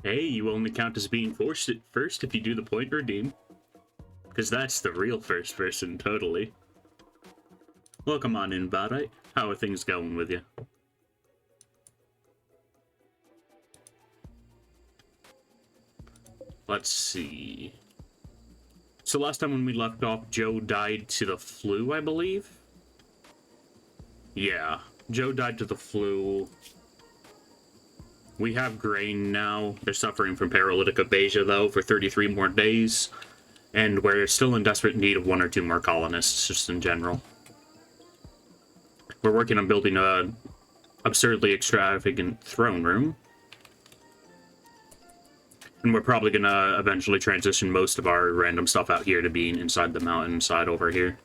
Hey, you only count as being forced at first if you do the point redeem. Because that's the real first person, totally. Welcome on in, Badite. How are things going with you? Let's see. So last time when we left off, Joe died to the flu, I believe? Yeah, Joe died to the flu. We have grain now. They're suffering from paralytic aphasia, though, for 33 more days. And we're still in desperate need of 1 or 2 more colonists, just in general. We're working on building a absurdly extravagant throne room. And we're probably gonna eventually transition most of our random stuff out here to being inside the mountainside over here.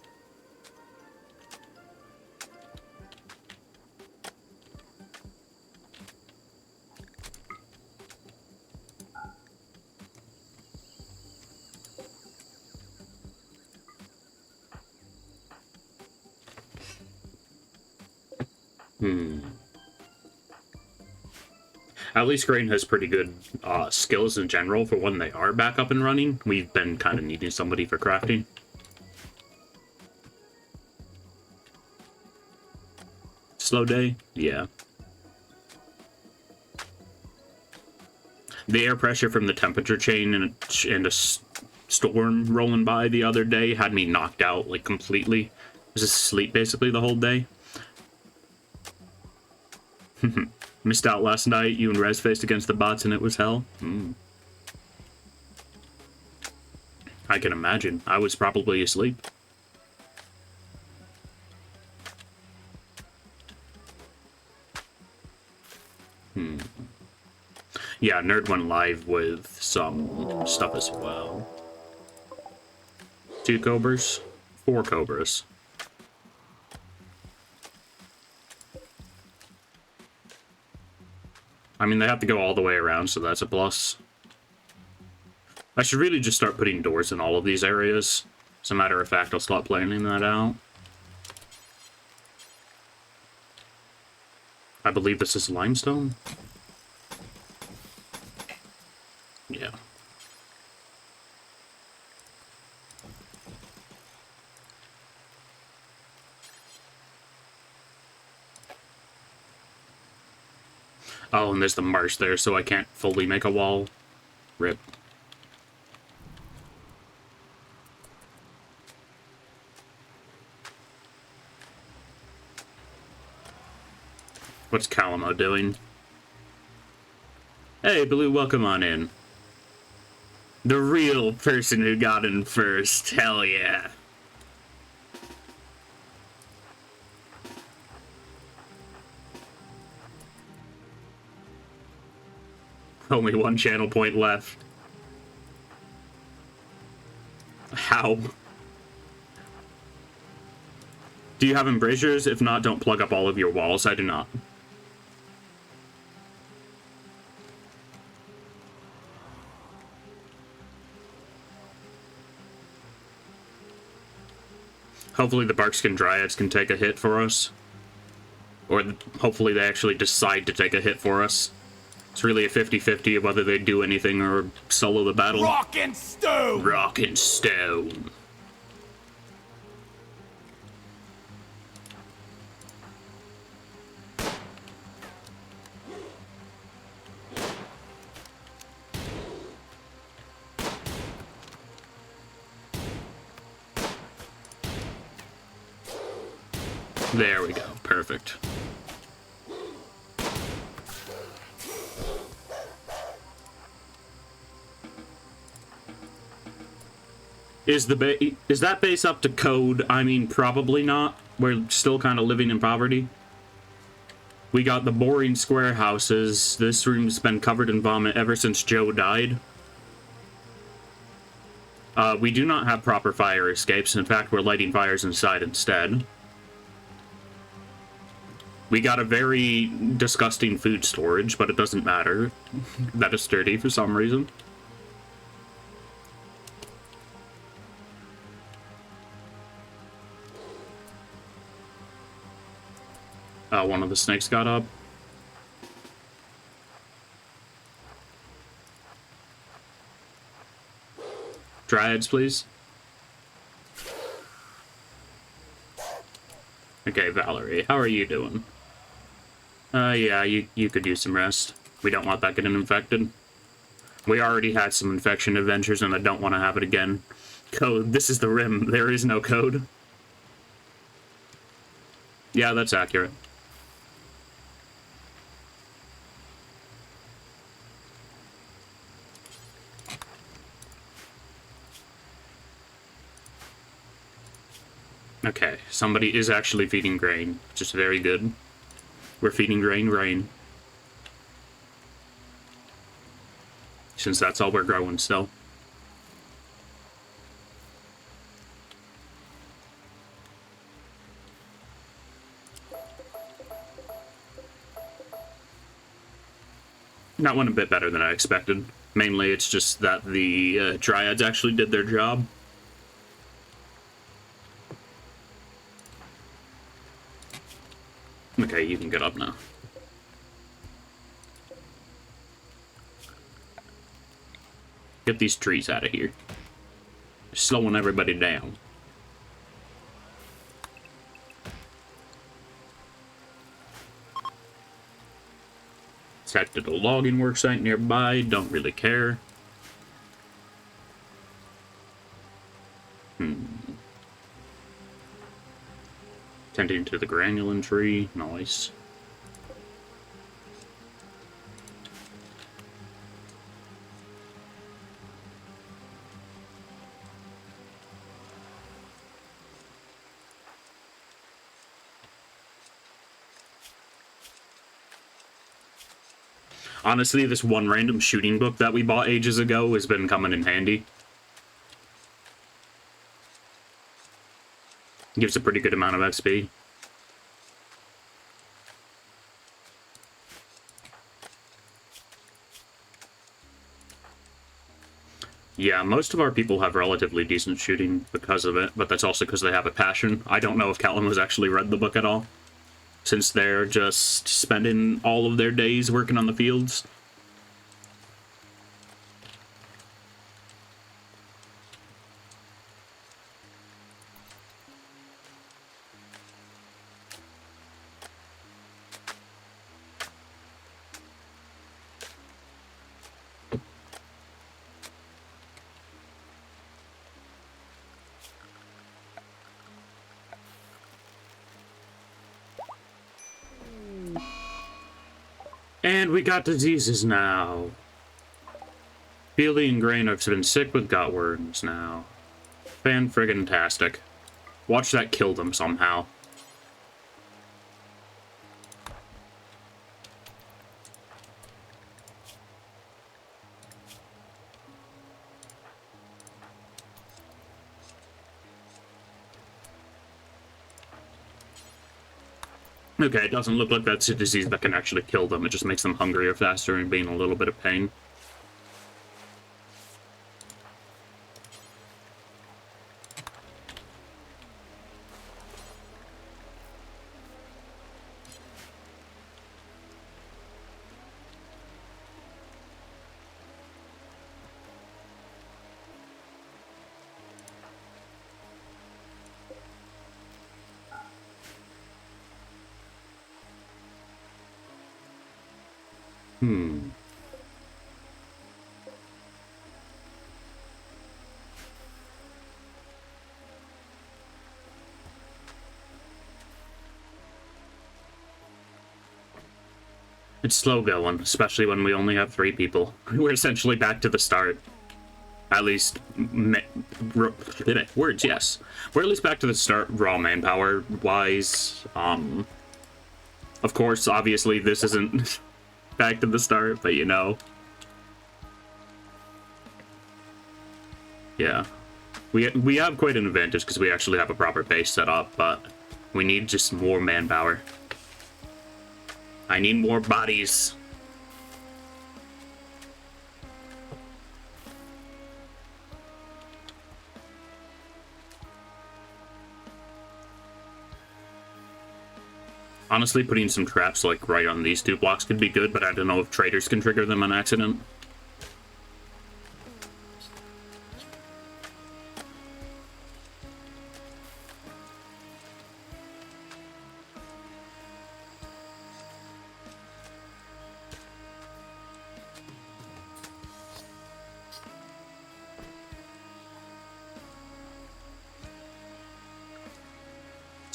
At least Grain has pretty good skills in general for when they are back up and running. We've been kind of needing somebody for crafting. Slow day? Yeah. The air pressure from the temperature chain and a storm rolling by the other day had me knocked out, like, completely. I was just asleep basically the whole day. Missed out last night. You and Rez faced against the bots and it was hell. I can imagine. I was probably asleep. Yeah, Nerd went live with some stuff as well. 2 cobras? 4 cobras. I mean, they have to go all the way around, so that's a plus. I should really just start putting doors in all of these areas. As a matter of fact, I'll start planning that out. I believe this is limestone. Yeah. Oh, and there's the marsh there, so I can't fully make a wall. Rip. What's Calamo doing? Hey, Blue, welcome on in. The real person who got in first. Hell yeah. Only 1 channel point left. How? Do you have embrasures? If not, don't plug up all of your walls. I do not. Hopefully the Barkskin Dryads can take a hit for us. Or hopefully they actually decide to take a hit for us. It's really a 50-50 of whether they do anything or solo the battle. Rock and stone! Rock and stone. There we go. Perfect. Is that base up to code? I mean, probably not. We're still kind of living in poverty. We got the boring square houses. This room's been covered in vomit ever since Joe died. We do not have proper fire escapes. In fact, we're lighting fires inside instead. We got a very disgusting food storage, but it doesn't matter. That is dirty for some reason. One of the snakes got up. Dryads, please. Okay, Valerie, how are you doing? Yeah, you could use some rest. We don't want that getting infected. We already had some infection adventures, and I don't want to have it again. Code. This is the Rim. There is no code. Yeah, that's accurate. Okay, somebody is actually feeding grain, which is very good. We're feeding grain. Since that's all we're growing still. That went a bit better than I expected. Mainly, it's just that the Dryads actually did their job. Okay, you can get up now. Get these trees out of here. Slowing everybody down. Detected a logging worksite nearby, don't really care. Tending to the granulin tree, nice. Honestly, this one random shooting book that we bought ages ago has been coming in handy. Gives a pretty good amount of XP. Yeah, most of our people have relatively decent shooting because of it, but that's also because they have a passion. I don't know if Callum has actually read the book at all, since they're just spending all of their days working on the fields. And we got diseases now. Fieldy and Grain have been sick with gutworms now. Fan-friggin-tastic. Watch that kill them somehow. Okay, it doesn't look like that's a disease that can actually kill them. It just makes them hungrier faster and be in a little bit of pain. It's slow going, especially when we only have 3 people. We're essentially back to the start. At least, words, yes. We're at least back to the start, raw manpower-wise. Of course, obviously, this isn't back to the start, but you know. Yeah. We have quite an advantage because we actually have a proper base set up, but we need just more manpower. I need more bodies. Honestly, putting some traps like right on these 2 blocks could be good, but I don't know if traders can trigger them on accident.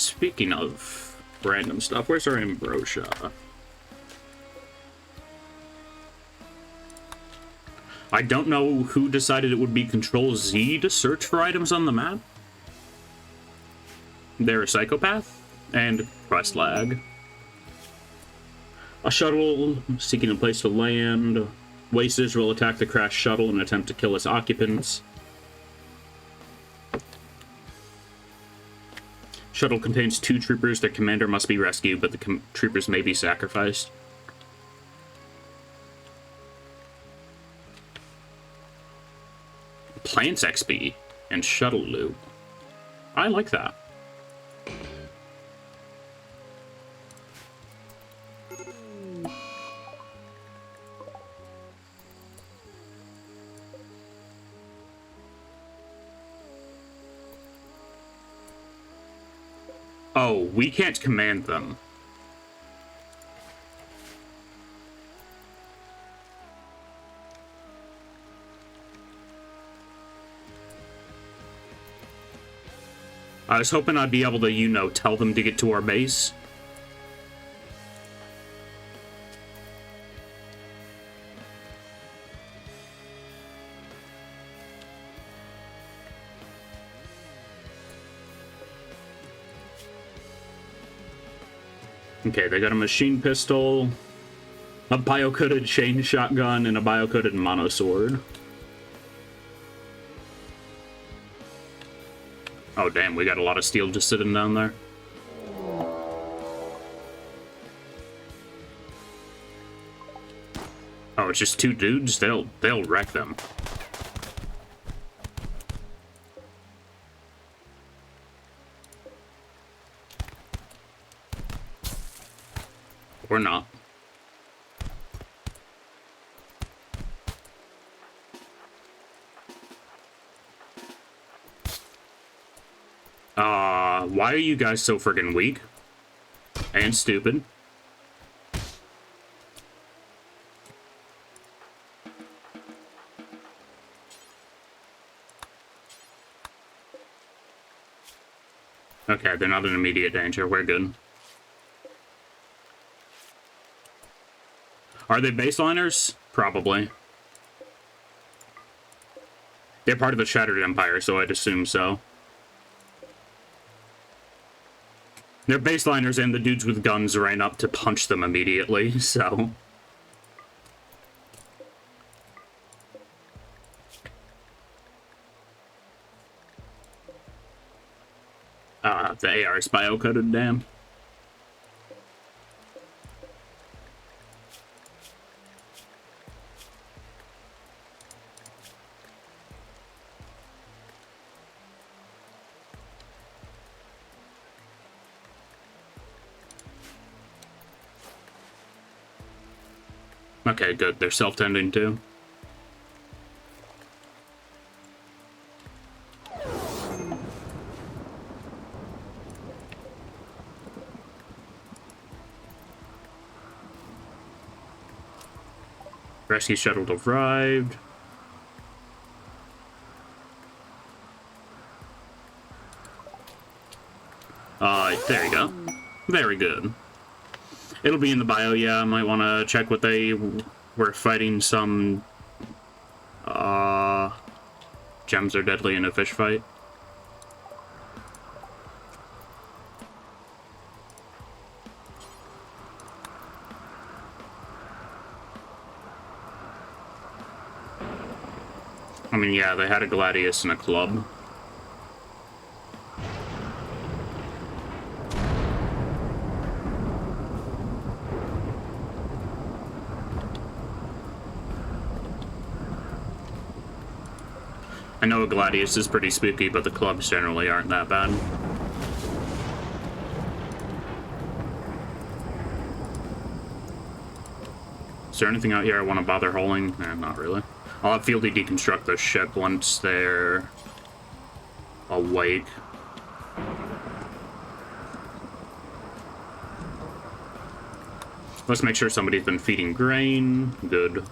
Speaking of random stuff, where's our ambrosia? I don't know who decided it would be Control Z to search for items on the map. They're a psychopath and quest lag. A shuttle seeking a place to land. Wasters will attack the crashed shuttle and attempt to kill its occupants. Shuttle contains 2 troopers. Their commander must be rescued, but the troopers may be sacrificed. Plants XP and shuttle loot. I like that. Oh, we can't command them. I was hoping I'd be able to, you know, tell them to get to our base. Okay, they got a machine pistol, a bio-coated chain shotgun, and a bio-coated monosword. Oh, damn, we got a lot of steel just sitting down there. Oh, it's just 2 dudes? They'll wreck them. Or not. Why are you guys so friggin' weak? And stupid? Okay, they're not in immediate danger. We're good. Are they baseliners? Probably. They're part of the Shattered Empire, so I'd assume so. They're baseliners, and the dudes with guns ran up to punch them immediately, so... the AR is bio-coded, damn. Okay, good. They're self-tending, too. Rescue shuttle arrived. There you go. Very good. It'll be in the bio, yeah. I might want to check what they were fighting some... gems are deadly in a fish fight. I mean, yeah, they had a gladius and a club. I know a gladius is pretty spooky, but the clubs generally aren't that bad. Is there anything out here I want to bother hauling? Eh, not really. I'll have Fieldy deconstruct the ship once they're awake. Let's make sure somebody's been feeding grain. Good.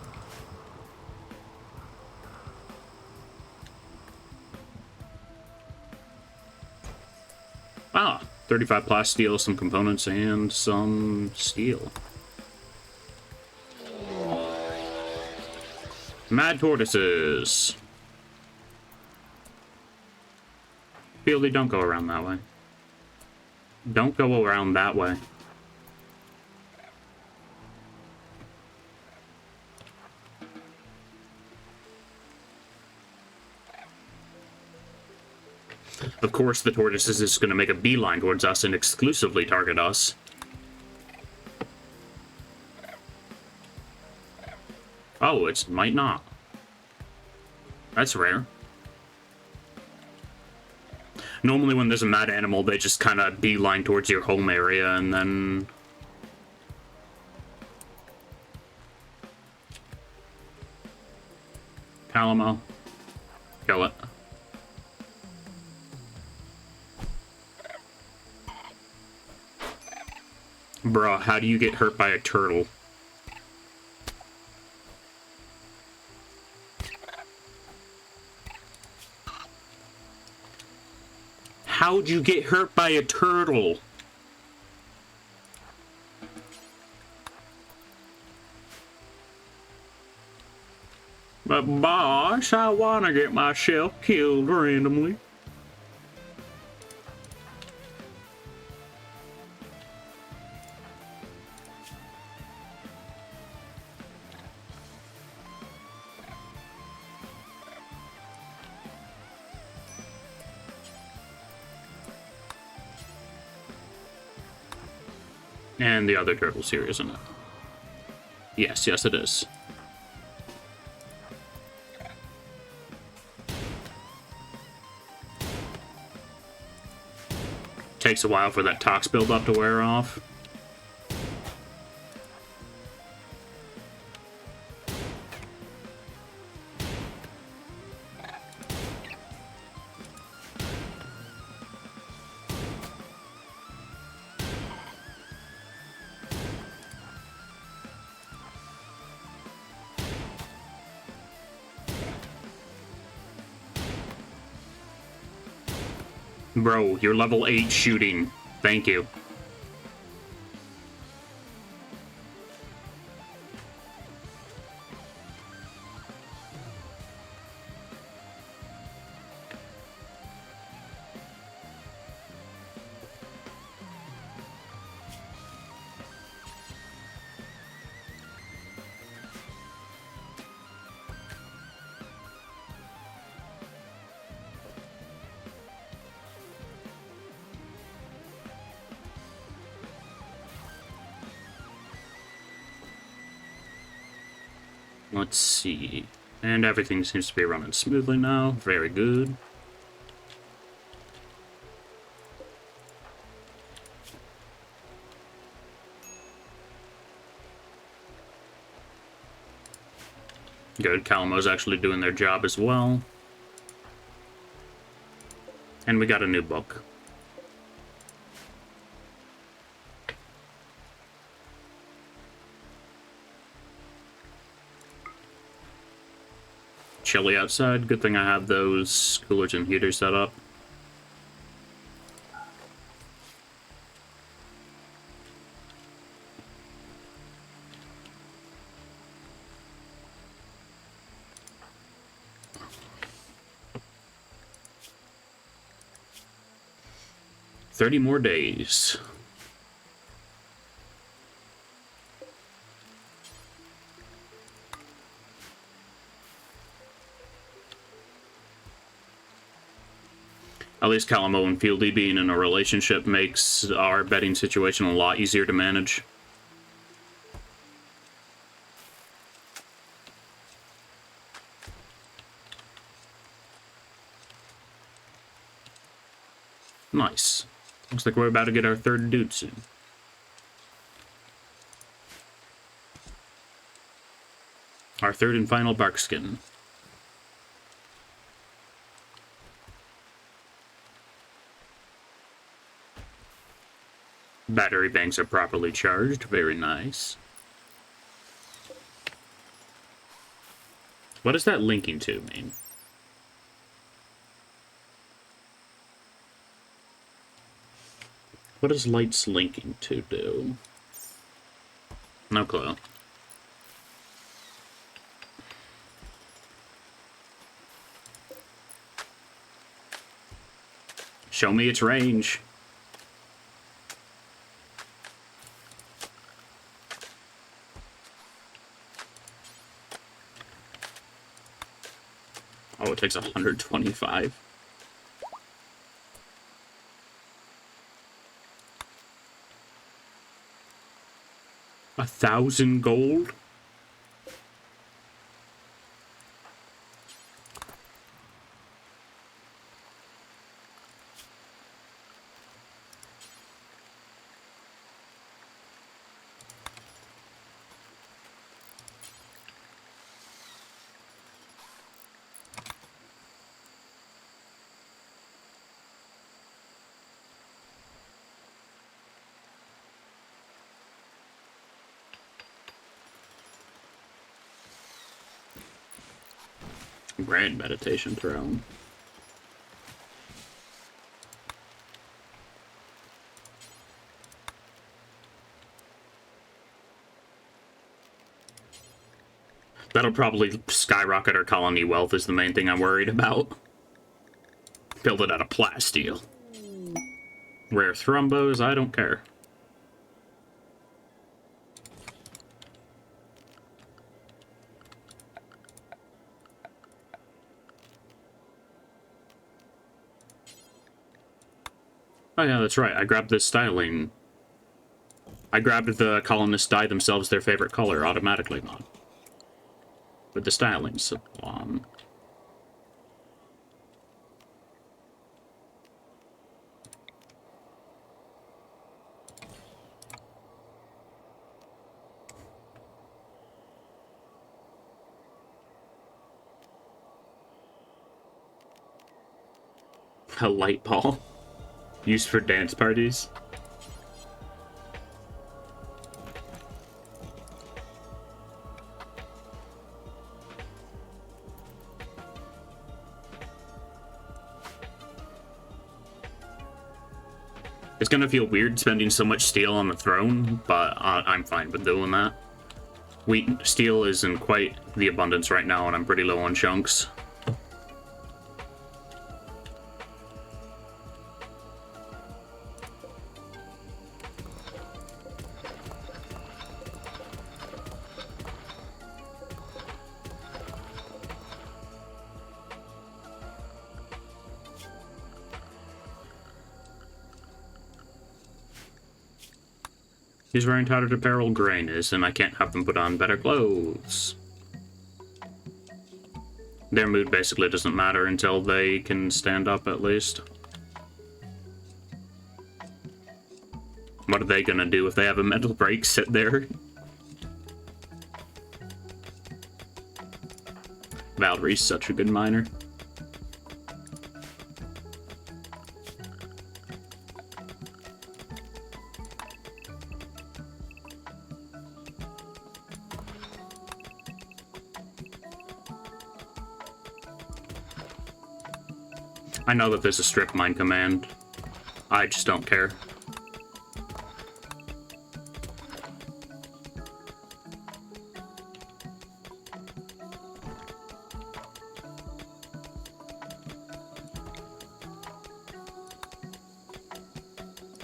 Ah, 35 plasteel, some components, and some steel. Mad tortoises. Fieldy, don't go around that way. Don't go around that way. Of course, the tortoise is just going to make a beeline towards us and exclusively target us. Oh, it might not. That's rare. Normally when there's a mad animal, they just kind of beeline towards your home area and then... Calamo. Kill it. Bruh, how do you get hurt by a turtle? How'd you get hurt by a turtle? But boss, I wanna get myself killed randomly. And the other turtle's here, isn't it? Yes, yes it is. Takes a while for that tox buildup to wear off. Bro, you're level 8 shooting. Thank you. Let's see. And everything seems to be running smoothly now. Very good. Good. Calamo's actually doing their job as well. And we got a new book. Chilly outside. Good thing I have those coolers and heaters set up. $30 more days. At least Calamo and Fieldy being in a relationship makes our betting situation a lot easier to manage. Nice. Looks like we're about to get our third dude soon. Our third and final bark skin. Battery banks are properly charged. Very nice. What is that linking to mean? What does lights linking to do? No clue. Show me its range. Oh, it takes 125. 1,000 gold? Grand meditation throne. That'll probably skyrocket our colony wealth is the main thing I'm worried about. Build it out of plasteel. Rare thrombos, I don't care. Oh yeah, that's right. I grabbed this styling. I grabbed the colonists dye themselves their favorite color automatically mod. With the styling sublime. A light ball. Used for dance parties. It's gonna feel weird spending so much steel on the throne, but I'm fine with doing that. Steel is in quite the abundance right now, and I'm pretty low on chunks. He's wearing tattered apparel, Grain is, and I can't have them put on better clothes. Their mood basically doesn't matter until they can stand up, at least. What are they gonna do if they have a mental break sit there? Valerie's such a good miner. I know that there's a strip mine command. I just don't care.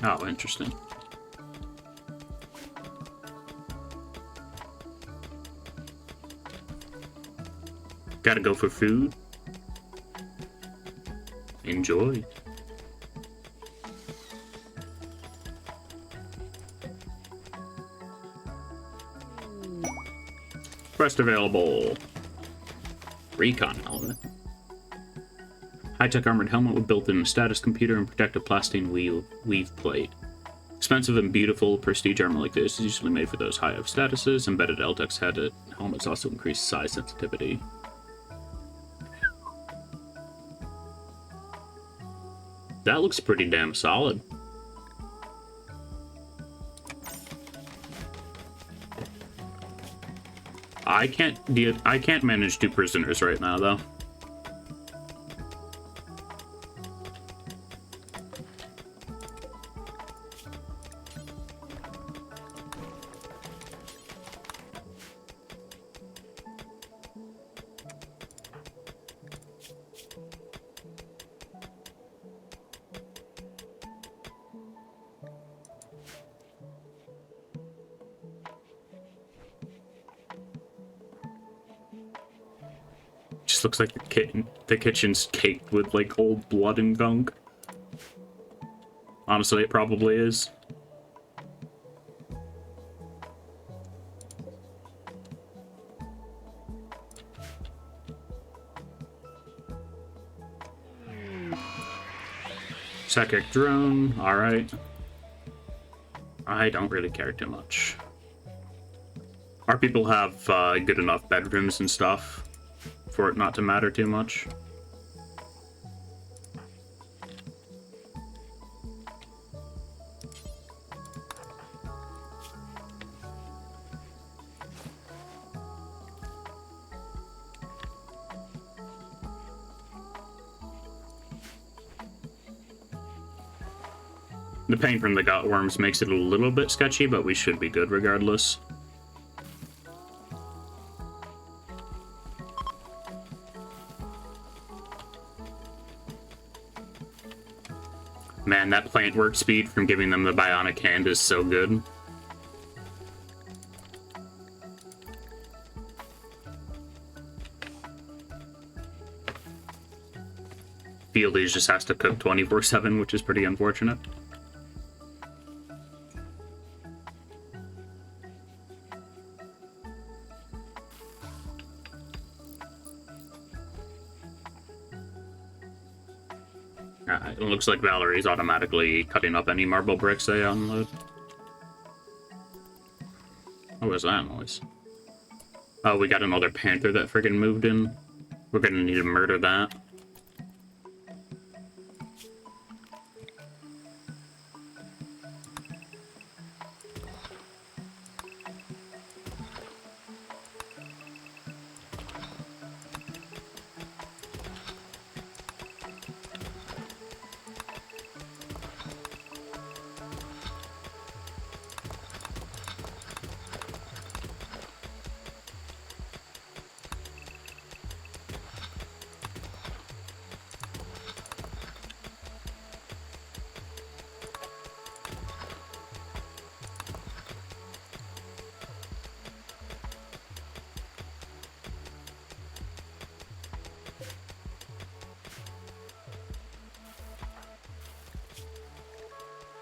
Oh, interesting. Gotta go for food. Enjoy. Quest available. Recon helmet. High-tech armored helmet with built-in status computer and protective plastine weave plate. Expensive and beautiful prestige armor like this is usually made for those high of statuses. Embedded LTEX head helmets also increase size sensitivity. That looks pretty damn solid. I can't manage 2 prisoners right now, though. Just looks like the kitchen's caked with, like, old blood and gunk. Honestly, it probably is. Psychic drone, alright. I don't really care too much. Our people have good enough bedrooms and stuff for it not to matter too much. The pain from the gutworms makes it a little bit sketchy, but we should be good regardless. Man, that plant work speed from giving them the bionic hand is so good. Fieldies just has to cook 24/7, which is pretty unfortunate. It looks like Valerie's automatically cutting up any marble bricks they unload. What was that noise? Oh, we got another panther that friggin' moved in. We're gonna need to murder that.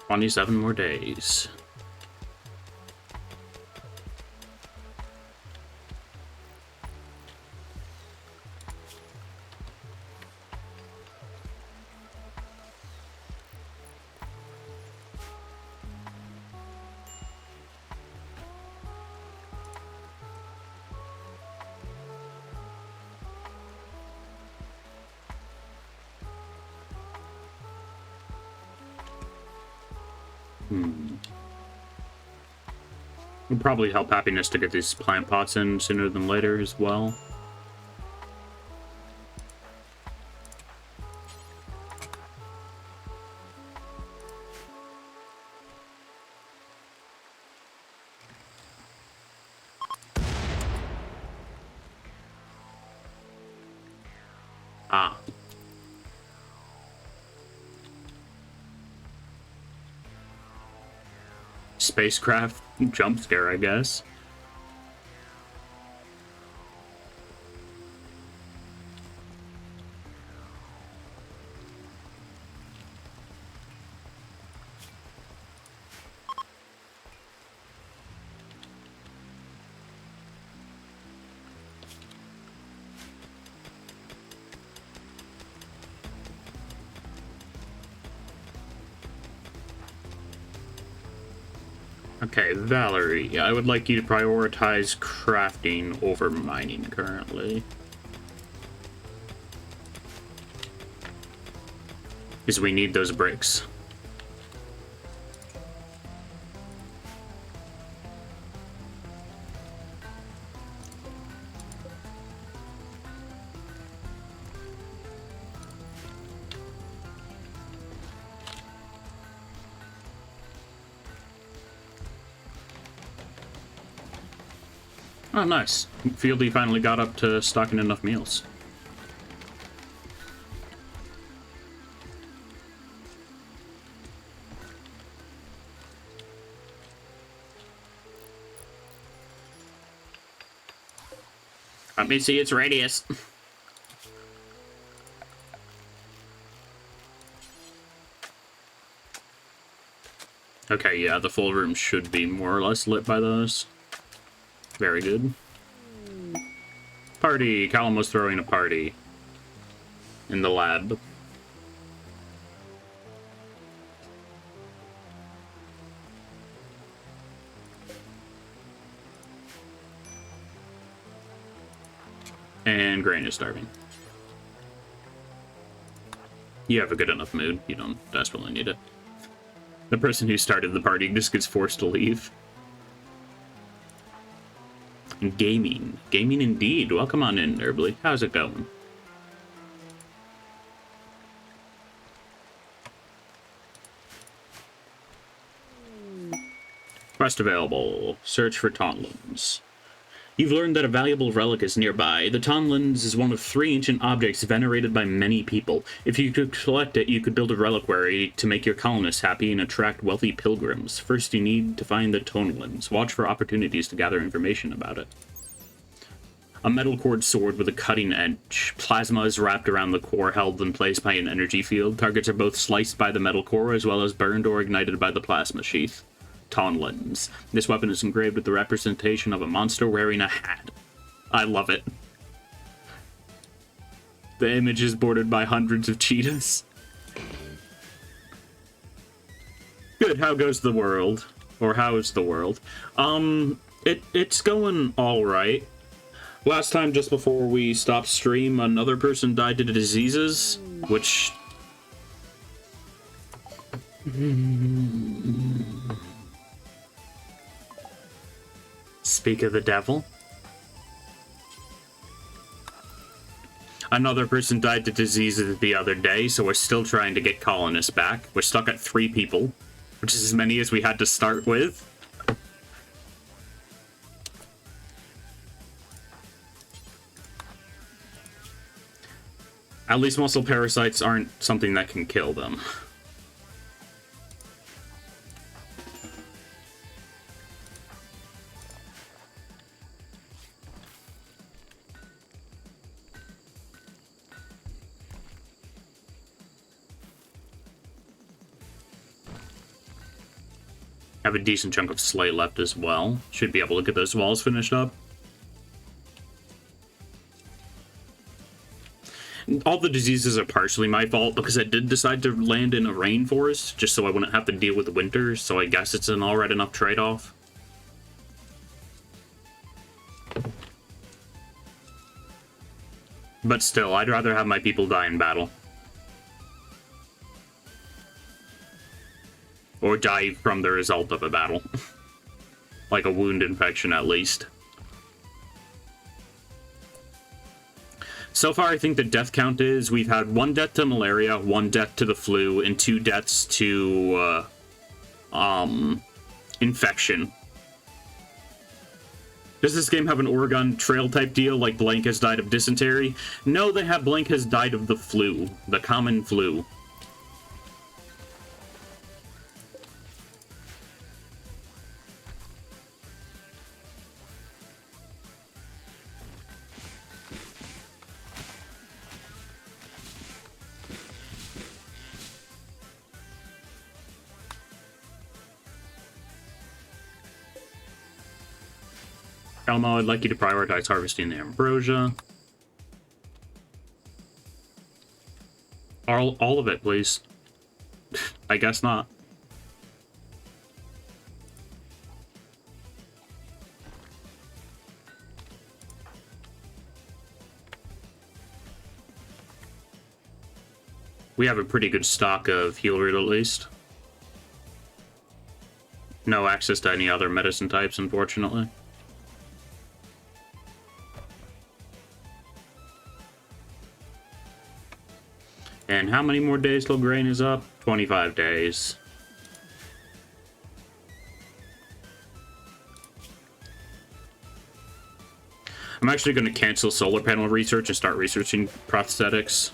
"27 more days." Would probably help Happiness to get these plant pots in sooner than later as well. Ah. Spacecraft jump scare, I guess. Okay, Valerie, I would like you to prioritize crafting over mining currently. Because we need those bricks. Oh, nice. Fieldy finally got up to stocking enough meals. Let me see its radius. Okay, yeah, the full room should be more or less lit by those. Very good. Party! Callum was throwing a party in the lab. And Grain is starving. You have a good enough mood. You don't desperately need it. The person who started the party just gets forced to leave. And gaming. Gaming indeed. Welcome on in, Nerbly. How's it going? Quest available. Search for Tonlins. You've learned that a valuable relic is nearby. The Tonlins is one of 3 ancient objects venerated by many people. If you could collect it, you could build a reliquary to make your colonists happy and attract wealthy pilgrims. First, you need to find the Tonlins. Watch for opportunities to gather information about it. A metal cord sword with a cutting edge. Plasma is wrapped around the core, held in place by an energy field. Targets are both sliced by the metal core as well as burned or ignited by the plasma sheath. Tonlins. This weapon is engraved with the representation of a monster wearing a hat. I love it. The image is bordered by hundreds of cheetahs. Good, how goes the world? Or how is the world? It's going alright. Last time, just before we stopped stream, another person died to diseases, which... Speak of the devil. Another person died to diseases the other day, so we're still trying to get colonists back. We're stuck at 3 people, which is as many as we had to start with. At least muscle parasites aren't something that can kill them. Have a decent chunk of slate left as well. Should be able to get those walls finished up. All the diseases are partially my fault because I did decide to land in a rainforest just so I wouldn't have to deal with the winter, so I guess it's an alright enough trade-off. But still, I'd rather have my people die in battle. Or die from the result of a battle. Like a wound infection, at least. So far, I think the death count is we've had 1 death to malaria, 1 death to the flu, and 2 deaths to, infection. Does this game have an Oregon Trail type deal, like Blank has died of dysentery? No, they have Blank has died of the flu, the common flu. Elmo, I'd like you to prioritize harvesting the ambrosia. All of it, please. I guess not. We have a pretty good stock of heal root, at least. No access to any other medicine types, unfortunately. And how many more days till grain is up? 25 days. I'm actually going to cancel solar panel research and start researching prosthetics.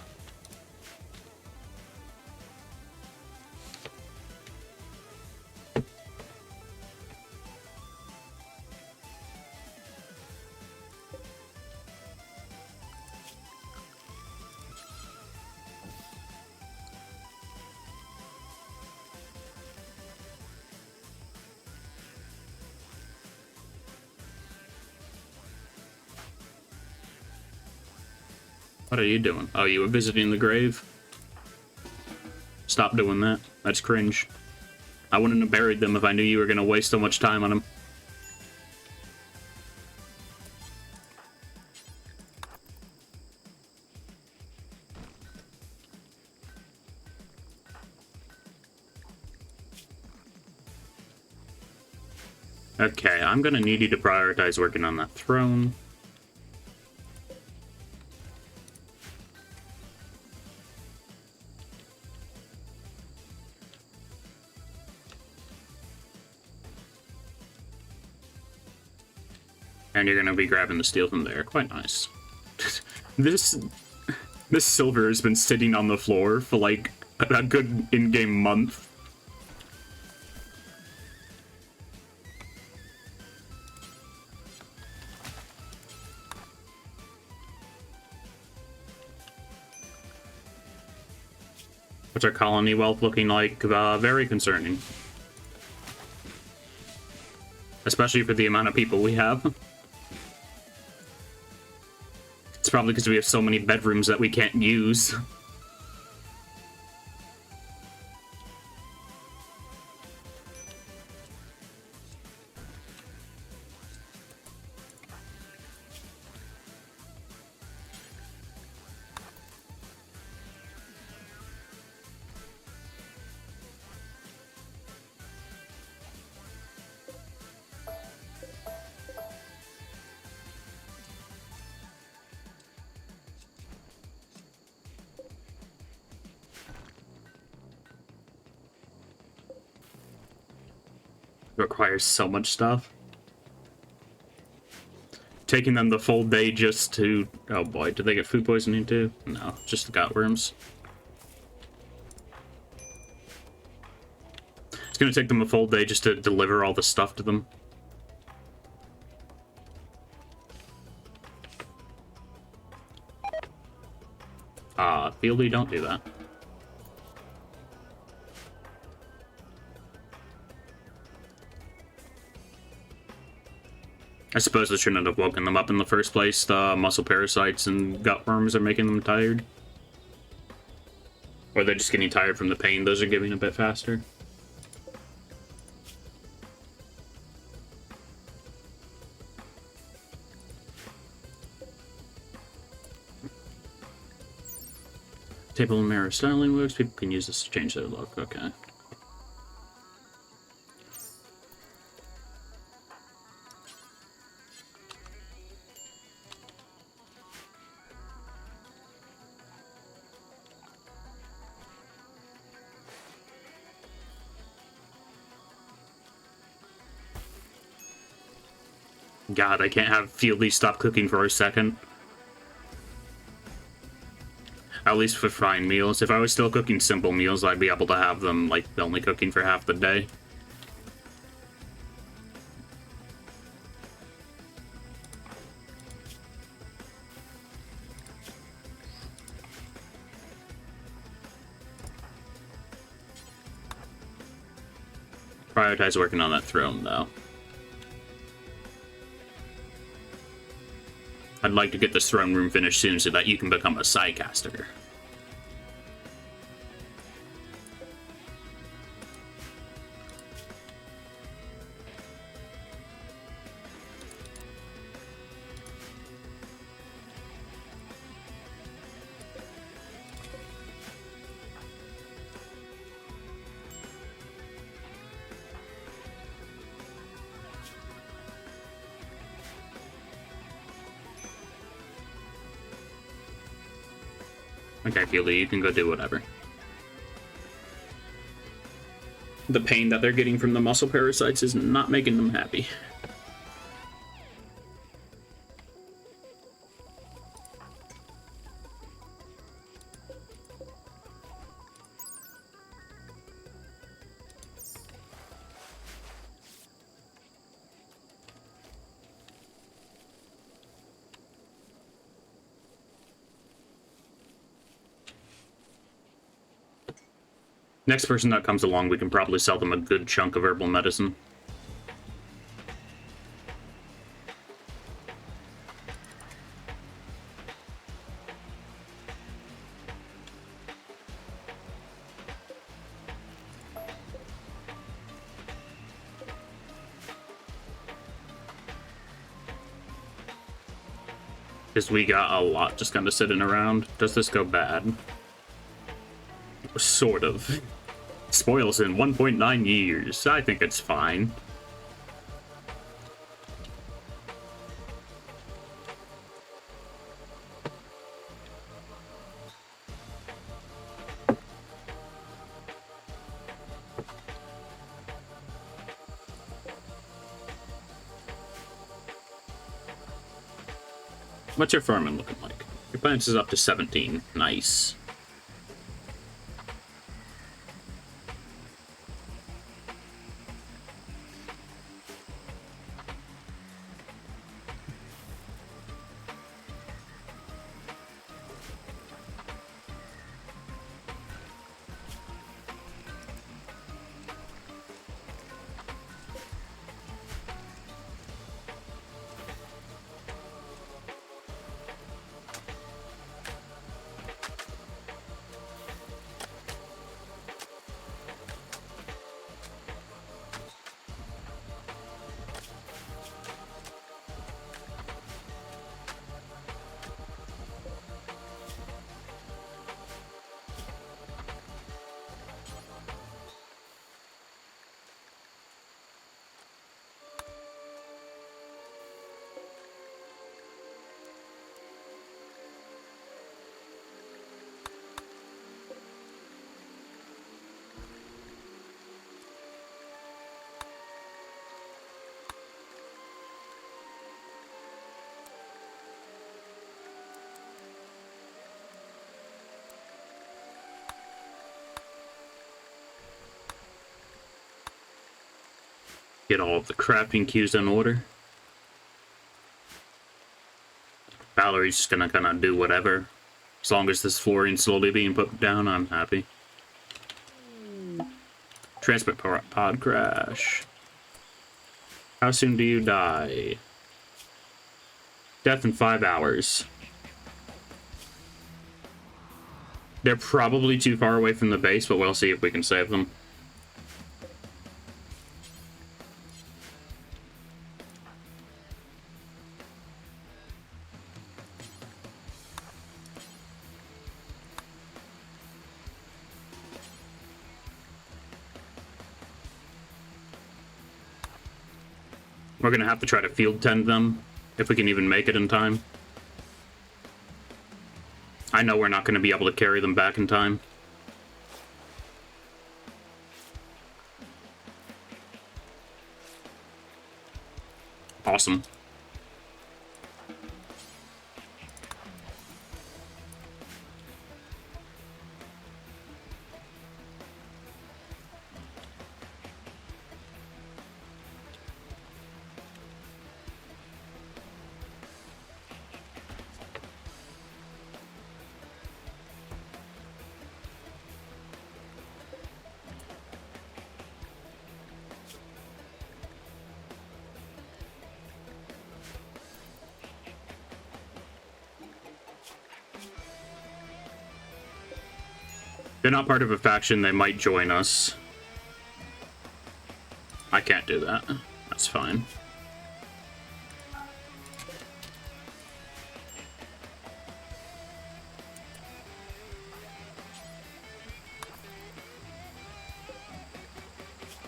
What are you doing? Oh, you were visiting the grave? Stop doing that. That's cringe. I wouldn't have buried them if I knew you were going to waste so much time on them. Okay, I'm going to need you to prioritize working on that throne. And you're going to be grabbing the steel from there. Quite nice. This silver has been sitting on the floor for like a good in-game month. What's our colony wealth looking like? Very concerning. Especially for the amount of people we have. It's probably because we have so many bedrooms that we can't use. Requires so much stuff. Taking them the full day just to... Oh boy, did they get food poisoning too? No, just the gutworms. It's gonna take them a full day just to deliver all the stuff to them. Fieldy, don't do that. I suppose I shouldn't have woken them up in the first place. The muscle parasites and gutworms are making them tired. Or they're just getting tired from the pain those are giving a bit faster. Table and mirror styling works. People can use this to change their look. Okay. God, I can't have Fieldy stop cooking for a second. At least for frying meals. If I was still cooking simple meals, I'd be able to have them, like, only cooking for half the day. Prioritize working on that throne, though. I'd like to get this throne room finished soon so that you can become a Psycaster. Okay, Fieldy, you can go do whatever. The pain that they're getting from the muscle parasites is not making them happy. Next person that comes along, we can probably sell them a good chunk of herbal medicine. Because we got a lot just kind of sitting around. Does this go bad? Sort of. Spoils in 1.9 years. I think it's fine. What's your farming looking like? Your plants is up to 17. Nice. Get all of the crafting queues in order. Valerie's just gonna kind of do whatever. As long as this flooring's slowly being put down, I'm happy. Transport pod crash. How soon do you die? Death in 5 hours. They're probably too far away from the base, but we'll see if we can save them. We're gonna have to try to field tend them, if we can even make it in time. I know we're not gonna be able to carry them back in time. Awesome. They're not part of a faction, they might join us. I can't do that. That's fine.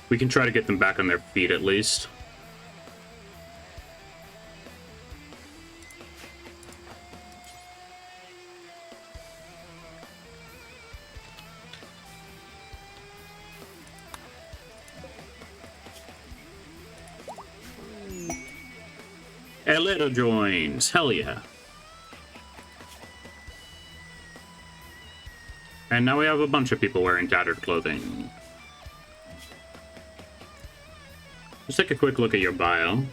We can try to get them back on their feet at least. A little joins. Hell yeah. And now we have a bunch of people wearing tattered clothing. Let's take a quick look at your bio.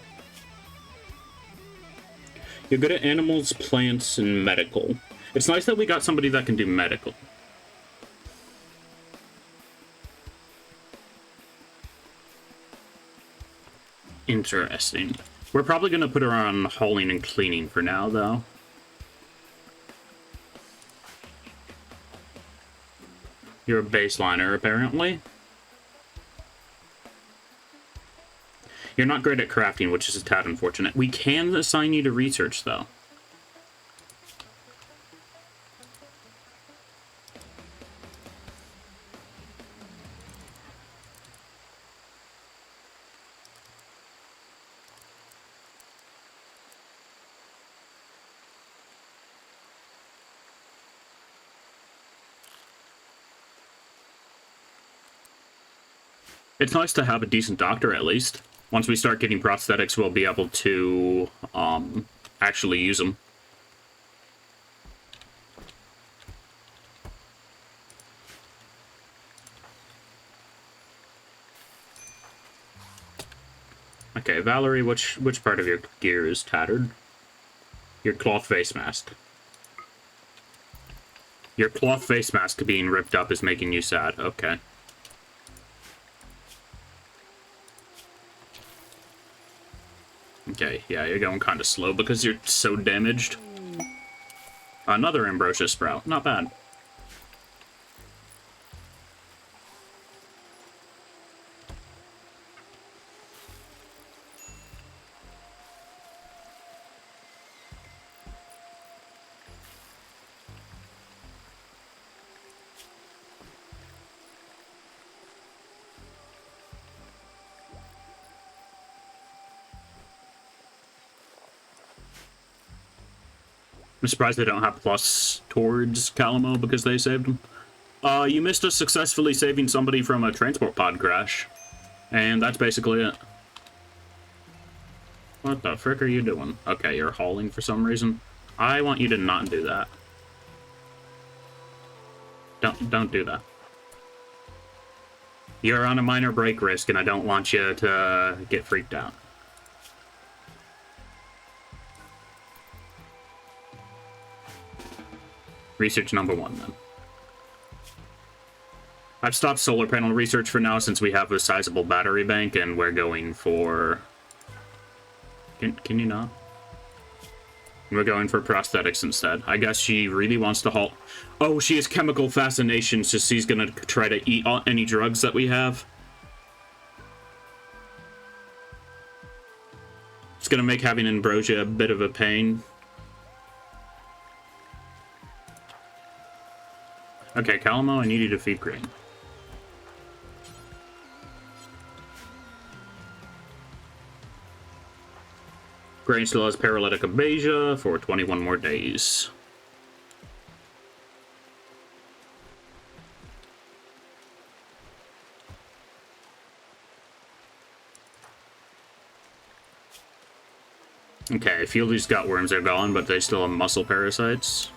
You're good at animals, plants, and medical. It's nice that we got somebody that can do medical. Interesting. We're probably going to put her on hauling and cleaning for now, though. You're a baseliner, apparently. You're not great at crafting, which is a tad unfortunate. We can assign you to research, though. It's nice to have a decent doctor, at least. Once we start getting prosthetics, we'll be able to, actually use them. Okay, Valerie, which part of your gear is tattered? Your cloth face mask. Your cloth face mask being ripped up is making you sad. Okay. Okay, yeah, you're going kind of slow because you're so damaged. Another ambrosia sprout. Not bad. I'm surprised they don't have plus towards Calamo because they saved him. You missed us successfully saving somebody from a transport pod crash. And that's basically it. What the frick are you doing? Okay, you're hauling for some reason. I want you to not do that. Don't do that. You're on a minor brake risk, and I don't want you to get freaked out. Research number 1, then. I've stopped solar panel research for now since we have a sizable battery bank, and we're going for... Can you not? We're going for prosthetics instead. I guess she really wants to halt... Oh, she has chemical fascination, so she's gonna try to eat any drugs that we have. It's gonna make having ambrosia a bit of a pain. Okay, Calamo, I need you to feed Green. Grain still has paralytic aphasia for 21 more days. Okay, Fieldy's gut worms are gone, but they still have muscle parasites.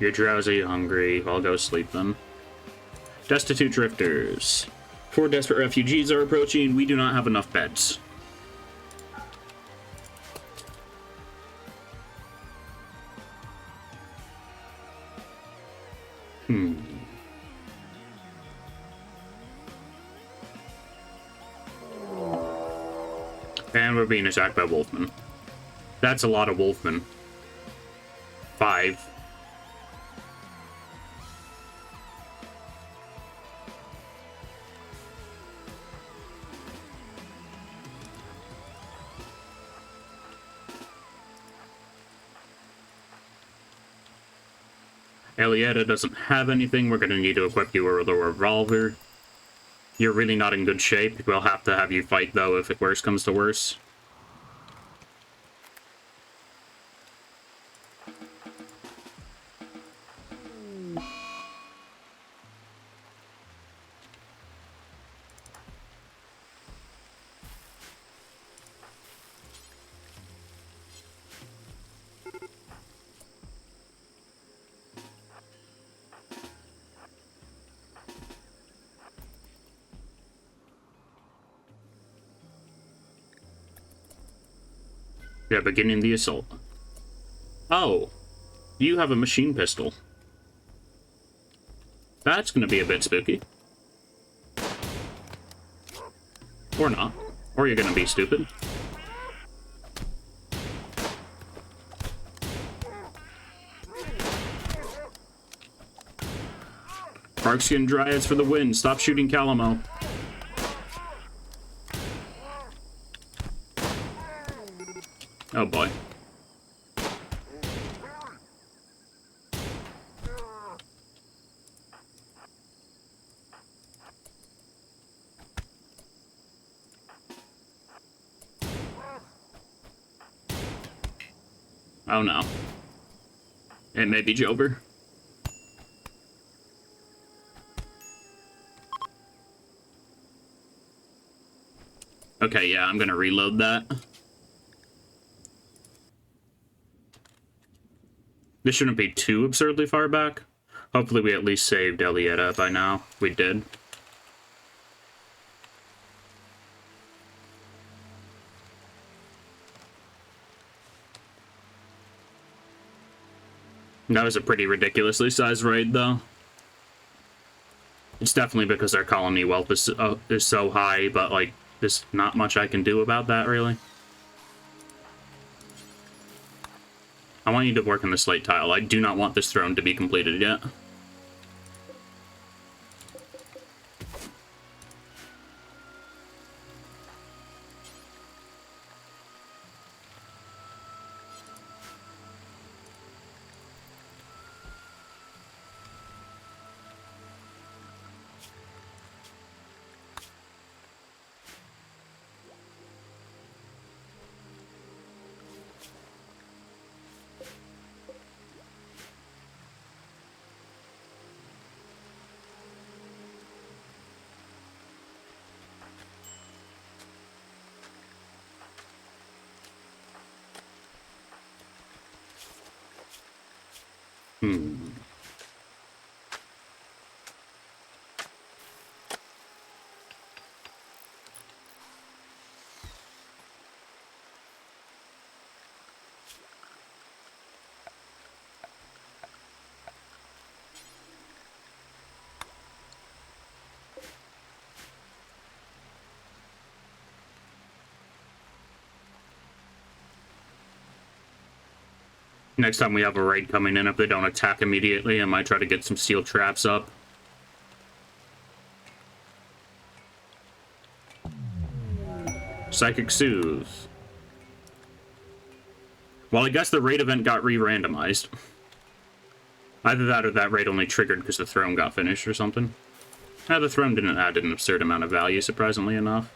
You're drowsy, hungry. I'll go sleep then. Destitute drifters. 4 desperate refugees are approaching. We do not have enough beds. And we're being attacked by wolfmen. That's a lot of wolfmen. 5. Elietta doesn't have anything. We're going to need to equip you with a revolver. You're really not in good shape. We'll have to have you fight, though, if worse comes to worse. Yeah, beginning the assault. Oh, you have a machine pistol. That's gonna be a bit spooky. Or not. Or you're gonna be stupid. Darkskin Dryads for the win. Stop shooting Calamo. Oh boy. Oh no. It may be Jover. Okay, yeah, I'm gonna reload that. This shouldn't be too absurdly far back. Hopefully we at least saved Elietta by now. We did. That was a pretty ridiculously sized raid, though. It's definitely because our colony wealth is so high, but, like, there's not much I can do about that, really. I want you to work on the slate tile. I do not want this throne to be completed yet. Next time we have a raid coming in, if they don't attack immediately, I might try to get some steel traps up. Psychic Soothe. Well, I guess the raid event got re-randomized. Either that or that raid only triggered because the throne got finished or something. The throne didn't add an absurd amount of value, surprisingly enough.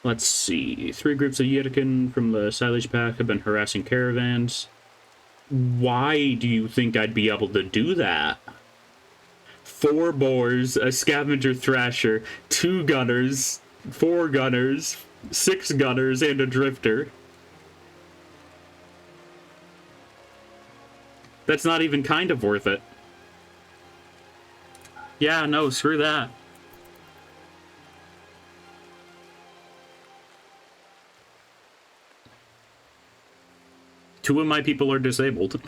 Let's see. 3 groups of Yetican from the Silage Pack have been harassing caravans. Why do you think I'd be able to do that? 4 boars, a scavenger thrasher, 2 gunners, 4 gunners, 6 gunners, and a drifter. That's not even kind of worth it. Yeah, no, screw that. Two of my people are disabled.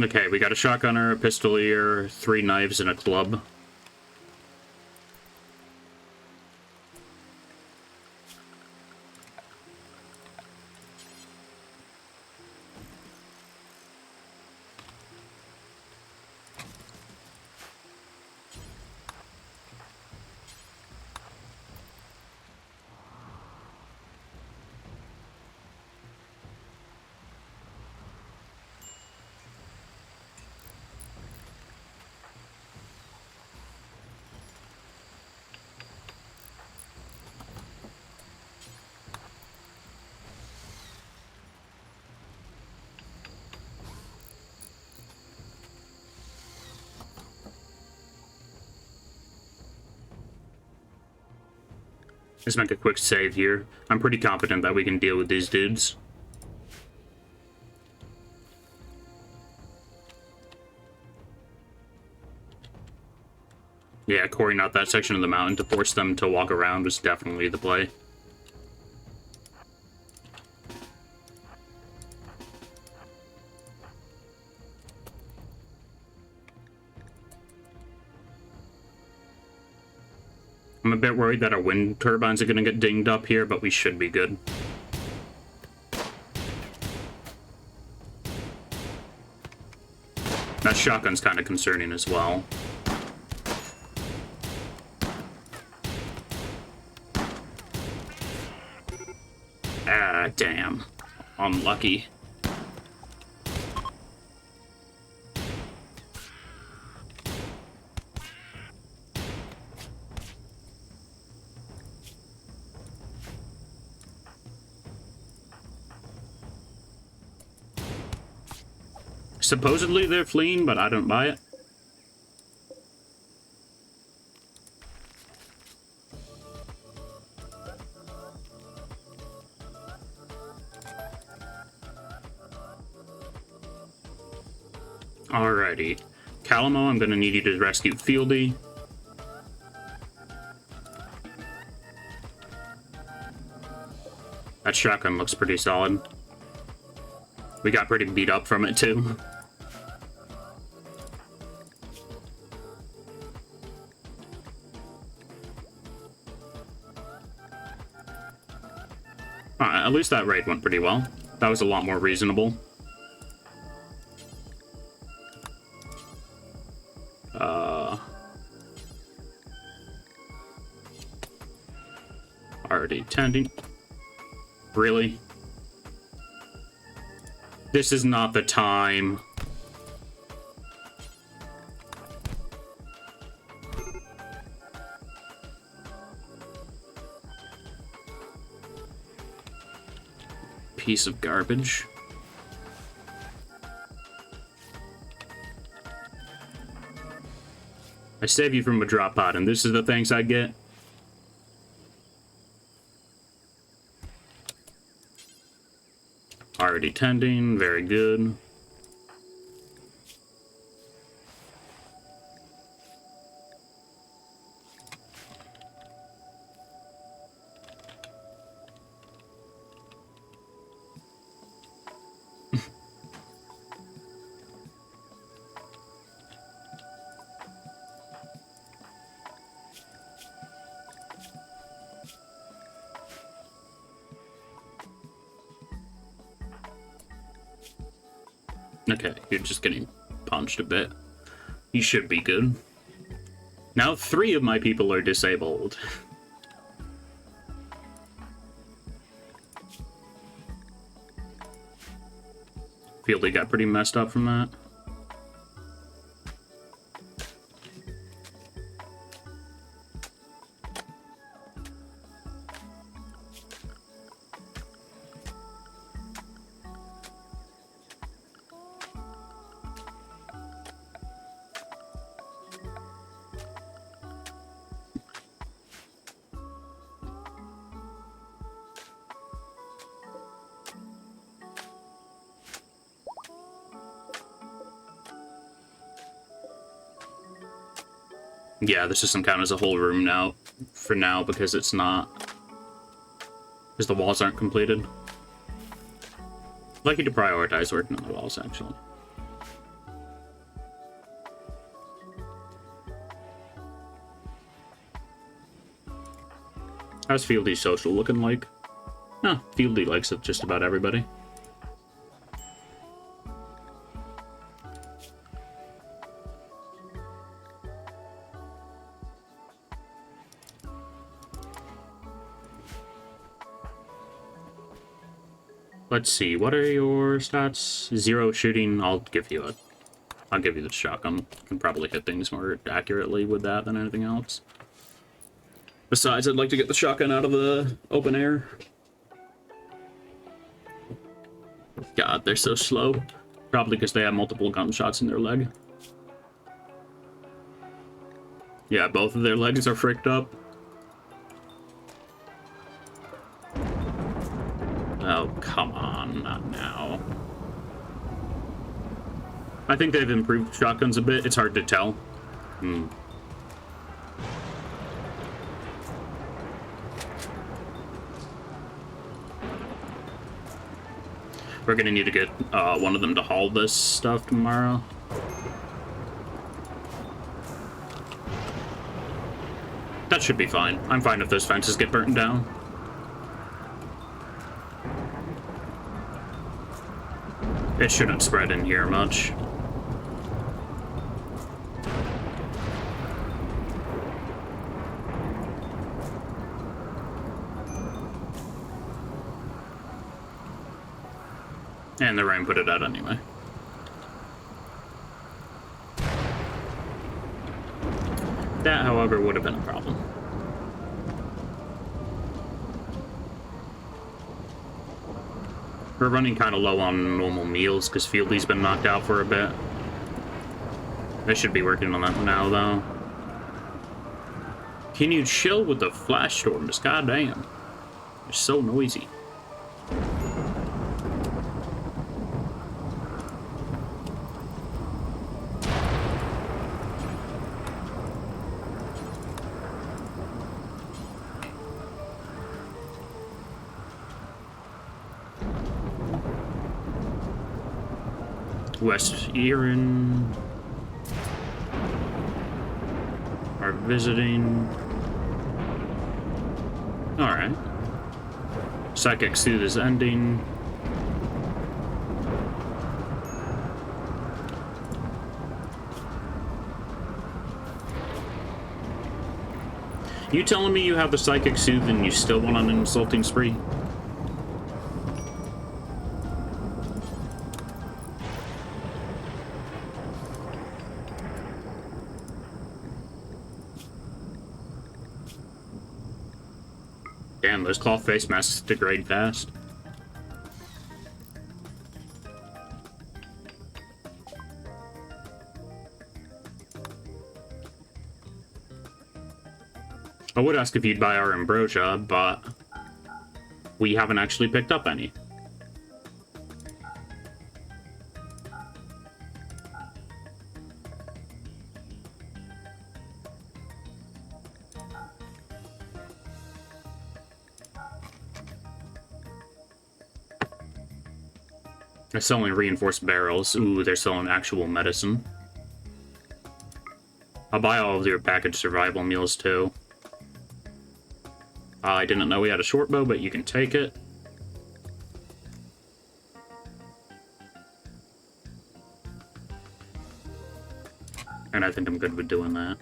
Okay, we got a shotgunner, a pistolier, 3 knives, and a club. Let's make a quick save here. I'm pretty confident that we can deal with these dudes. Yeah, coring out that section of the mountain to force them to walk around was definitely the play. I'm a bit worried that our wind turbines are going to get dinged up here, but we should be good. That shotgun's kind of concerning as well. Ah, damn. Unlucky. Supposedly they're fleeing, but I don't buy it. Alrighty. Calamo, I'm gonna need you to rescue Fieldy. That shotgun looks pretty solid. We got pretty beat up from it, too. At least that raid went pretty well. That was a lot more reasonable. Already tending. Really? This is not the time. Piece of garbage. I save you from a drop pod, and this is the thanks I get. Already tending, very good. Okay, you're just getting punched a bit. You should be good. Now 3 of my people are disabled. Fieldy got pretty messed up from that. Yeah, this doesn't count as a whole room now, for now, because it's not. Because the walls aren't completed. I'd like you to prioritize working on the walls, actually. How's Fieldy's social looking like? No, Fieldy likes it just about everybody. Let's see, what are your stats? 0 shooting, I'll give you the shotgun. You can probably hit things more accurately with that than anything else. Besides, I'd like to get the shotgun out of the open air. God, they're so slow. Probably because they have multiple gunshots in their leg. Yeah, both of their legs are fricked up. Oh, come on, not now. I think they've improved shotguns a bit. It's hard to tell. We're gonna need to get one of them to haul this stuff tomorrow. That should be fine. I'm fine if those fences get burnt down. It shouldn't spread in here much. And the rain put it out anyway. That, however, would have been a problem. We're running kind of low on normal meals because Fieldy's been knocked out for a bit. I should be working on that now, though. Can you chill with the flash storms? Goddamn. They're so noisy. West Erin are visiting. Alright. Psychic Soothe is ending. You telling me you have the Psychic Soothe and you still want an insulting spree? Damn, those cloth face masks degrade fast. I would ask if you'd buy our ambrosia, but we haven't actually picked up any. They're selling reinforced barrels. Ooh, they're selling actual medicine. I'll buy all of your packaged survival meals, too. I didn't know we had a short bow, but you can take it. And I think I'm good with doing that.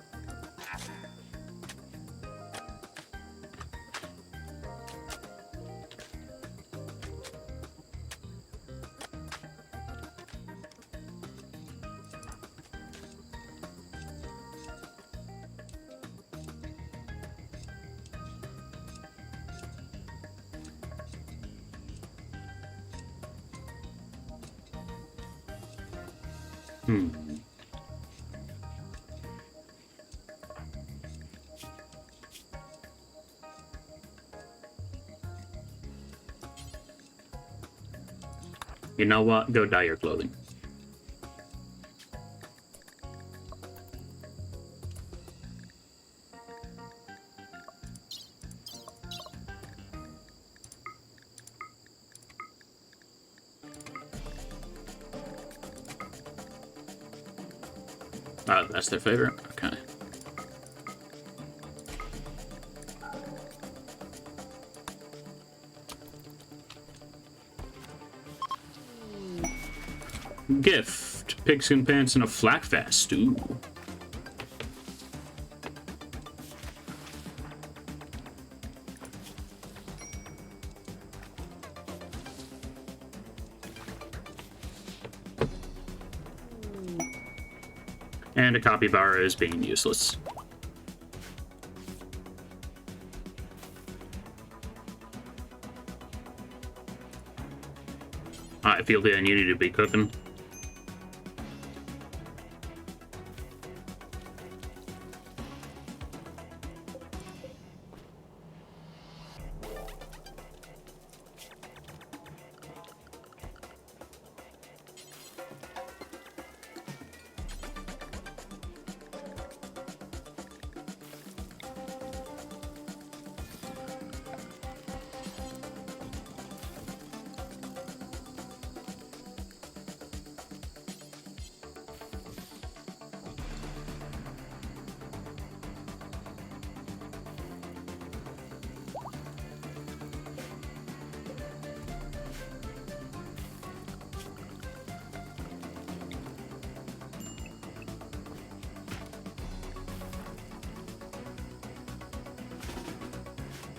You know what? Go dye your clothing. That's their favorite? Okay. Gift. Pigskin pants and a flak vest. Ooh. And a capybara is being useless. I feel that I need you to be cooking.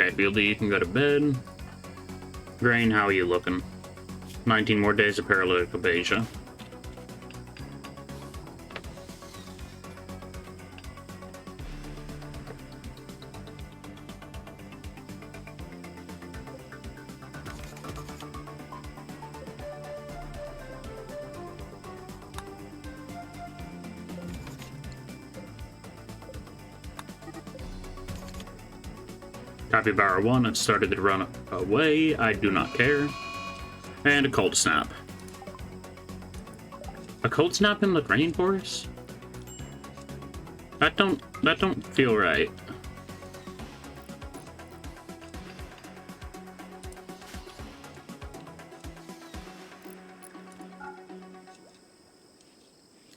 Okay, Fieldy, you can go to bed. Grain, how are you looking? 19 more days of paralytic aphasia. Capybara 1, it started to run away. I do not care. And a cold snap. A cold snap in the rainforest? That don't feel right.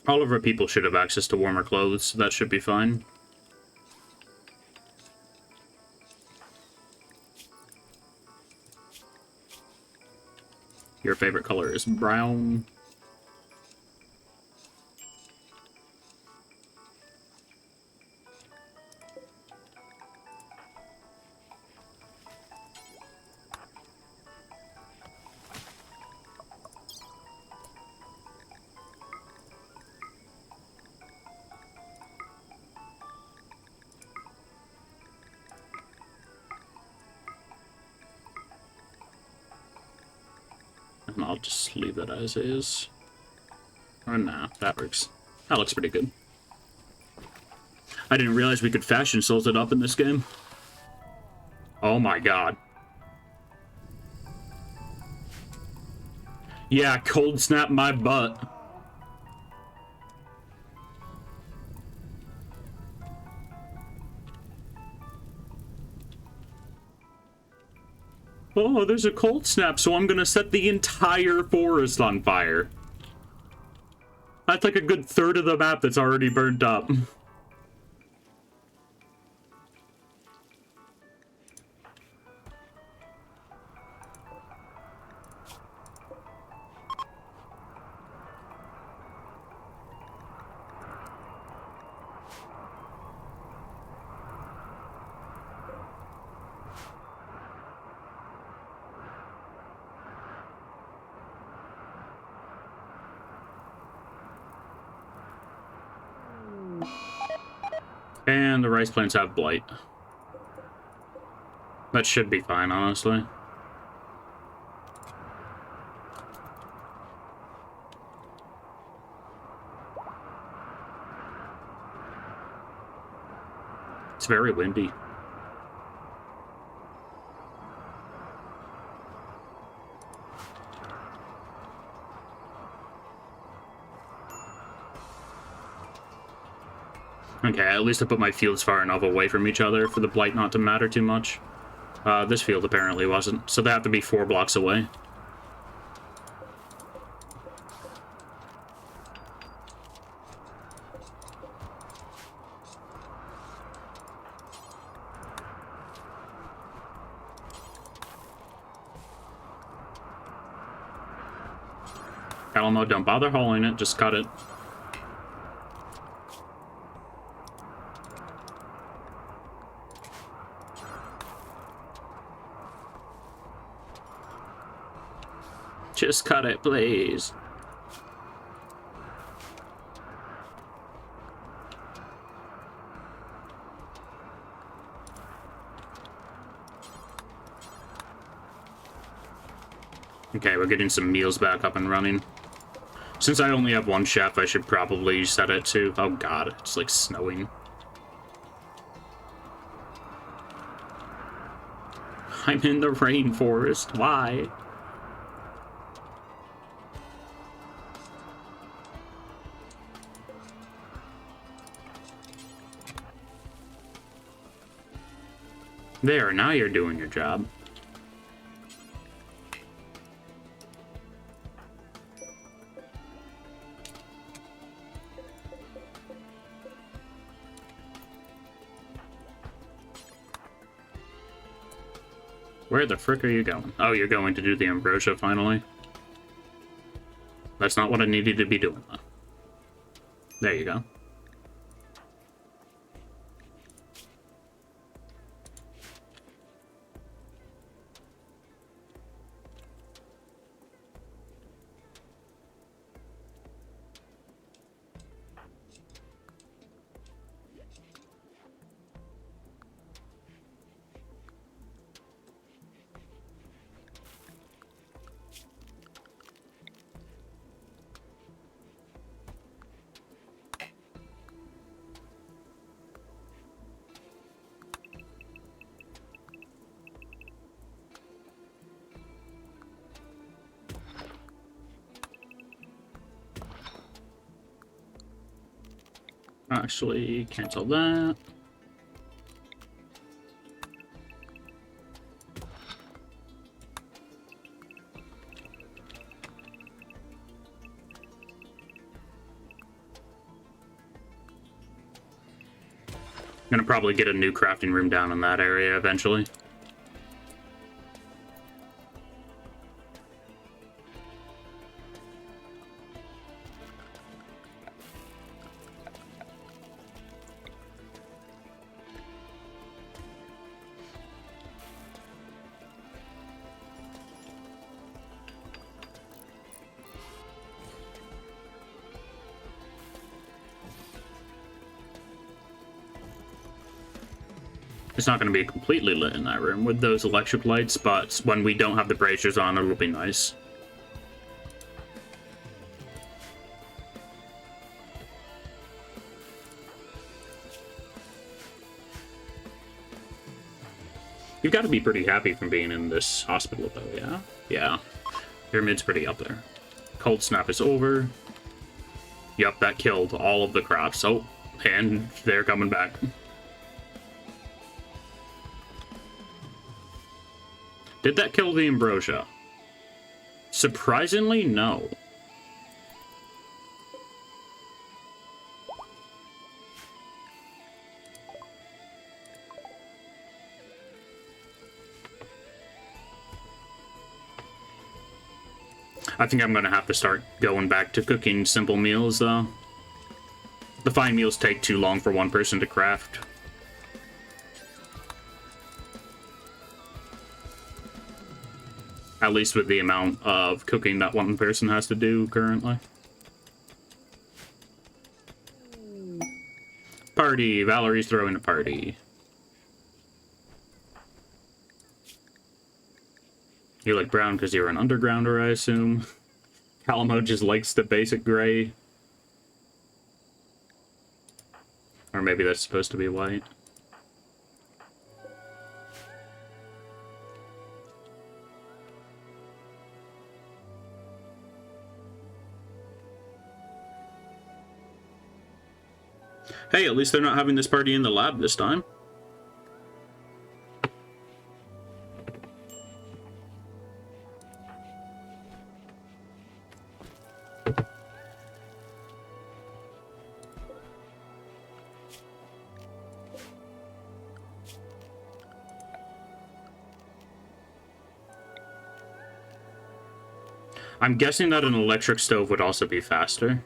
All of our people should have access to warmer clothes, so that should be fine. Your favorite color is brown. And I'll just leave that as is. Or nah, that works. That looks pretty good. I didn't realize we could fashion salt it up in this game. Oh my god. Yeah, cold snap my butt. Oh, there's a cold snap, so I'm gonna set the entire forest on fire. That's like a good third of the map that's already burned up. And the rice plants have blight. That should be fine, honestly. It's very windy. Okay, at least I put my fields far enough away from each other for the blight not to matter too much. This field apparently wasn't, so they have to be 4 blocks away. Alamo, don't bother hauling it, just cut it. Just cut it, please. Okay, we're getting some meals back up and running. Since I only have one chef, I should probably set it to... Oh god, it's like snowing. I'm in the rainforest, why? There, now you're doing your job. Where the frick are you going? Oh, you're going to do the ambrosia finally? That's not what I needed to be doing, though. There you go. Actually, cancel that. I'm gonna probably get a new crafting room down in that area eventually. It's not going to be completely lit in that room with those electric lights, but when we don't have the braziers on, it'll be nice. You've got to be pretty happy from being in this hospital, though, yeah? Yeah. Pyramid's pretty up there. Cold snap is over. Yup, that killed all of the crops. Oh, and they're coming back. Did that kill the ambrosia? Surprisingly, no. I think I'm going to have to start going back to cooking simple meals, though. The fine meals take too long for one person to craft. At least with the amount of cooking that one person has to do currently. Party. Valerie's throwing a party. You like brown because you're an undergrounder, I assume. Calamo just likes the basic gray. Or maybe that's supposed to be white. Hey, at least they're not having this party in the lab this time. I'm guessing that an electric stove would also be faster.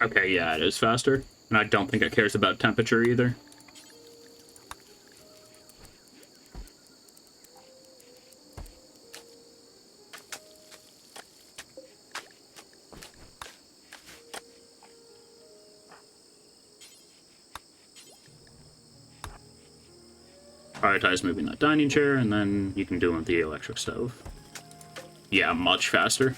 Okay, yeah, it is faster. And I don't think it cares about temperature either. Prioritize moving that dining chair, and then you can do it with the electric stove. Yeah, much faster.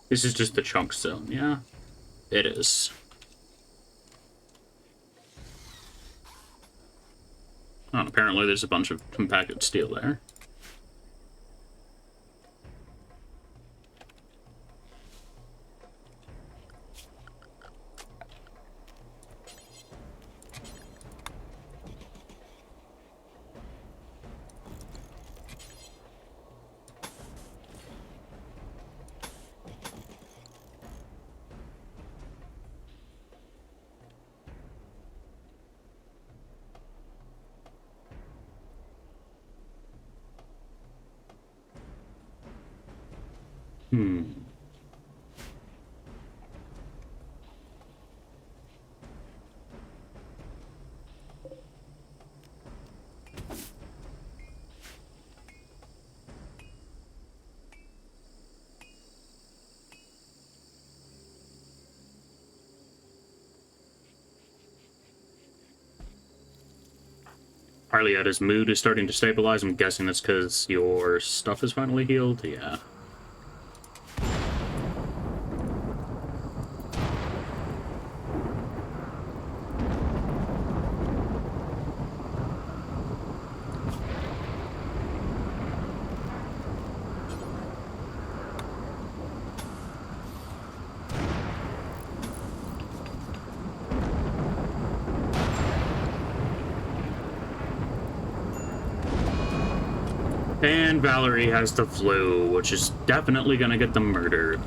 This is just the chunk zone, yeah? It is. apparently there's a bunch of compacted steel there. Arliada's mood is starting to stabilize. I'm guessing that's because your stuff is finally healed. Yeah. And Valerie has the flu, which is definitely gonna get them murdered.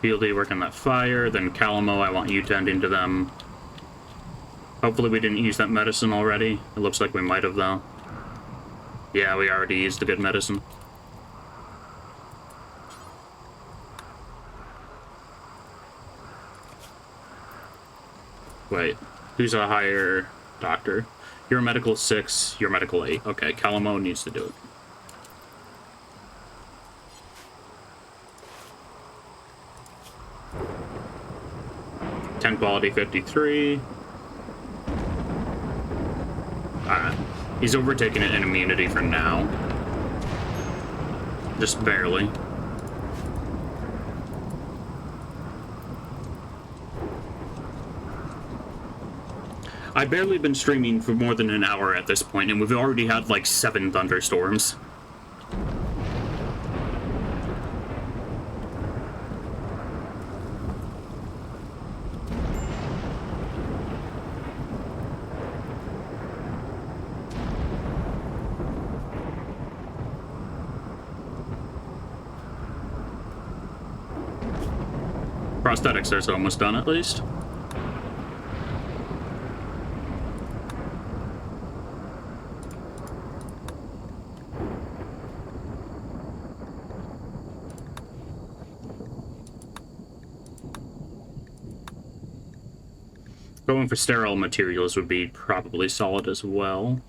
Fieldy working that fire, then Calamo, I want you to end into them. Hopefully we didn't use that medicine already. It looks like we might have, though. Yeah, we already used the good medicine. Wait. Who's a higher doctor? You're a medical 6, you're medical 8. Okay, Calamo needs to do it. Quality 53. He's overtaking it in immunity for now. Just barely. I've barely been streaming for more than an hour at this point, and we've already had like 7 thunderstorms. Prosthetics are almost done, at least. Going for sterile materials would be probably solid as well.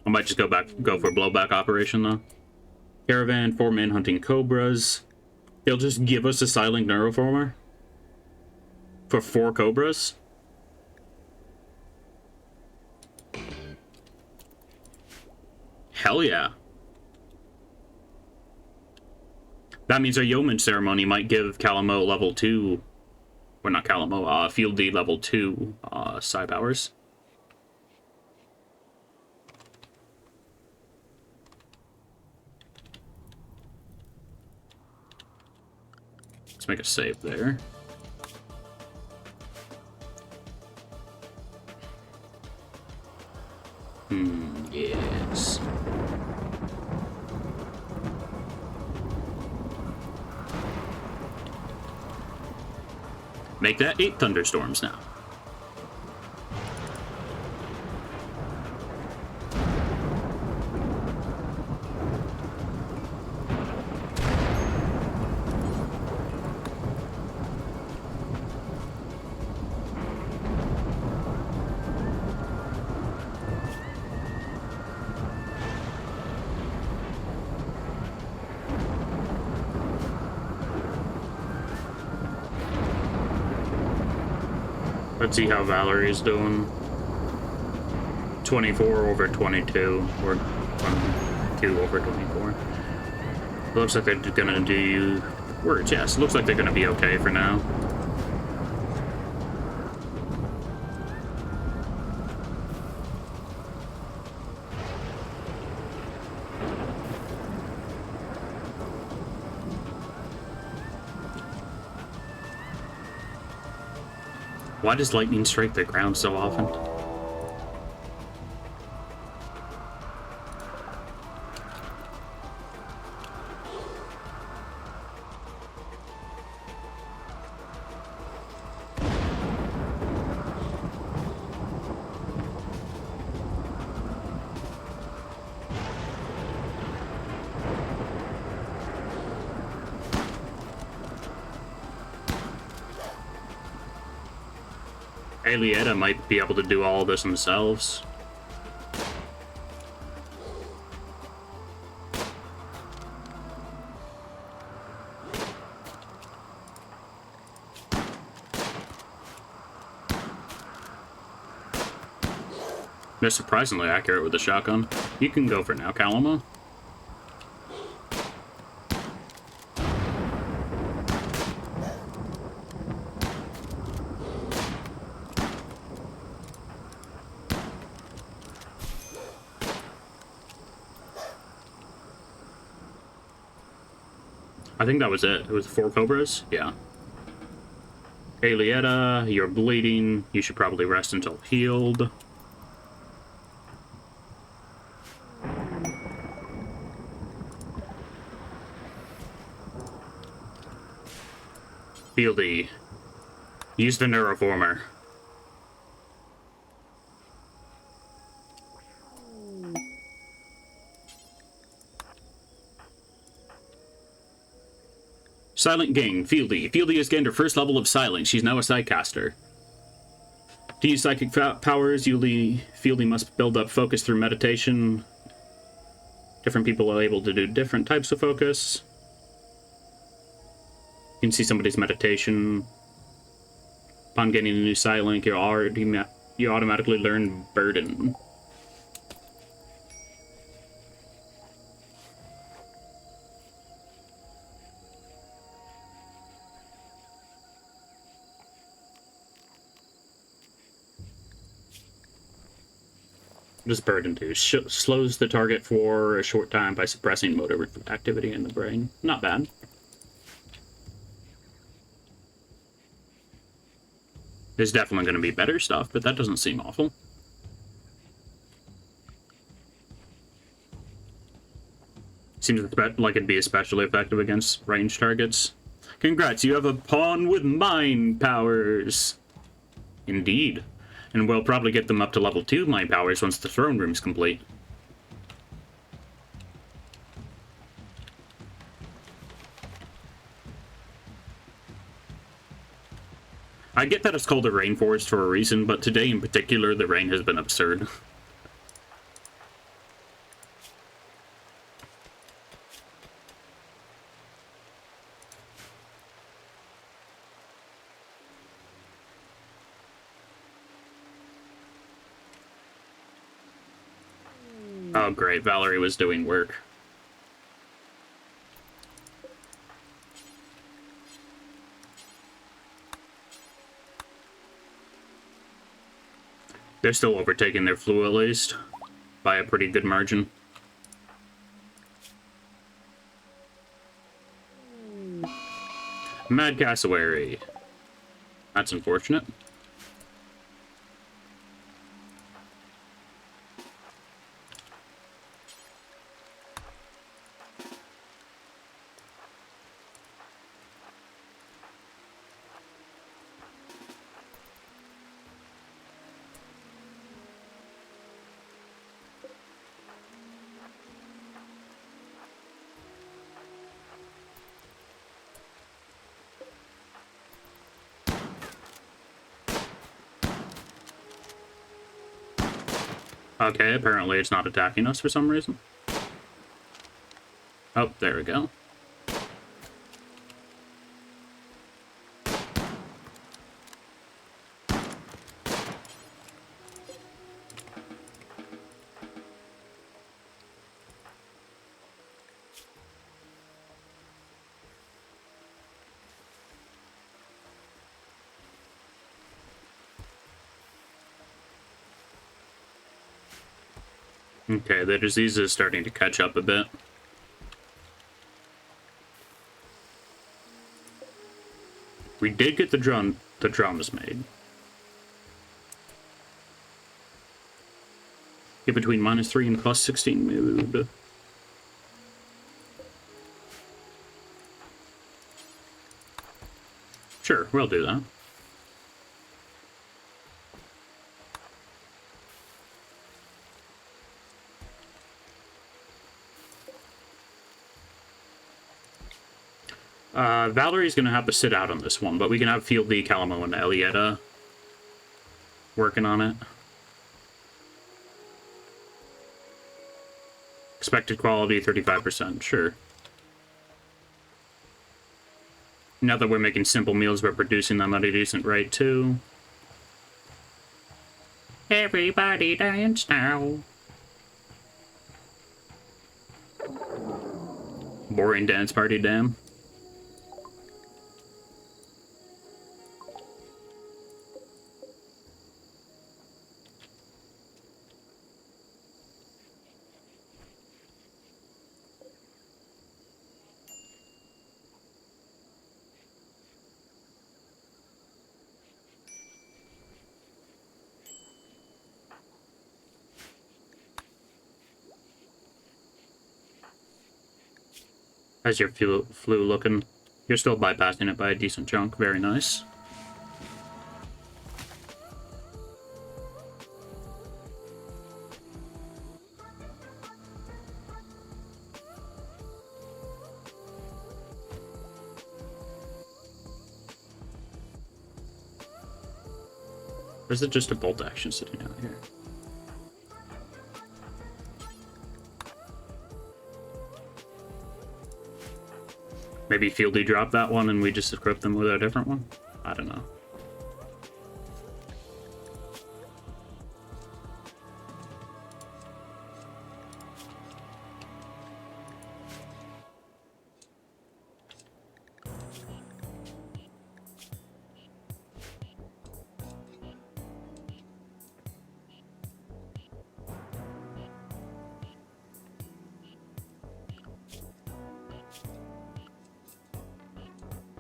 I might just go for blowback operation though. Caravan, 4-man hunting cobras. He'll just give us a silent neuroformer for 4 cobras. Hell yeah. That means our yeoman ceremony might give Calamo level 2, or not Calamo, Field D level 2 psi powers. Let's make a save there. Yes. Make that 8 thunderstorms now. Let's see how Valerie's doing. 24 over 22, or 2 over 24. Looks like they're gonna do words, yes. Looks like they're gonna be okay for now. Why does lightning strike the ground so often? Alietta might be able to do all this themselves. They're surprisingly accurate with the shotgun. You can go for now, Kalama. I think that was it. It was 4 Cobras? Yeah. Alietta, you're bleeding. You should probably rest until healed. Fieldy, use the neuroformer. Silent Gang, Fieldy. Fieldy has gained her first level of silence. She's now a Psycaster. To use psychic powers, Fieldy must build up focus through meditation. Different people are able to do different types of focus. You can see somebody's meditation. Upon getting a new Silent, you automatically learn Burden. What does Burden do? Slows the target for a short time by suppressing motor activity in the brain. Not bad. There's definitely going to be better stuff, but that doesn't seem awful. Seems like it'd be especially effective against ranged targets. Congrats, you have a pawn with mind powers. Indeed. And we'll probably get them up to level 2 mind powers once the throne room's complete. I get that it's called a rainforest for a reason, but today in particular, the rain has been absurd. Oh great, Valerie was doing work. They're still overtaking their flu at least, by a pretty good margin. Mad Cassowary. That's unfortunate. Okay, apparently it's not attacking us for some reason. Oh, there we go. Okay, the disease is starting to catch up a bit. We did get the drums made. Get between -3 and +16 mood. Sure, we'll do that. Valerie's gonna have to sit out on this one, but we can have Field D, Calamo, and Elietta working on it. Expected quality, 35%, sure. Now that we're making simple meals, we're producing them at a decent rate, too. Everybody dance now. Boring dance party, damn. How's your flu looking? You're still bypassing it by a decent chunk. Very nice. Or is it just a bolt action sitting out here? Maybe Fieldy dropped that one and we just equipped them with a different one? I don't know.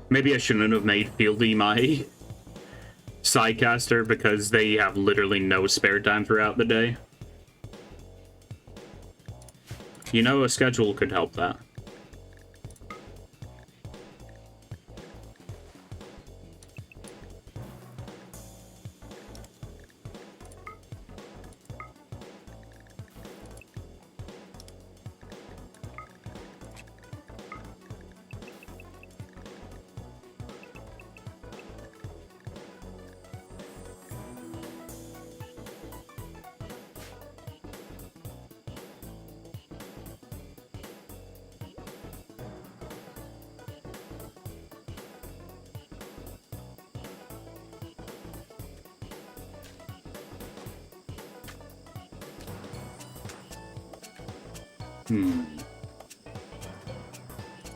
Maybe I shouldn't have made Fieldy my sidecaster because they have literally no spare time throughout the day. You know, a schedule could help that.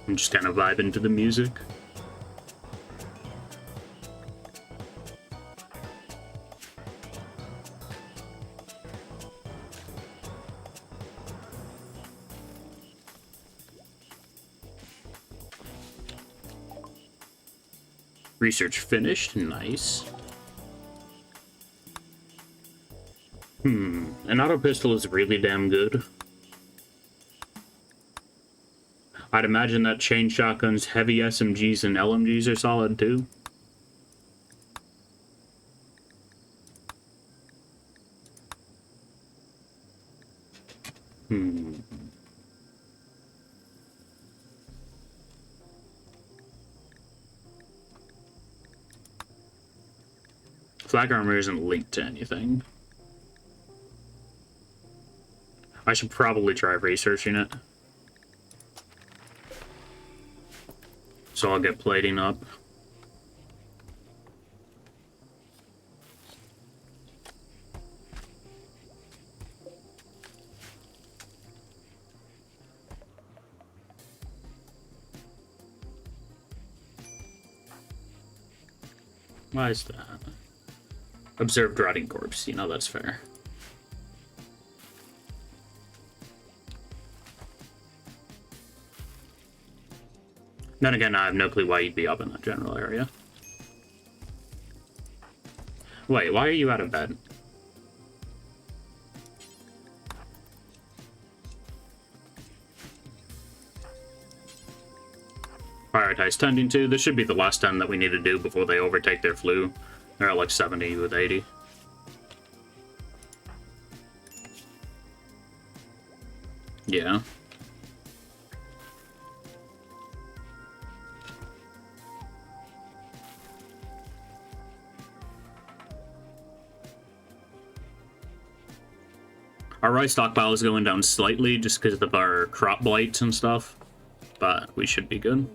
I'm just kind of vibing to the music. Research finished. Nice. An auto pistol is really damn good. I'd imagine that chain shotguns, heavy SMGs, and LMGs are solid too. Flag armor isn't linked to anything. I should probably try researching it. So I'll get plating up. Why is that? Observed rotting corpse. You know, that's fair. Then again, I have no clue why you'd be up in that general area. Wait, why are you out of bed? Prioritize tending to. This should be the last 10 that we need to do before they overtake their flu. They're at like 70 with 80. Yeah. Our rice stockpile is going down slightly just because of our crop blights and stuff, but we should be good.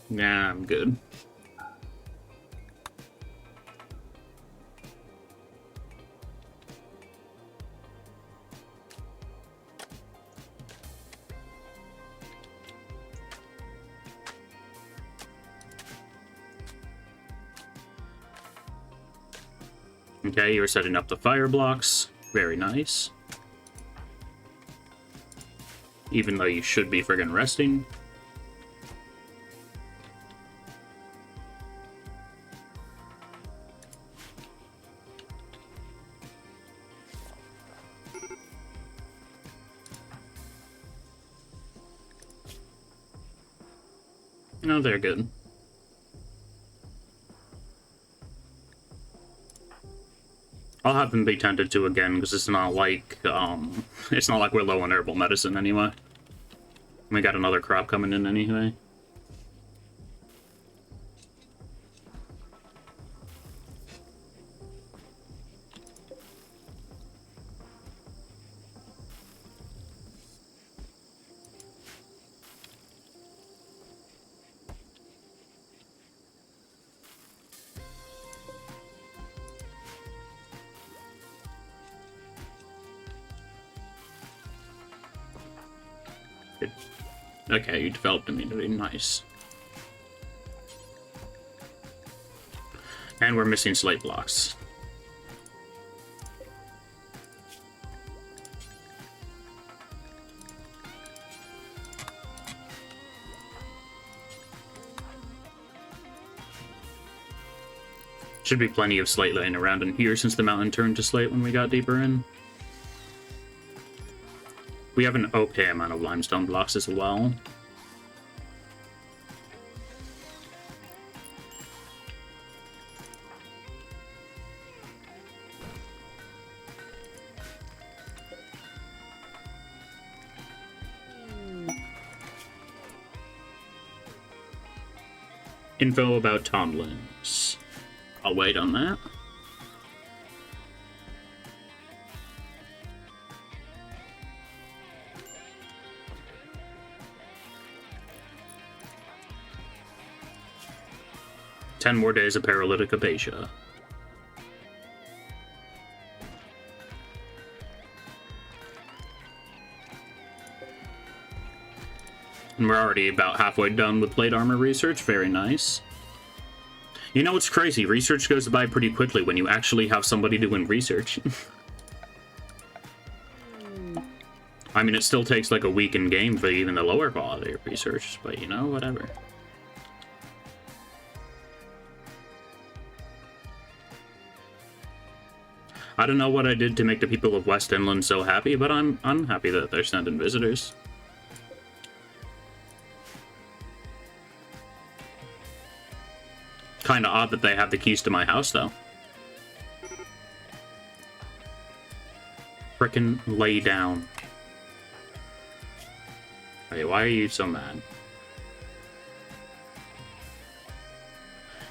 Yeah, I'm good. Okay, you're setting up the fire blocks. Very nice. Even though you should be friggin' resting. No, they're good. I'll have them be tended to again, because it's not like we're low on herbal medicine anyway. We got another crop coming in anyway. Okay, you developed immunity. Nice. And we're missing slate blocks. Should be plenty of slate laying around in here since the mountain turned to slate when we got deeper in. We have an okay amount of limestone blocks as well. Info about Tomlins. I'll wait on that. Ten more days of paralytic apatia. And we're already about halfway done with plate armor research. Very nice. You know what's crazy? Research goes by pretty quickly when you actually have somebody doing research. I mean, it still takes like a week in game for even the lower quality research, but you know, whatever. I don't know what I did to make the people of West Inland so happy, but I'm happy that they're sending visitors. Kinda odd that they have the keys to my house, though. Frickin' lay down. Wait, why are you so mad?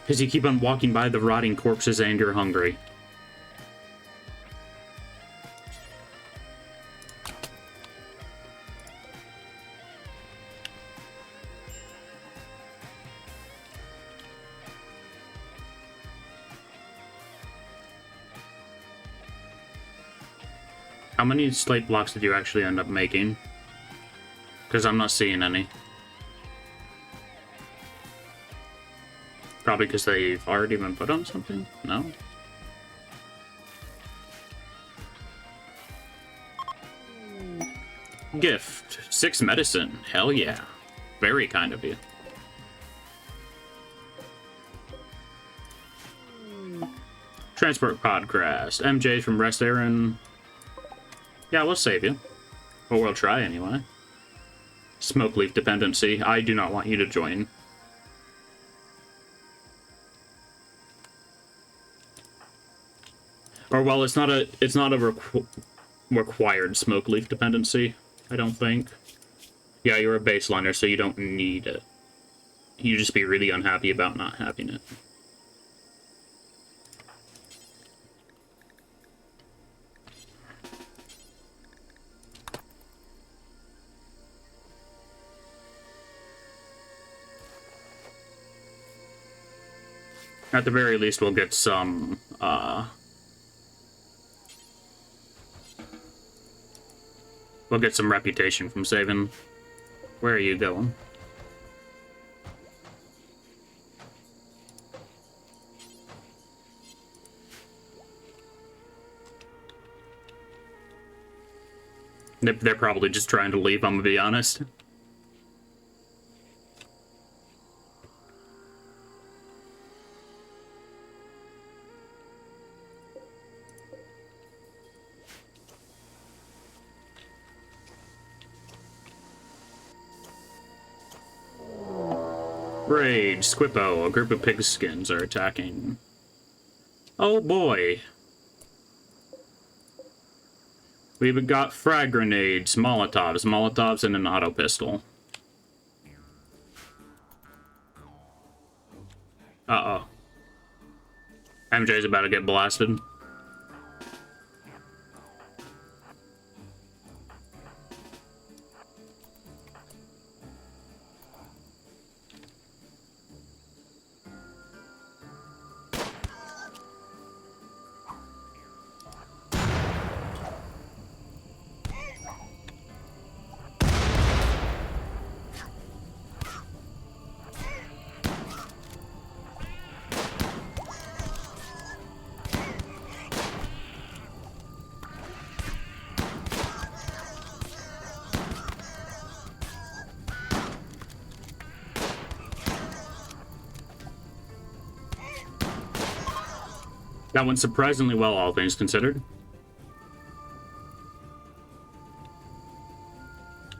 Because you keep on walking by the rotting corpses and you're hungry. How many slate blocks did you actually end up making? Because I'm not seeing any. Probably because they've already been put on something? No? Gift. 6 medicine. Hell yeah. Very kind of you. Transport pod crashed. MJ from Rest Aaron. Yeah, we'll save you. Or we'll try anyway. Smoke leaf dependency. I do not want you to join. Or well, it's not a required smoke leaf dependency, I don't think. Yeah, you're a baseliner, so you don't need it. You just be really unhappy about not having it. At the very least, we'll get some, we'll get some reputation from saving. Where are you going? They're probably just trying to leave, I'm gonna be honest. Raid, Squippo, a group of pigskins are attacking. Oh boy. We've got frag grenades, Molotovs, and an auto pistol. Uh-oh. MJ's about to get blasted. That went surprisingly well, all things considered.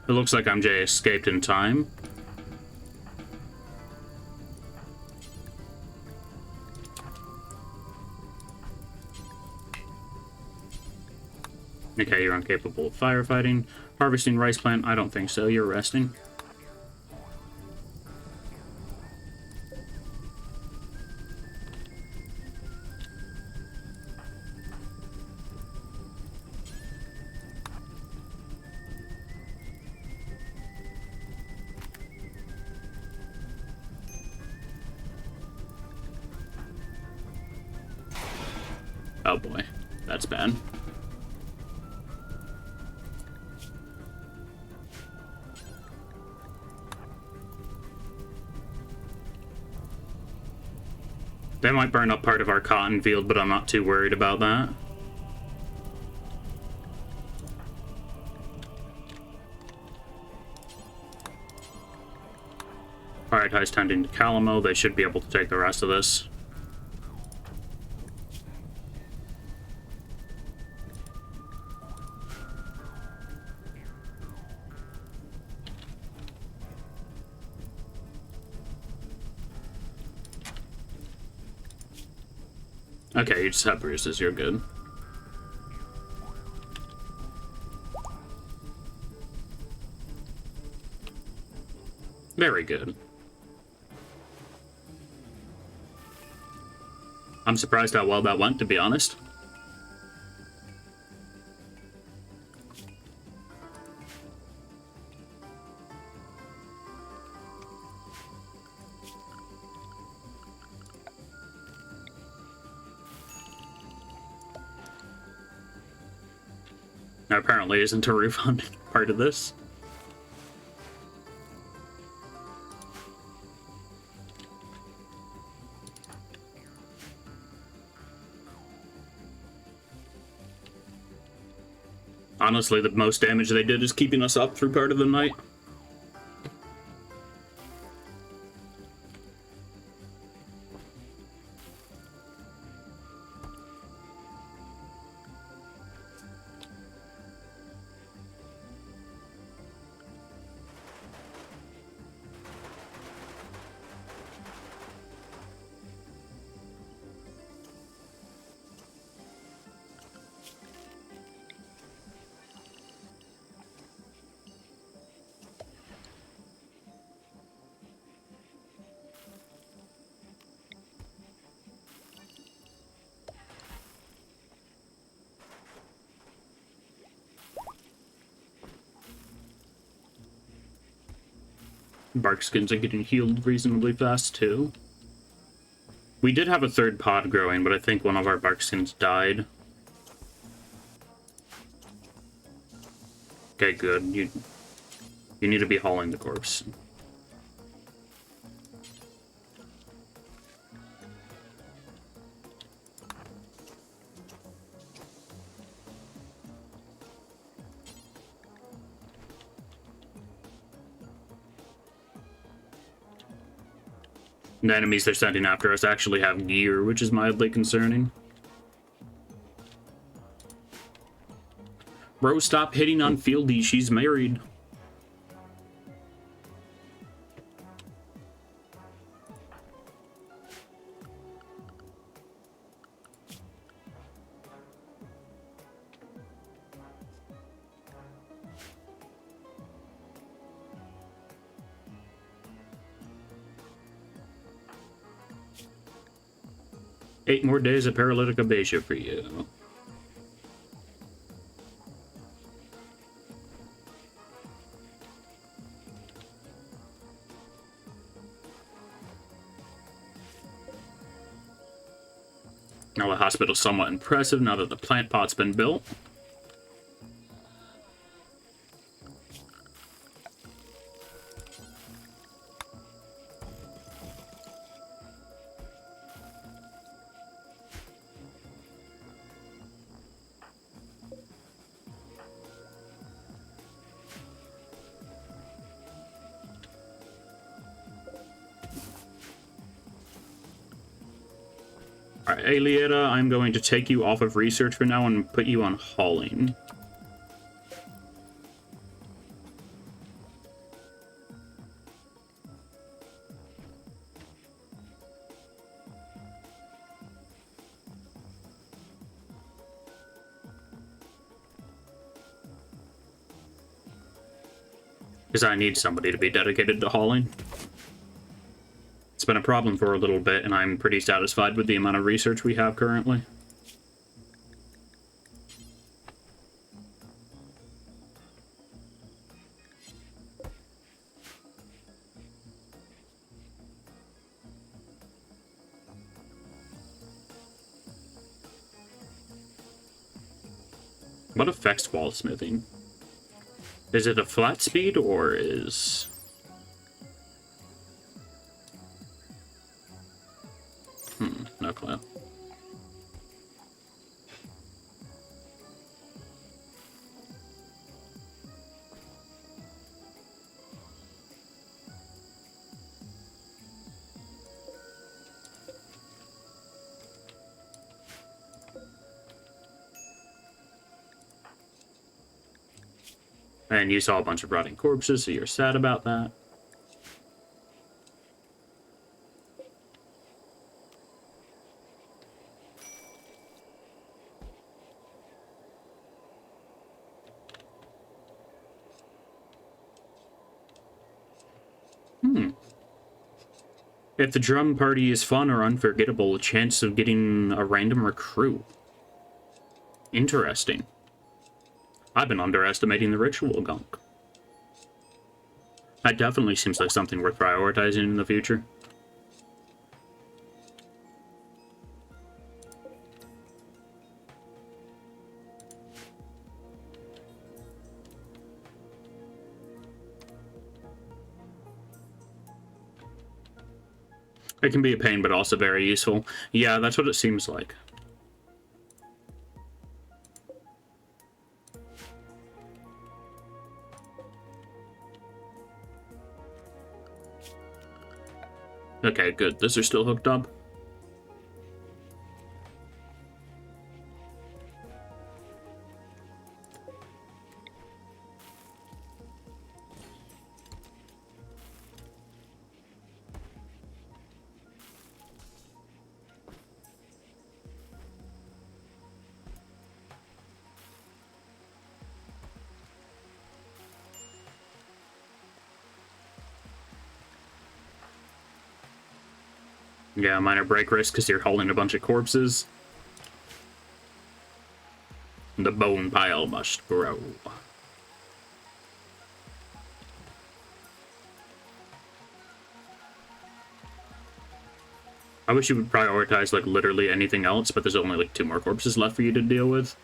It looks like MJ escaped in time. Okay, you're incapable of firefighting. Harvesting rice plant, I don't think so. You're resting. Oh boy, that's bad. They might burn up part of our cotton field, but I'm not too worried about that. Prioritize tending to Calamo. They should be able to take the rest of this. Okay, you just have bruises, you're good. Very good. I'm surprised how well that went, to be honest. Now, apparently isn't a refund part of this. Honestly, the most damage they did is keeping us up through part of the night. Bark skins are getting healed reasonably fast, too. We did have a third pod growing, but I think one of our bark skins died. Okay, good. You need to be hauling the corpse. The enemies they're sending after us actually have gear, which is mildly concerning. Bro, stop hitting on Fieldy. She's married. Eight more days of paralytic abatia for you. Now the hospital's somewhat impressive now that the plant pot's been built. Alright, Alieta, I'm going to take you off of research for now and put you on hauling. Because I need somebody to be dedicated to hauling. It's been a problem for a little bit, and I'm pretty satisfied with the amount of research we have currently. What affects wall smithing? Is it a flat speed, or is... no clue. And you saw a bunch of rotting corpses, so you're sad about that. If the drum party is fun or unforgettable, a chance of getting a random recruit. Interesting. I've been underestimating the ritual gunk. That definitely seems like something worth prioritizing in the future. It can be a pain, but also very useful. Yeah, that's what it seems like. Okay, good. Those are still hooked up. Yeah, minor break risk because you're hauling a bunch of corpses. The bone pile must grow. I wish you would prioritize, like, literally anything else, but there's only, like, 2 more corpses left for you to deal with.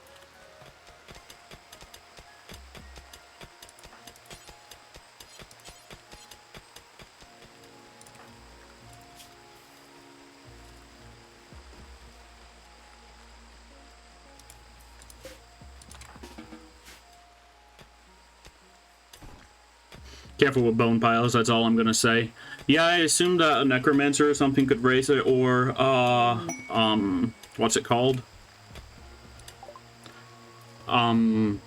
Careful with bone piles, that's all I'm gonna say. Yeah, I assumed that a necromancer or something could raise it, or, what's it called? An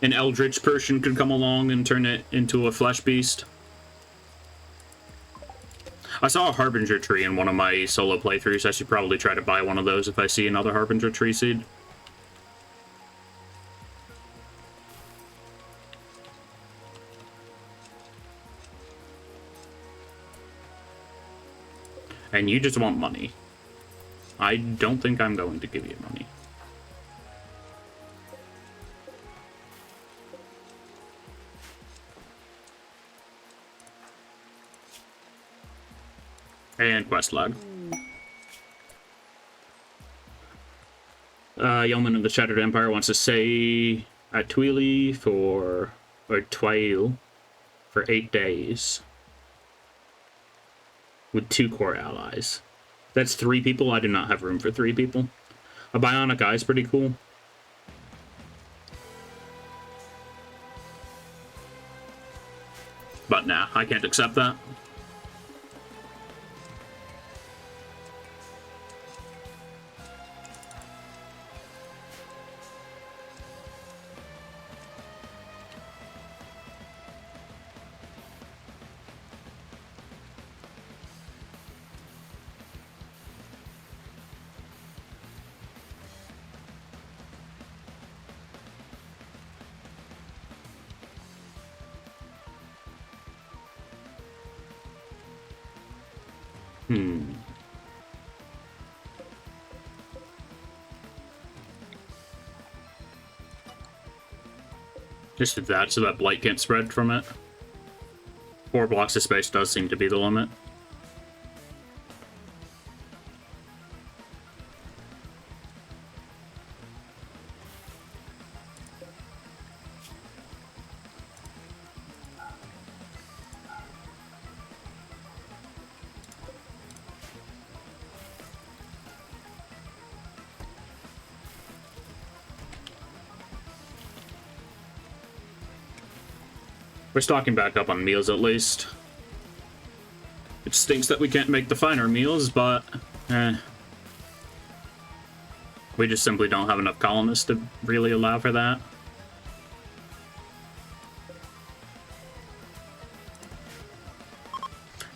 eldritch person could come along and turn it into a flesh beast. I saw a harbinger tree in one of my solo playthroughs. I should probably try to buy one of those if I see another harbinger tree seed. And you just want money. I don't think I'm going to give you money. And quest log. Yeoman of the Shattered Empire wants to say at Twili for... or Twail for 8 days. With 2 core allies. That's 3 people. I do not have room for 3 people. A bionic eye is pretty cool. But nah, I can't accept that. Just did that so that blight can't spread from it. 4 blocks of space does seem to be the limit. We're stocking back up on meals at least. It stinks that we can't make the finer meals, but we just simply don't have enough colonists to really allow for that.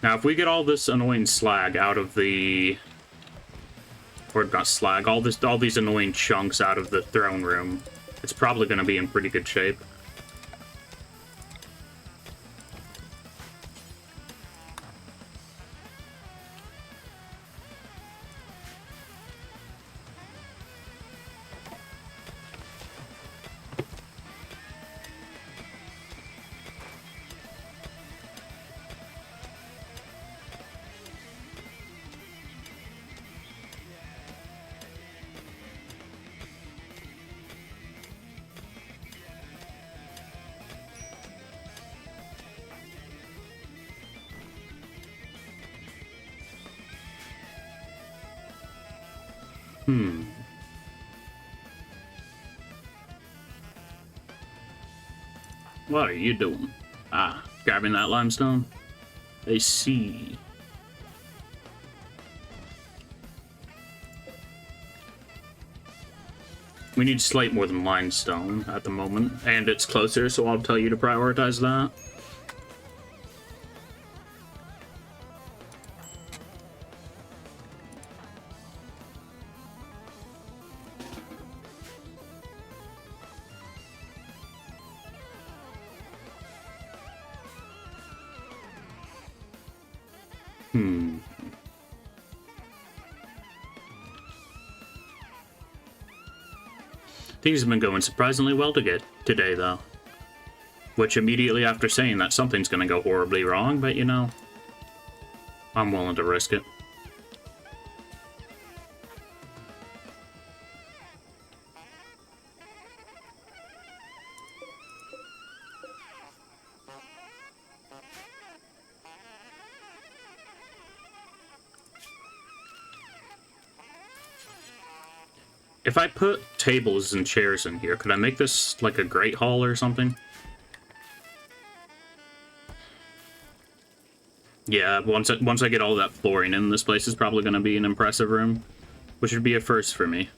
Now, if we get all this annoying slag out of the... or not slag, all these annoying chunks out of the throne room, it's probably going to be in pretty good shape. What are you doing? Ah, grabbing that limestone? I see. We need slate more than limestone at the moment, and it's closer, so I'll tell you to prioritize that. Things have been going surprisingly well today, though. Which immediately after saying that something's gonna go horribly wrong, but you know, I'm willing to risk it. If I put tables and chairs in here, could I make this like a great hall or something? Yeah, once I get all that flooring in, this place is probably going to be an impressive room, which would be a first for me.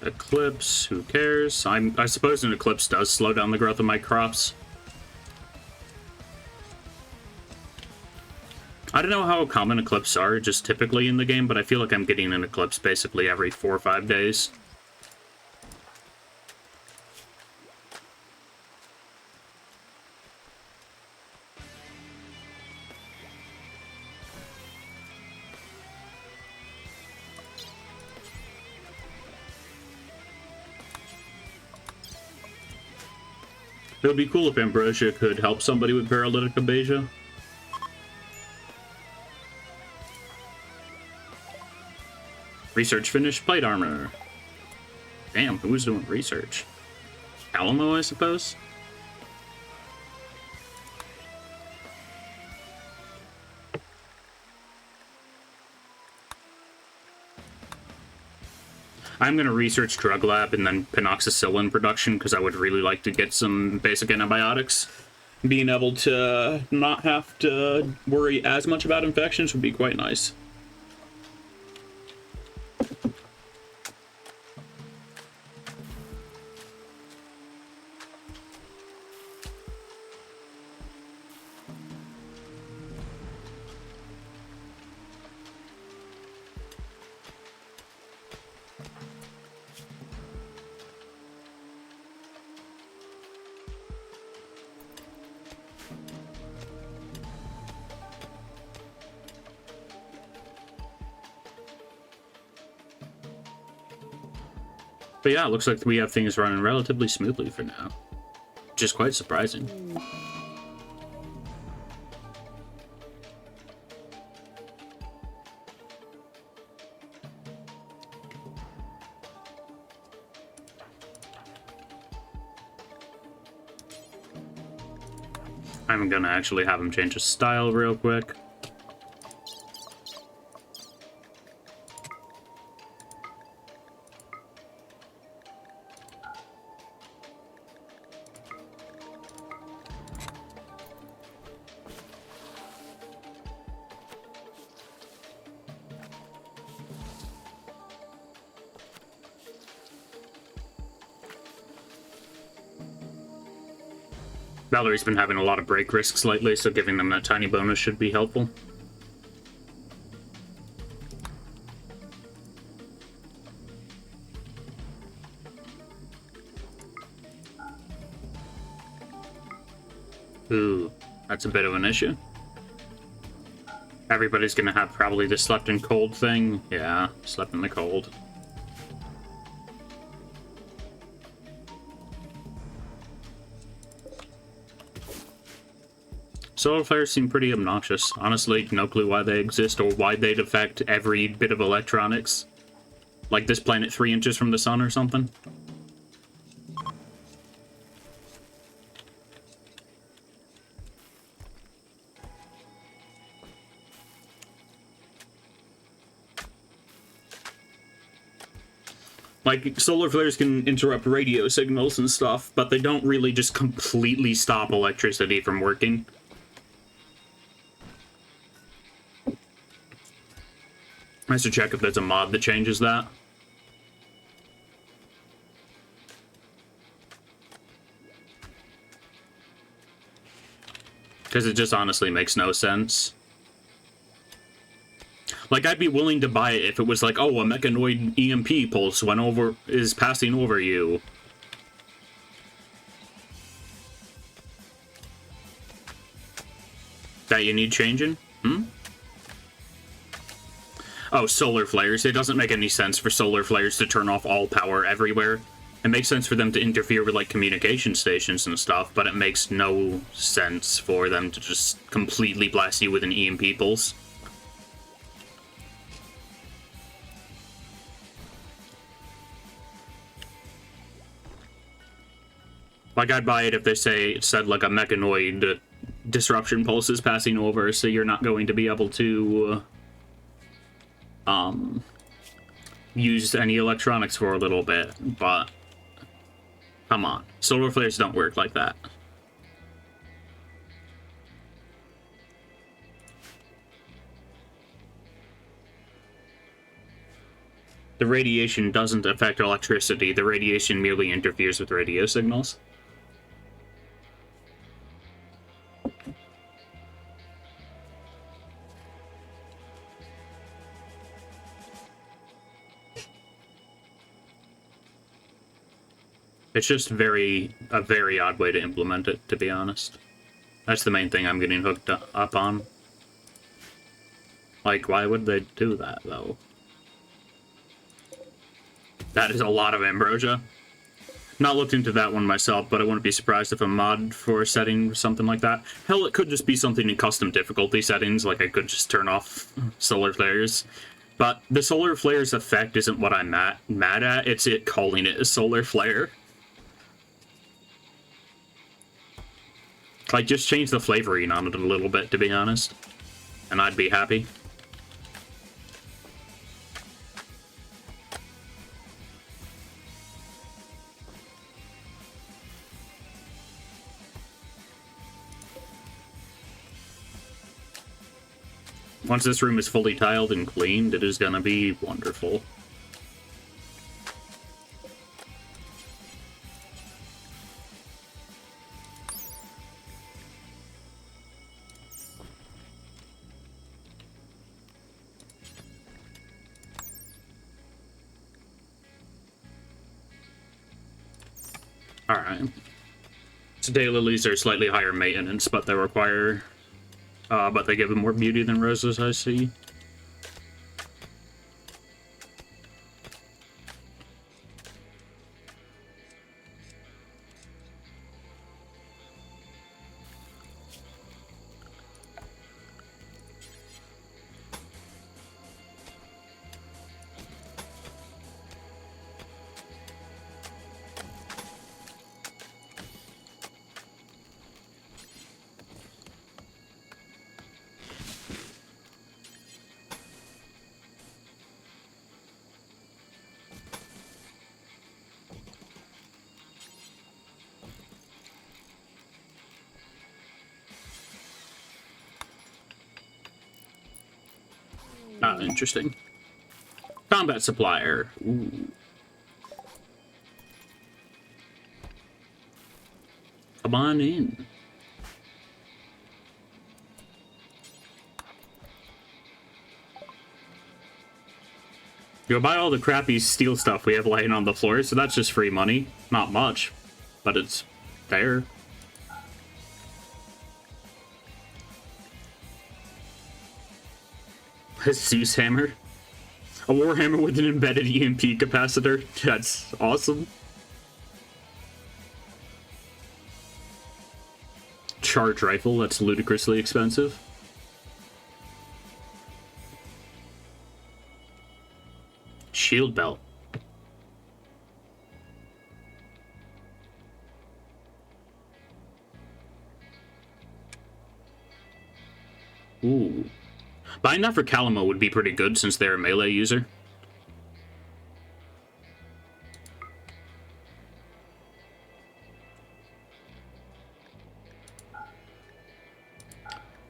Eclipse, who cares? I suppose an eclipse does slow down the growth of my crops. I don't know how common eclipses are just typically in the game, but I feel like I'm getting an eclipse basically every 4 or 5 days. It would be cool if Ambrosia could help somebody with paralytic abasia. Research finished, plate armor. Damn, who's doing research? Alamo, I suppose? I'm going to research drug lab and then penoxycyllin production because I would really like to get some basic antibiotics. Being able to not have to worry as much about infections would be quite nice. But yeah, it looks like we have things running relatively smoothly for now, which is quite surprising. I'm gonna actually have him change his style real quick. Valerie's been having a lot of break risks lately, so giving them that tiny bonus should be helpful. Ooh, that's a bit of an issue. Everybody's gonna have probably the slept in cold thing. Yeah, slept in the cold. Solar flares seem pretty obnoxious. Honestly, no clue why they exist or why they'd affect every bit of electronics. Like this planet 3 inches from the sun or something. Like, solar flares can interrupt radio signals and stuff, but they don't really just completely stop electricity from working. I should check if there's a mod that changes that. Because it just honestly makes no sense. Like, I'd be willing to buy it if it was like, oh, a mechanoid EMP pulse is passing over you. That you need changing? Oh, solar flares. It doesn't make any sense for solar flares to turn off all power everywhere. It makes sense for them to interfere with, like, communication stations and stuff, but it makes no sense for them to just completely blast you with an EMP pulse. Like, I'd buy it if they said like a mechanoid disruption pulse is passing over, so you're not going to be able to use any electronics for a little bit, but come on. Solar flares don't work like that. The radiation doesn't affect electricity. The radiation merely interferes with radio signals. It's just a very odd way to implement it, to be honest. That's the main thing I'm getting hooked up on. Like, why would they do that, though? That is a lot of ambrosia. Not looked into that one myself, but I wouldn't be surprised if a mod for a setting something like that. Hell, it could just be something in custom difficulty settings, like I could just turn off solar flares. But the solar flare's effect isn't what I'm mad at, it's it calling it a solar flare. Like, just change the flavoring on it a little bit, to be honest. And I'd be happy. Once this room is fully tiled and cleaned, it is gonna be wonderful. Alright. So daylilies are slightly higher maintenance, but they require... but they give them more beauty than roses, I see. Ah, interesting. Combat supplier. Ooh. Come on in. You'll buy all the crappy steel stuff we have laying on the floor, so that's just free money. Not much, but it's there. A Zeus hammer. A warhammer with an embedded EMP capacitor. That's awesome. Charge rifle. That's ludicrously expensive. Shield belt. Ooh. Buying that for Calamo would be pretty good since they're a melee user.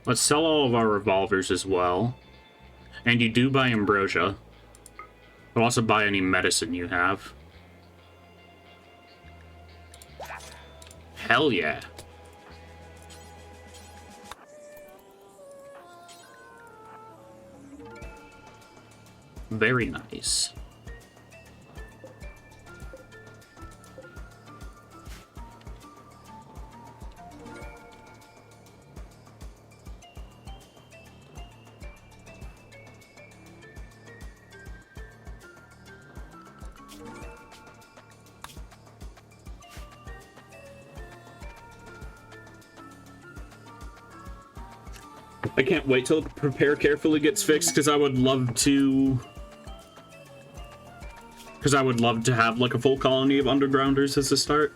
Let's sell all of our revolvers as well. And you do buy ambrosia. But also buy any medicine you have. Hell yeah. Very nice. I can't wait till prepare carefully gets fixed, because I would love to... Because I would love to have, like, a full colony of undergrounders as a start.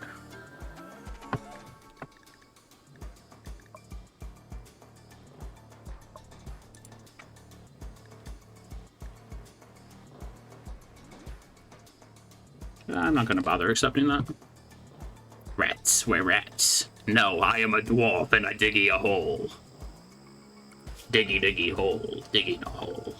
I'm not gonna bother accepting that. Rats, we're rats. No, I am a dwarf and I diggy a hole. Diggy, diggy hole, digging a hole.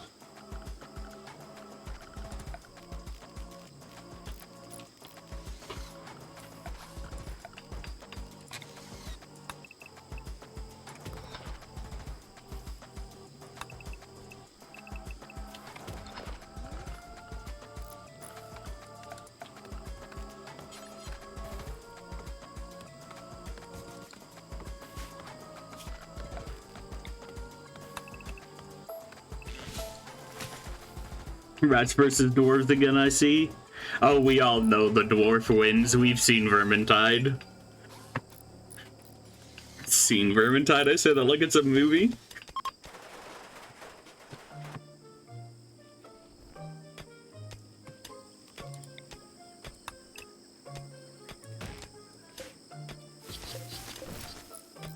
Rats versus dwarves again, I see. Oh, we all know the dwarf wins. We've seen Vermintide. Seen Vermintide? I say that like it's a movie.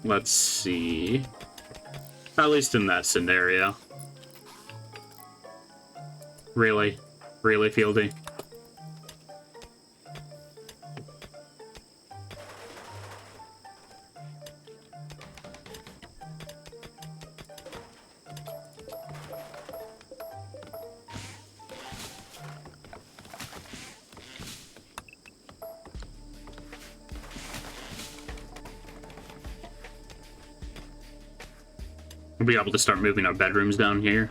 Let's see. At least in that scenario. Really? Really, Fieldy? We'll be able to start moving our bedrooms down here.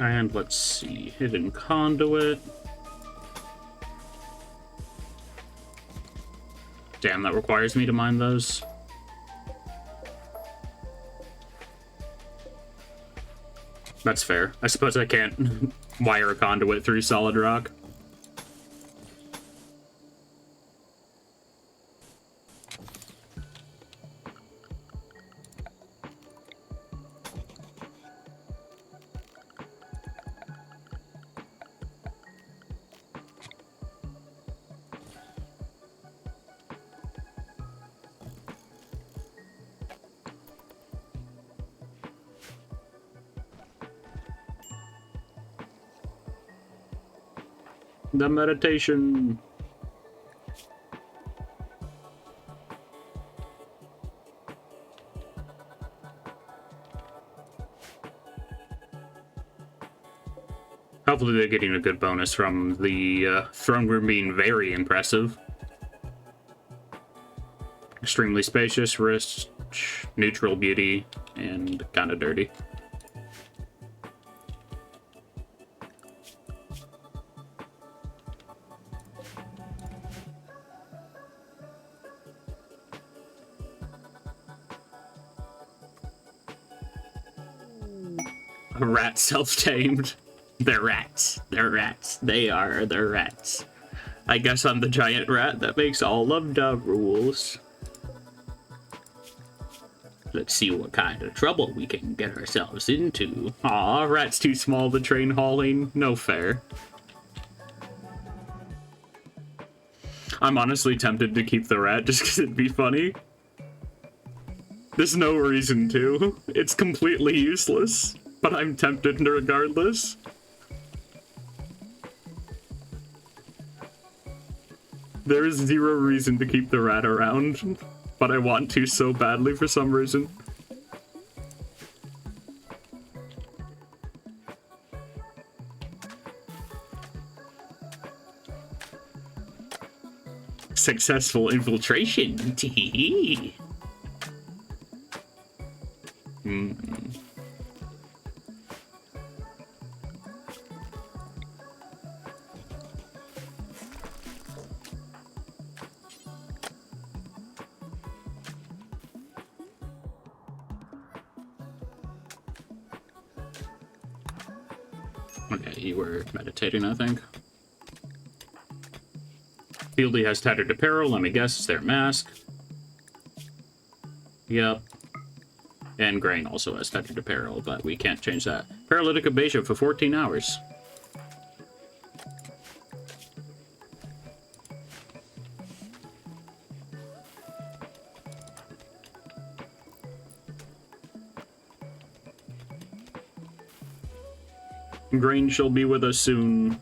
And let's see, hidden conduit. Damn, that requires me to mine those. That's fair. I suppose I can't wire a conduit through solid rock. The meditation. Hopefully they're getting a good bonus from the throne room being very impressive. Extremely spacious, rich, neutral beauty, and kind of dirty. A rat self-tamed. They're rats. They're rats. They're rats. I guess I'm the giant rat that makes all of the rules. Let's see what kind of trouble we can get ourselves into. Aw, rat's too small to train hauling. No fair. I'm honestly tempted to keep the rat just because it'd be funny. There's no reason to. It's completely useless, but I'm tempted regardless. There is zero reason to keep the rat around, but I want to so badly for some reason. Successful infiltration. Okay, you were meditating, I think. Fieldy has tattered apparel. Let me guess, it's their mask. Yep. And Grain also has tattered apparel, but we can't change that. Paralytic abasia for 14 hours. Grain shall be with us soon.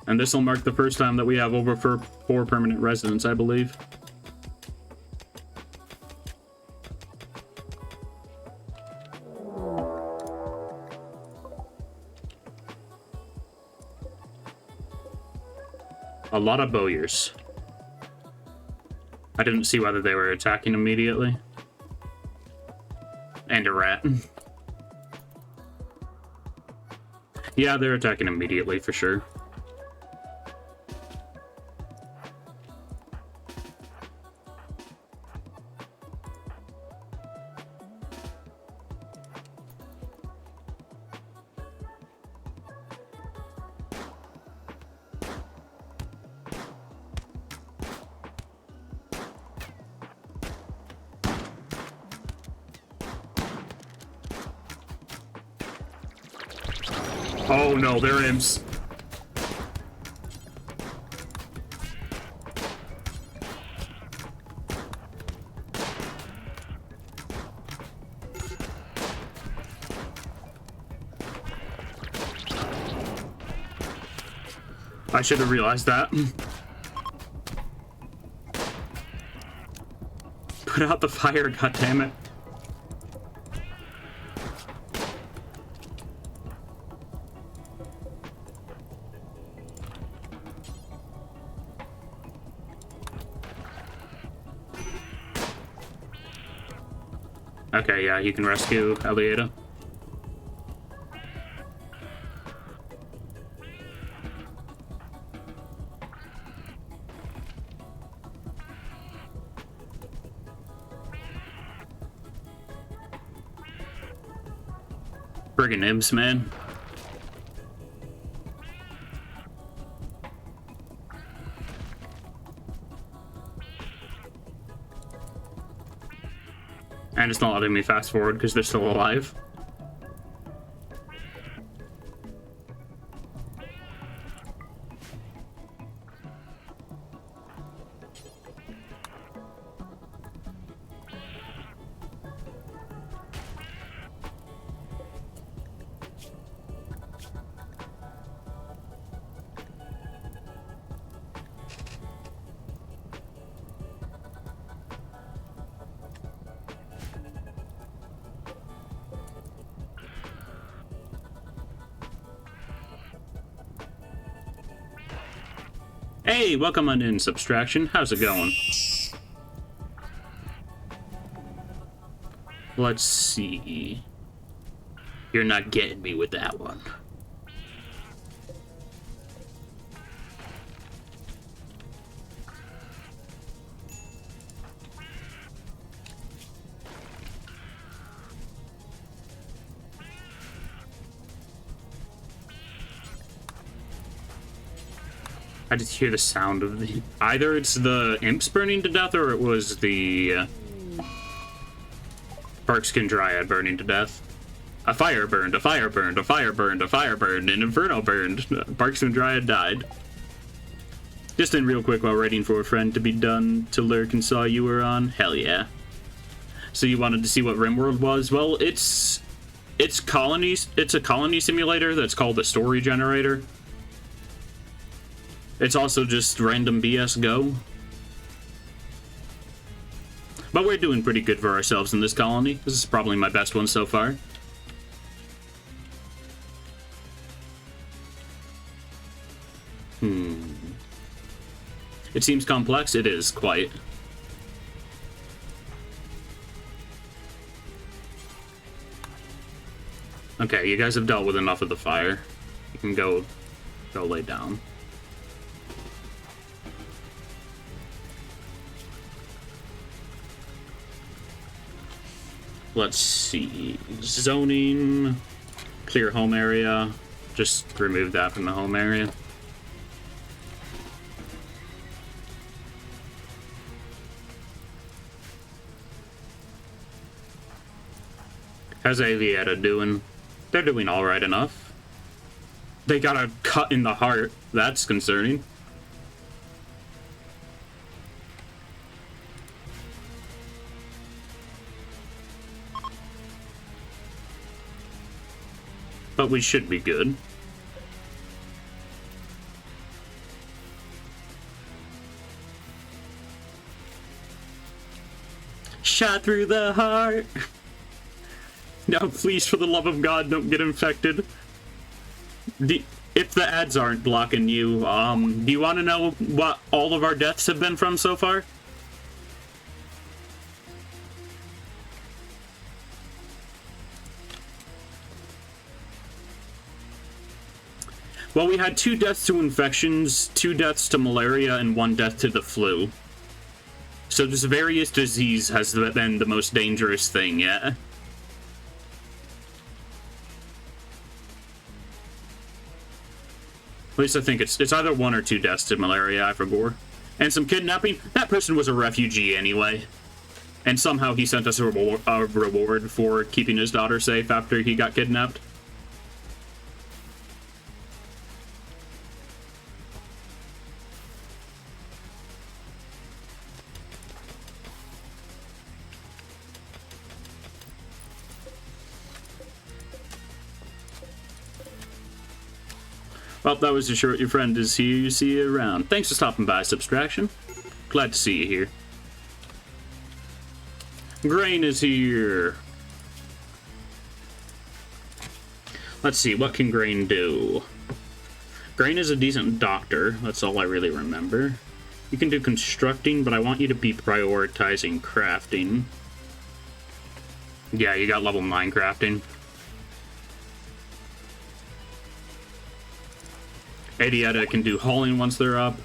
And this will mark the first time that we have over 4 permanent residents, I believe. A lot of bowyers. I didn't see whether they were attacking immediately. And a rat. Yeah, they're attacking immediately for sure. Oh no, they're imps. I should have realized that. Put out the fire, goddammit. Okay, yeah, you can rescue Eliada. Friggin' imps, man. And it's not letting me fast forward because they're still alive. Hey, welcome on in, Subtraction. How's it going? Let's see. You're not getting me with that one. I just hear the sound of the... Either it's the imps burning to death or it was the... Parkskin Dryad burning to death. A fire burned, a fire burned, a fire burned, a fire burned, an inferno burned. Parkskin Dryad died. Just in real quick while waiting for a friend to be done to lurk and saw you were on. Hell yeah. So you wanted to see what RimWorld was? Well, it's colonies. It's a colony simulator that's called a story generator. It's also just random BS Go. But we're doing pretty good for ourselves in this colony. This is probably my best one so far. It seems complex. It is, quite. Okay, you guys have dealt with enough of the fire. You can go lay down. Let's see. Zoning. Clear home area. Just remove that from the home area. How's Avieta doing? They're doing alright enough. They got a cut in the heart. That's concerning. But we should be good. Shot through the heart. No, please, for the love of God, don't get infected. If the ads aren't blocking you, do you want to know what all of our deaths have been from so far? Well, we had 2 deaths to infections, 2 deaths to malaria, and 1 death to the flu. So this various disease has been the most dangerous thing yet. At least I think it's either 1 or 2 deaths to malaria, I forgot. And some kidnapping. That person was a refugee anyway. And somehow he sent us a reward for keeping his daughter safe after he got kidnapped. Well, that was a short. Your friend is here. You see you around. Thanks for stopping by, Subtraction. Glad to see you here. Grain is here. Let's see, what can Grain do? Grain is a decent doctor. That's all I really remember. You can do constructing, but I want you to be prioritizing crafting. Yeah, you got level 9 crafting. Adieta can do hauling once they're up.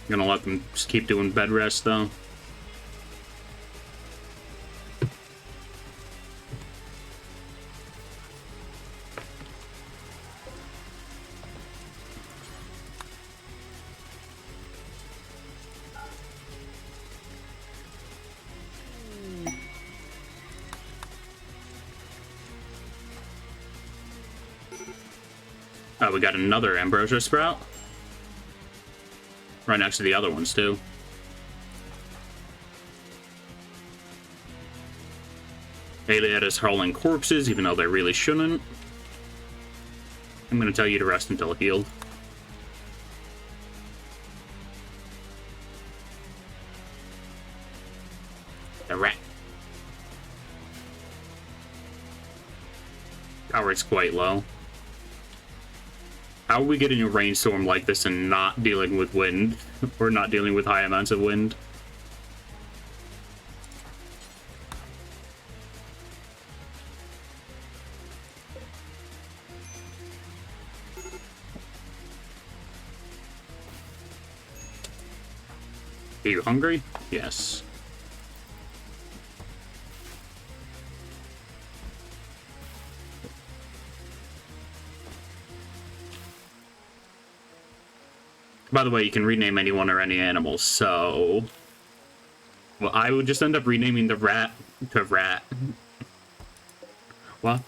I'm gonna let them just keep doing bed rest, though. Oh, we got another ambrosia sprout. Right next to the other ones, too. Alieta's hurling corpses, even though they really shouldn't. I'm gonna tell you to rest until healed. The rat. Power is quite low. How are we getting a rainstorm like this and not dealing with wind? Or not dealing with high amounts of wind? Are you hungry? Yes. By the way, you can rename anyone or any animal, so... Well, I would just end up renaming the rat to Rat. What?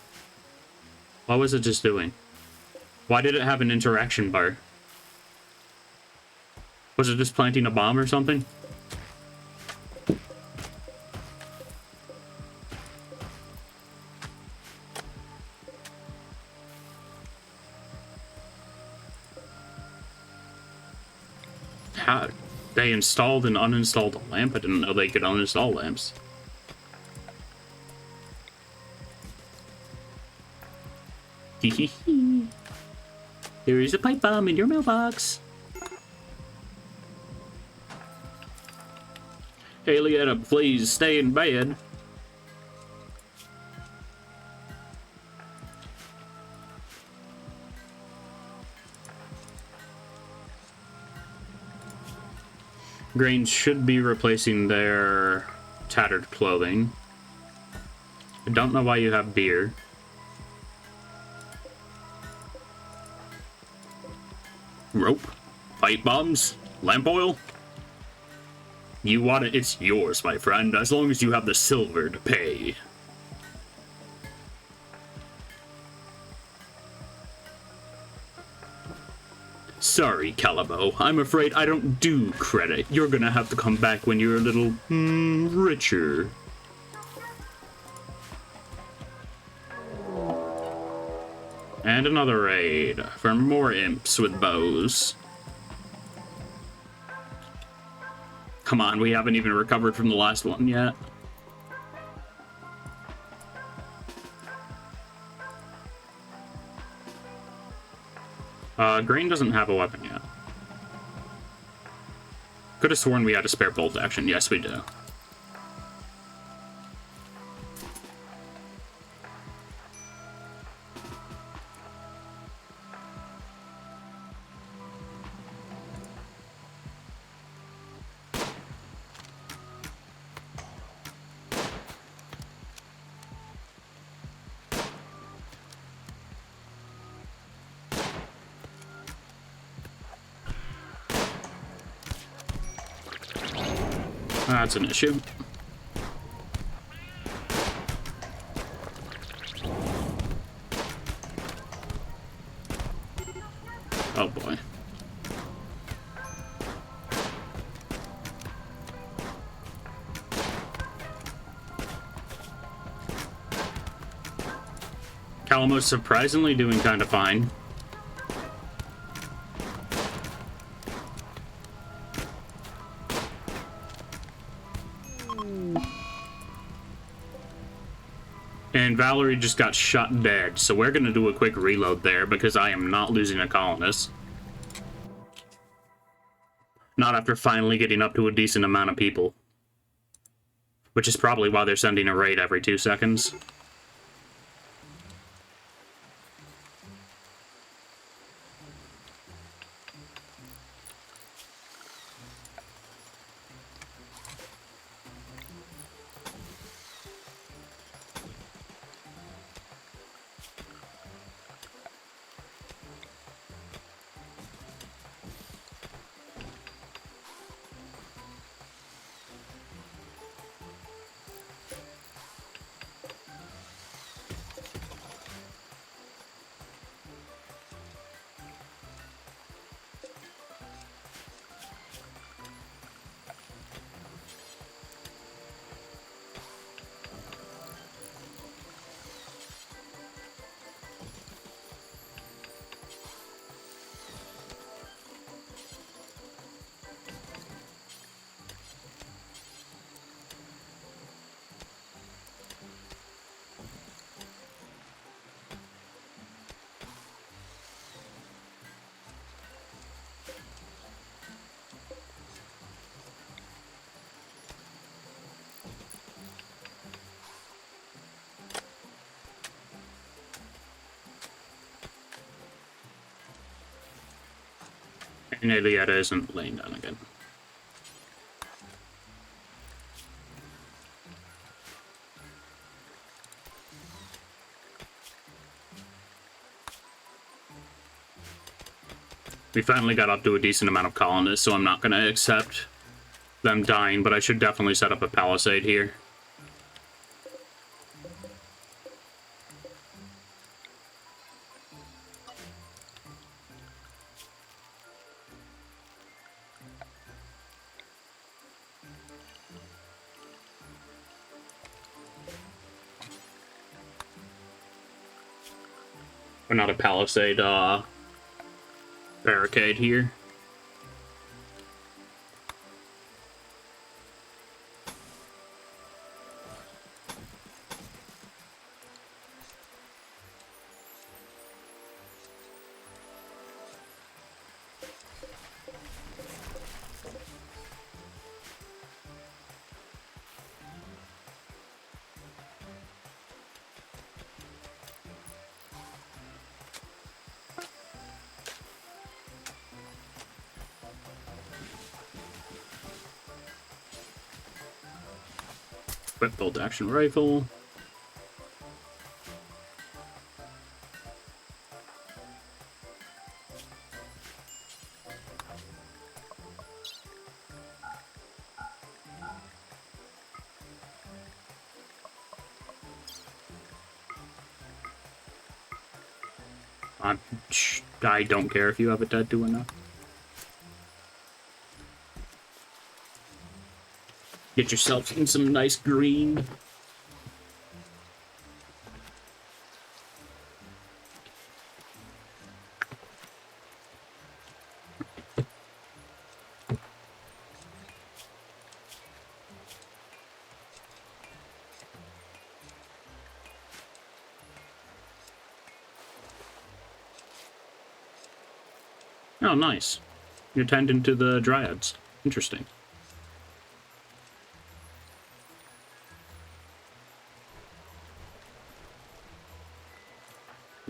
What was it just doing? Why did it have an interaction bar? Was it just planting a bomb or something? How? They installed and uninstalled a lamp? I didn't know they could uninstall lamps. Hehehe. There is a pipe bomb in your mailbox. Alietta, please stay in bed. Grains should be replacing their tattered clothing. I don't know why you have beer. Rope, pipe bombs, lamp oil. You want it, it's yours, my friend, as long as you have the silver to pay. Sorry, Calabo, I'm afraid I don't do credit. You're gonna have to come back when you're a little, richer. And another raid for more imps with bows. Come on, we haven't even recovered from the last one yet. Grain doesn't have a weapon yet. Could have sworn we had a spare bolt action. Yes, we do. That's an issue. Oh boy. Calamo's surprisingly doing kind of fine. And Valerie just got shot dead, so we're gonna do a quick reload there because I am not losing a colonist. Not after finally getting up to a decent amount of people. Which is probably why they're sending a raid every 2 seconds. And Alietta isn't laying down again. We finally got up to a decent amount of colonists, so I'm not going to accept them dying, but I should definitely set up a palisade here. Or not a palisade, barricade here. Equip bolt-action rifle. I don't care if you have a tattoo enough. Get yourself in some nice green. Oh, nice. You're tending to the dryads. Interesting.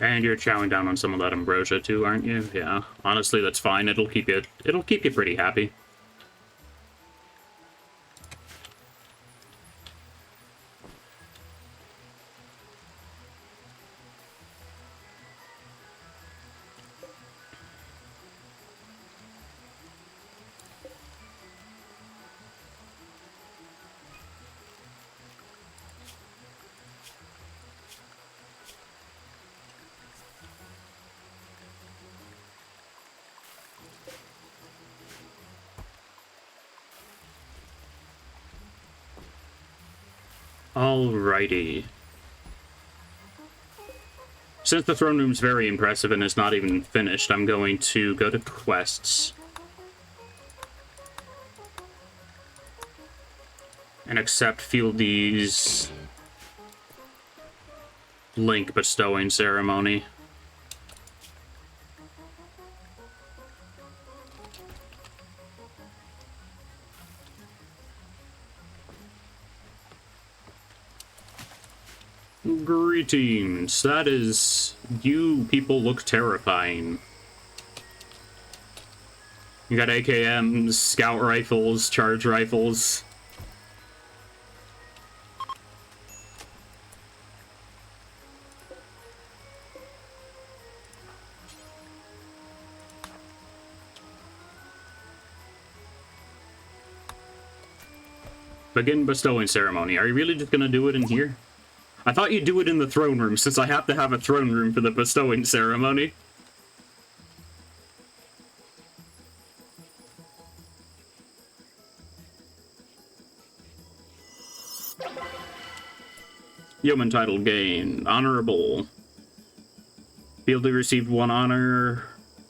And you're chowing down on some of that ambrosia too, aren't you? Yeah. Honestly, that's fine. It'll keep you pretty happy. Alrighty. Since the throne room's very impressive and is not even finished, I'm going to go to quests. And accept Fieldy's link bestowing ceremony. Greetings. That is... You people look terrifying. You got AKMs, scout rifles, charge rifles. Begin bestowing ceremony. Are you really just gonna do it in here? I thought you'd do it in the throne room, since I have to have a throne room for the bestowing ceremony. Yeoman title gain. Honorable. Fieldy received 1 honor.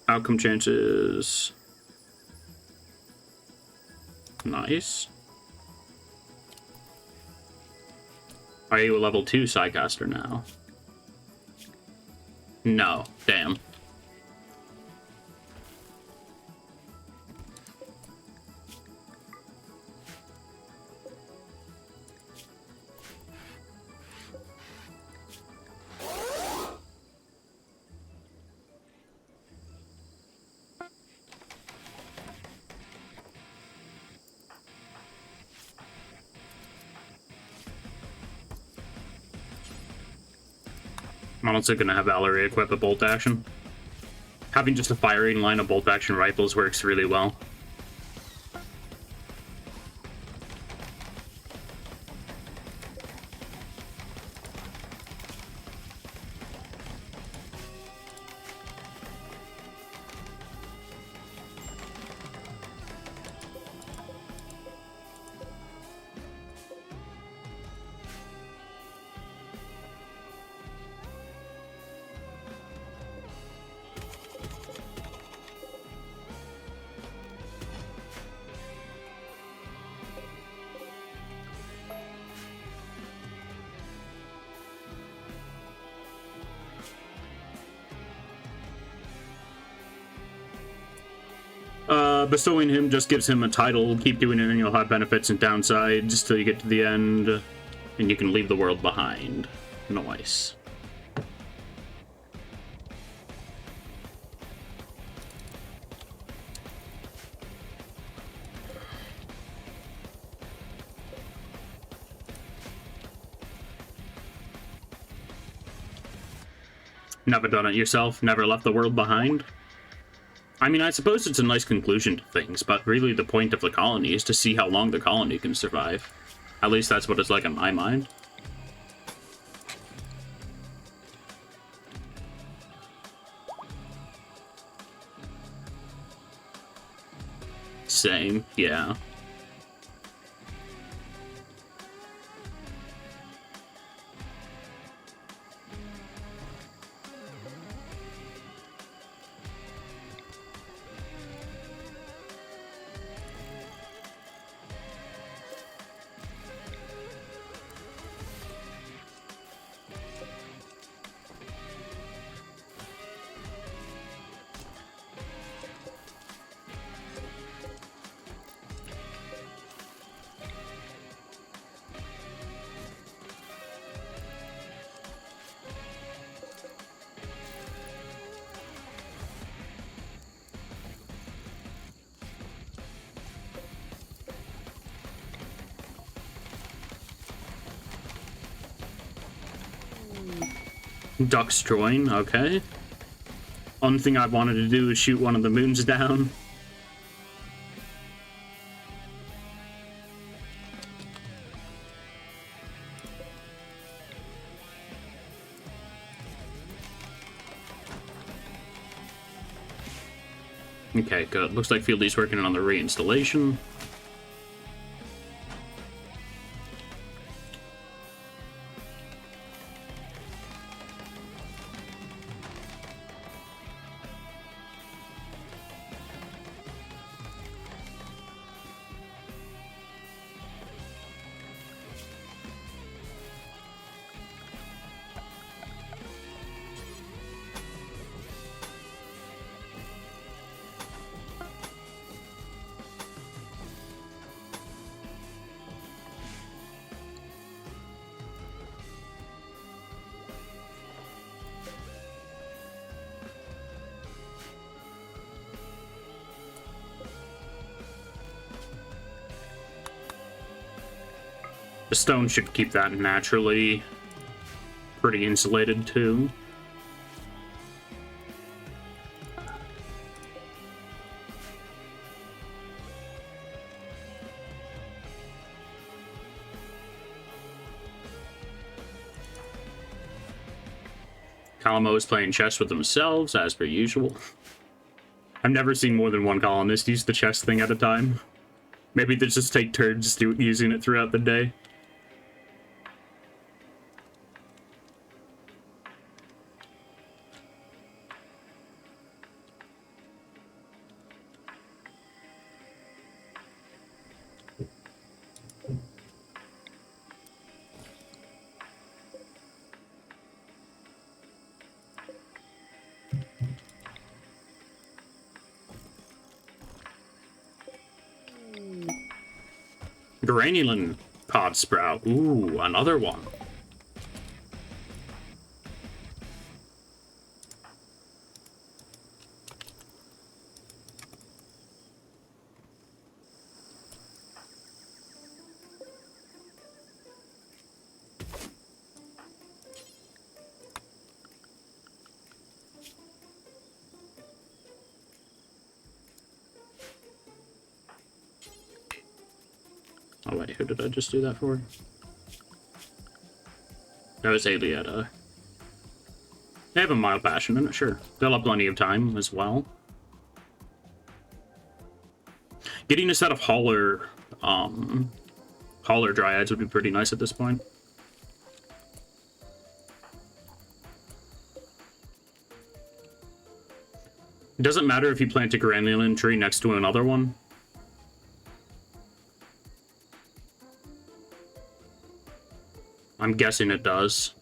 Outcome chances. Nice. Are you a level 2 Psycaster now? No. Damn. I'm also gonna have Valerie equip a bolt action. Having just a firing line of bolt-action rifles works really well. Bestowing him just gives him a title. Keep doing it and you'll have benefits and downsides till you get to the end. And you can leave the world behind. Nice. Never done it yourself? Never left the world behind? I mean, I suppose it's a nice conclusion to things, but really the point of the colony is to see how long the colony can survive. At least that's what it's like in my mind. Same, yeah. Duck's drawing, okay. One thing I wanted to do is shoot one of the moons down. Okay, good. Looks like Fieldy's working on the reinstallation. The stone should keep that naturally pretty insulated too. Calamo is playing chess with themselves, as per usual. I've never seen more than one colonist use the chess thing at a time. Maybe they just take turns using it throughout the day. Granulin pod sprout. Ooh, another one. Oh wait, who did I just do that for? That was Alietta. They have a mild passion in it, sure. They'll have plenty of time as well. Getting a set of hauler dryads would be pretty nice at this point. It doesn't matter if you plant a granulin tree next to another one. I'm guessing it does.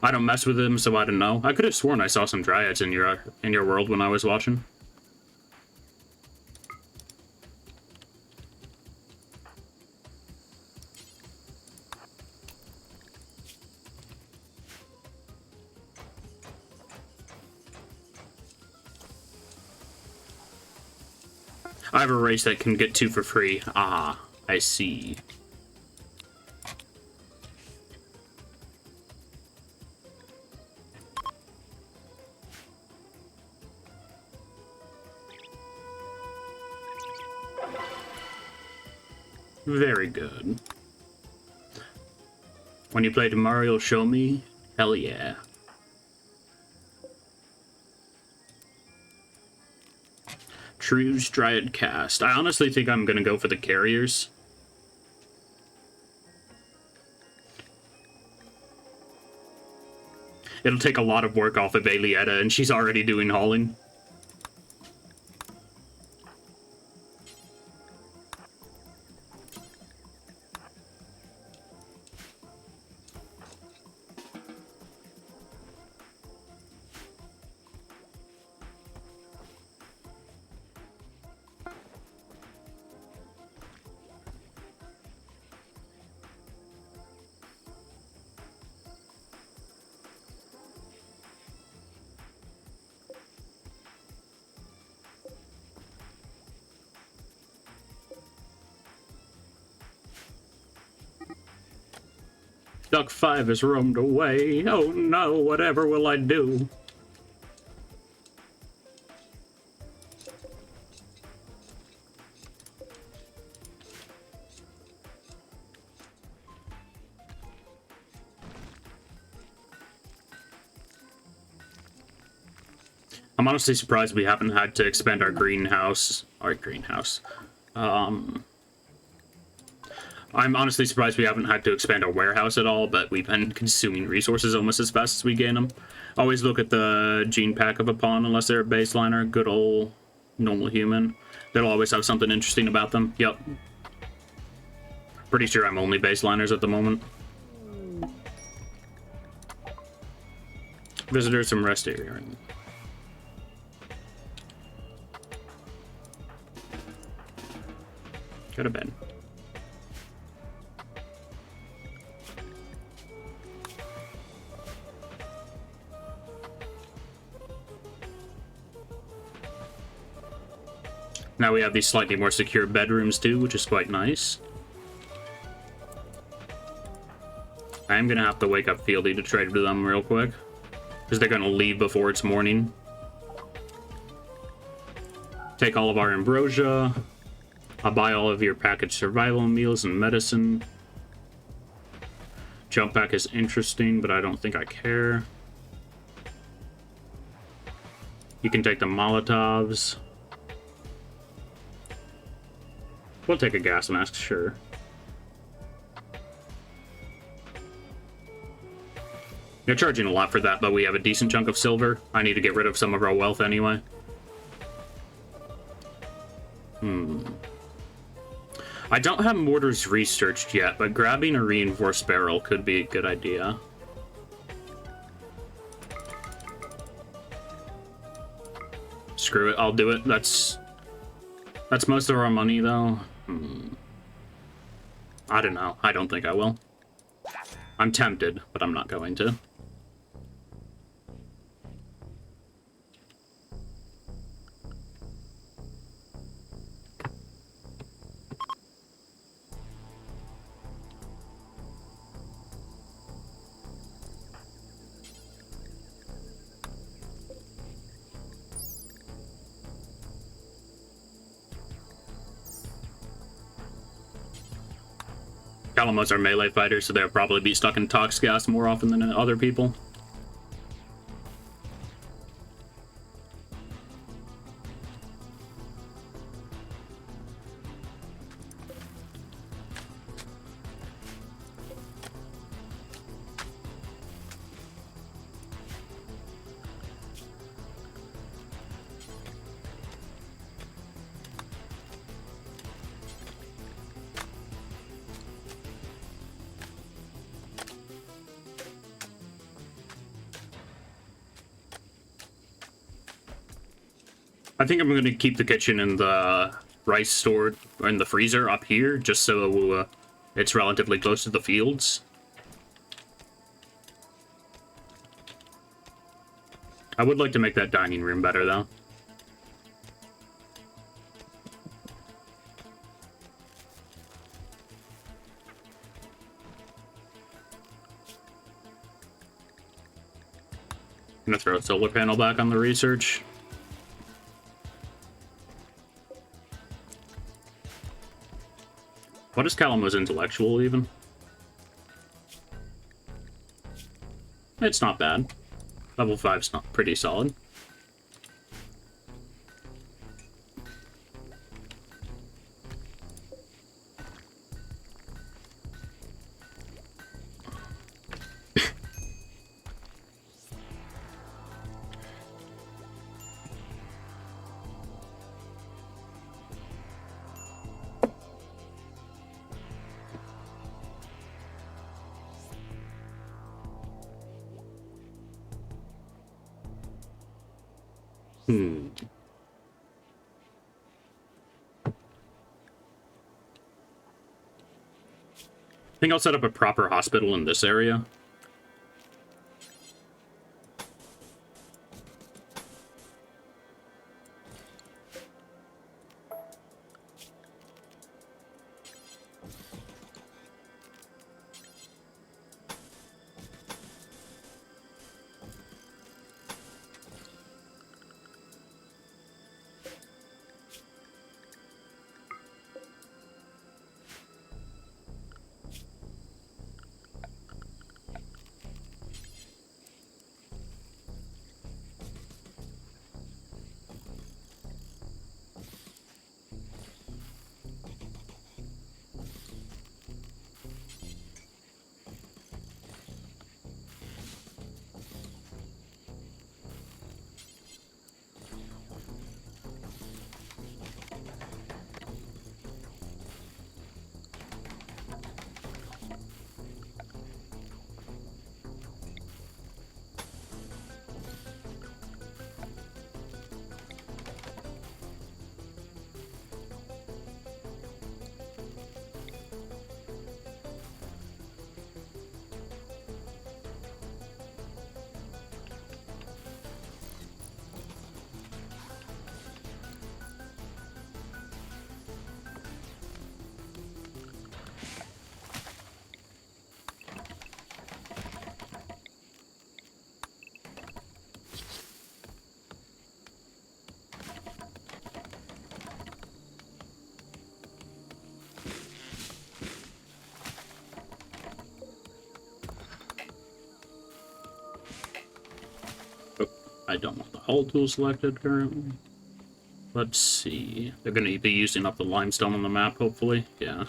I don't mess with them, so I don't know. I could have sworn I saw some dryads in your world when I was watching. I have a race that can get 2 for free. Ah, I see. Very good. When you play tomorrow, you'll show me? Hell yeah. True's Dryad Cast. I honestly think I'm gonna go for the carriers. It'll take a lot of work off of Alietta, and she's already doing hauling. Duck 5 has roamed away. Oh no, whatever will I do? I'm honestly surprised we haven't had to expand our greenhouse. I'm honestly surprised we haven't had to expand our warehouse at all, but we've been consuming resources almost as fast as we gain them. Always look at the gene pack of a pawn unless they're a baseliner, good old normal human. They'll always have something interesting about them. Yep. Pretty sure I'm only baseliners at the moment. Visitors from rest area. Go to bed. Now we have these slightly more secure bedrooms too, which is quite nice. I am going to have to wake up Fieldy to trade with them real quick, because they're going to leave before it's morning. Take all of our ambrosia. I'll buy all of your packaged survival meals and medicine. Jump back is interesting, but I don't think I care. You can take the Molotovs. We'll take a gas mask, sure. They're charging a lot for that, but we have a decent chunk of silver. I need to get rid of some of our wealth anyway. I don't have mortars researched yet, but grabbing a reinforced barrel could be a good idea. Screw it, I'll do it. That's most of our money, though. I don't know. I don't think I will. I'm tempted, but I'm not going to. Calamos are melee fighters, so they'll probably be stuck in tox gas more often than other people. I think I'm going to keep the kitchen and the rice stored in the freezer up here, just so it's relatively close to the fields. I would like to make that dining room better, though. I'm going to throw a solar panel back on the research. What is Calamo's intellectual, even? It's not bad. Level 5's not pretty solid. I think I'll set up a proper hospital in this area. I don't want the hull tool selected currently. Let's see. They're going to be using up the limestone on the map, hopefully. Yeah.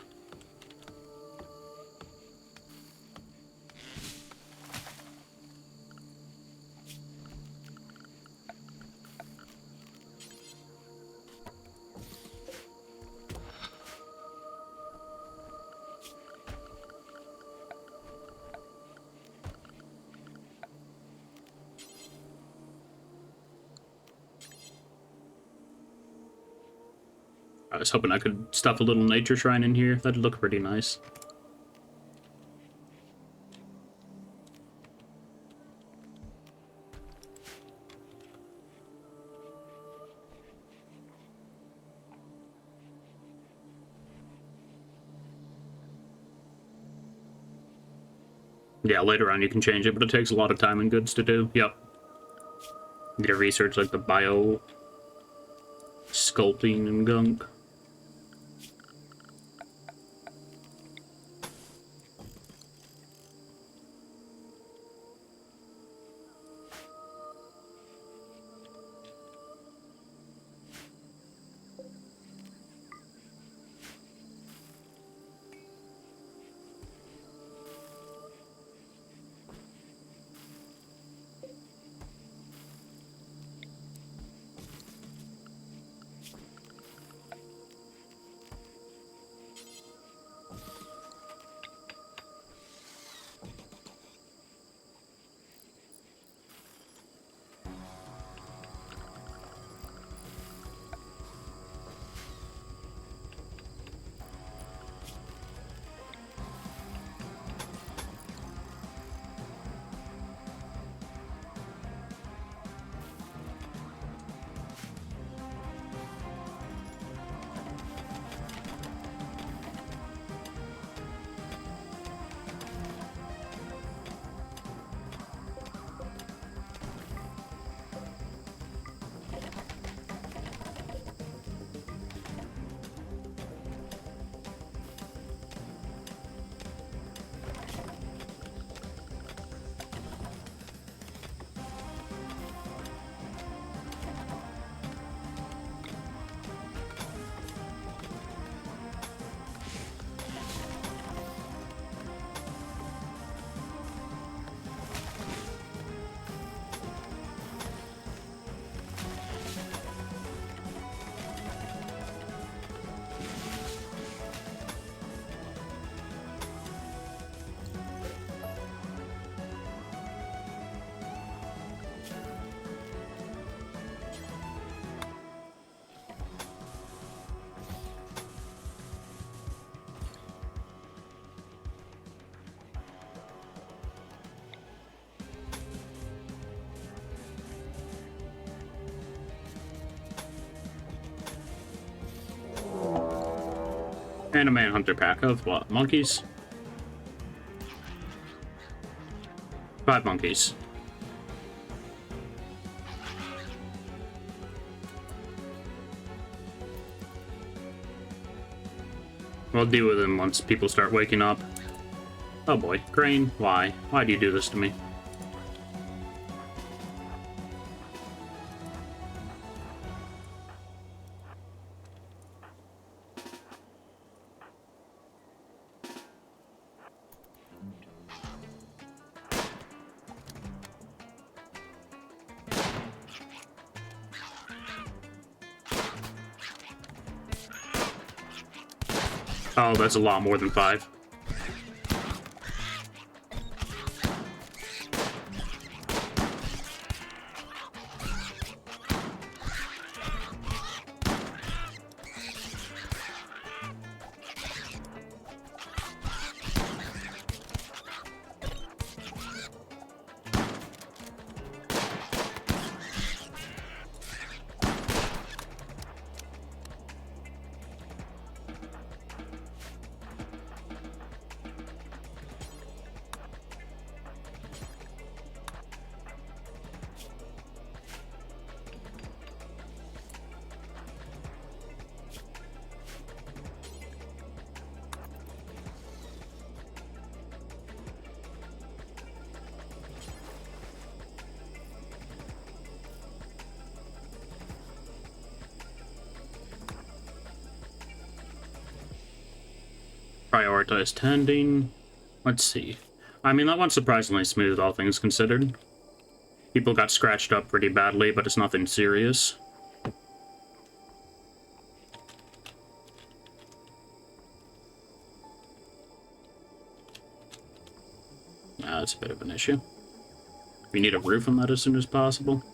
I was hoping I could stuff a little nature shrine in here. That'd look pretty nice. Yeah, later on you can change it, but it takes a lot of time and goods to do. Yep. Need to research like the bio sculpting and gunk. And a manhunter pack of what? Monkeys? 5 monkeys. We'll deal with them once people start waking up. Oh boy, Crane, why? Why do you do this to me? Oh, that's a lot more than 5. Prioritize tending. Let's see. I mean, that one's surprisingly smooth, all things considered. People got scratched up pretty badly, but it's nothing serious. That's a bit of an issue. We need a roof on that as soon as possible.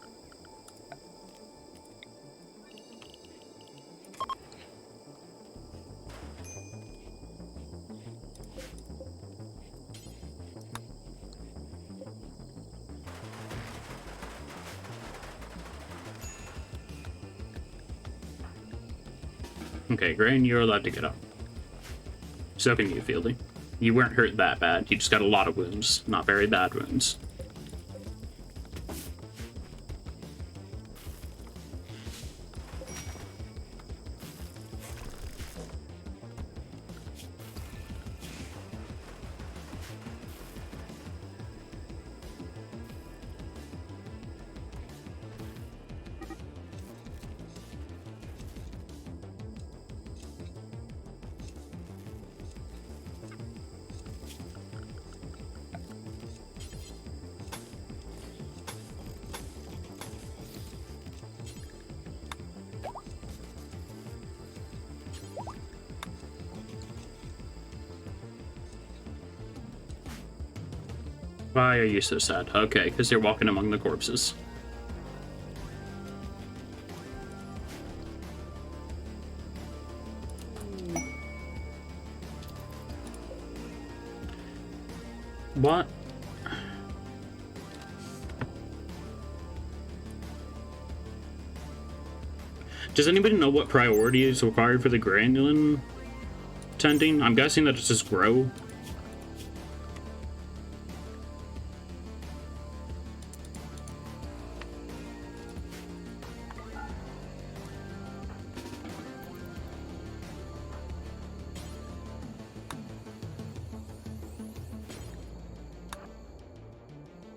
Okay, Grain, you're allowed to get up. So can you, Fieldy. You weren't hurt that bad. You just got a lot of wounds. Not very bad wounds. Why are you so sad? Okay, because you're walking among the corpses. What? Does anybody know what priority is required for the granulin tending? I'm guessing that it's just grow.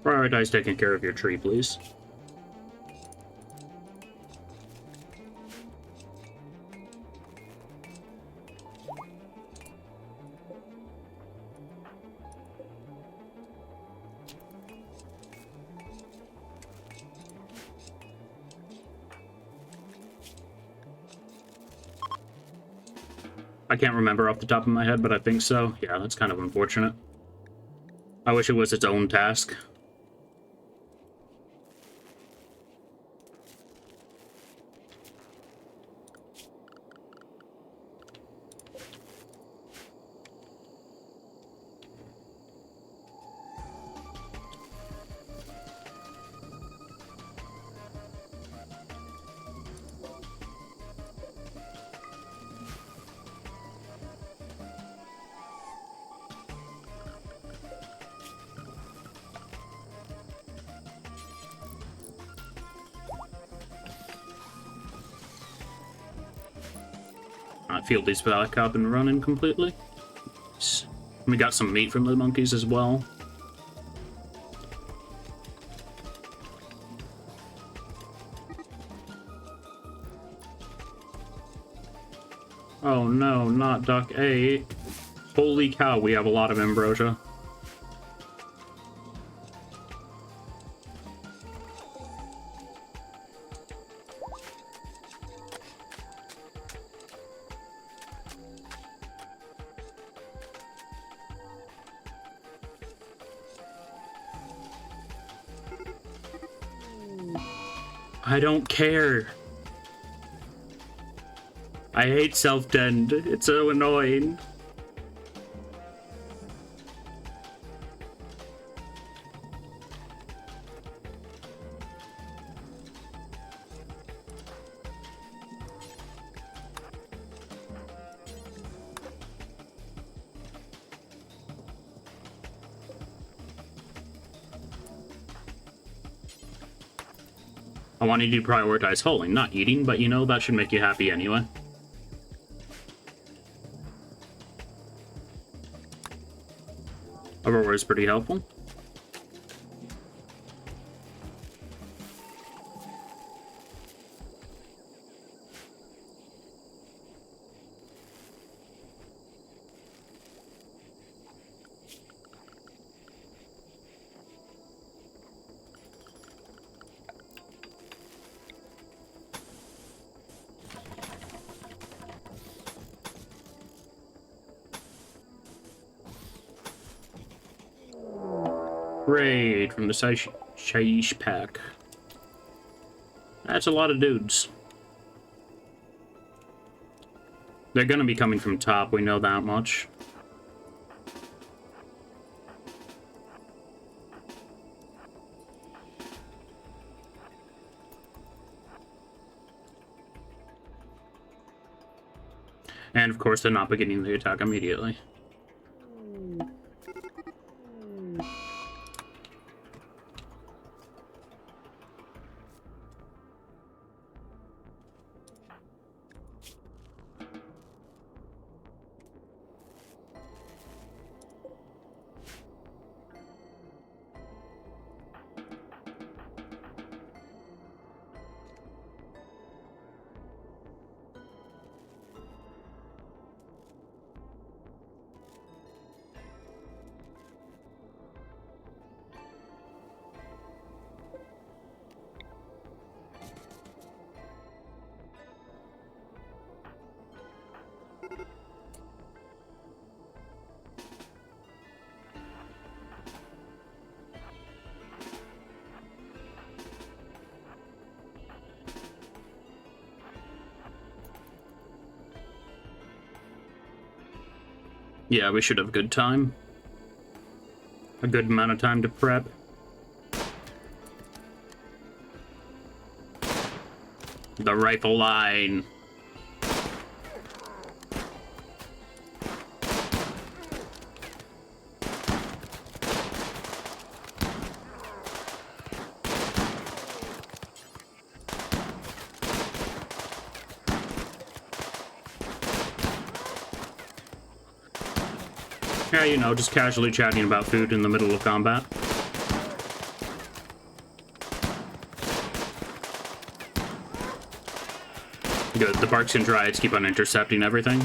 Prioritize taking care of your tree, please. I can't remember off the top of my head, but I think so. Yeah, that's kind of unfortunate. I wish it was its own task. Field these back up and running completely. We got some meat from the monkeys as well. Oh no, not Duck 8. Holy cow, we have a lot of ambrosia. I don't care. I hate self-dend. It's so annoying. I wanted you to prioritize hauling, not eating, but you know, that should make you happy anyway. Aurora is pretty helpful. Raid from the Shaish pack. That's a lot of dudes. They're gonna be coming from top, we know that much. And of course, they're not beginning the attack immediately. Yeah, we should have a good time. A good amount of time to prep. The rifle line. Yeah, you know, just casually chatting about food in the middle of combat. Good, the Barks and Dryads keep on intercepting everything.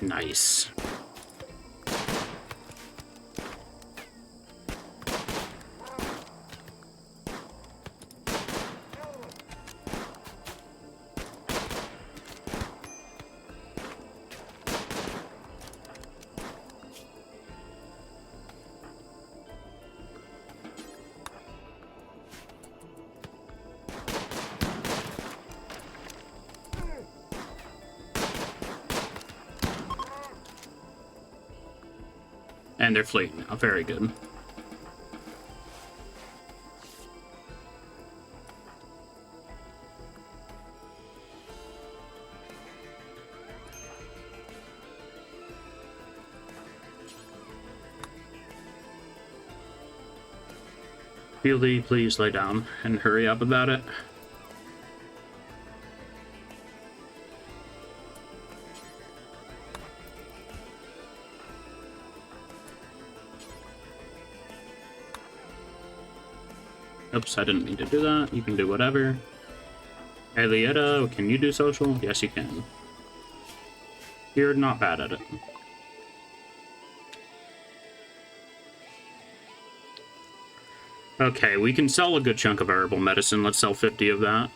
Nice. And they're fleeing now. Very good. Fieldy, please lay down and hurry up about it. Oops, I didn't mean to do that. You can do whatever. Elietta, can you do social? Yes, you can. You're not bad at it. Okay, we can sell a good chunk of herbal medicine. Let's sell 50 of that.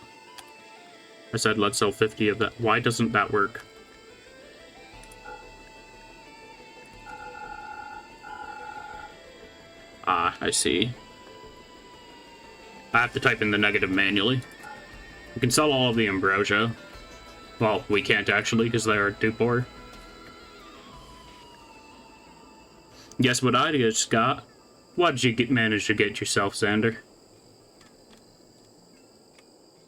I said let's sell 50 of that. Why doesn't that work? Ah, I see. I have to type in the negative manually. We can sell all of the ambrosia. Well, we can't actually because they are too poor. Guess what I just got? What did you manage to get yourself, Xander?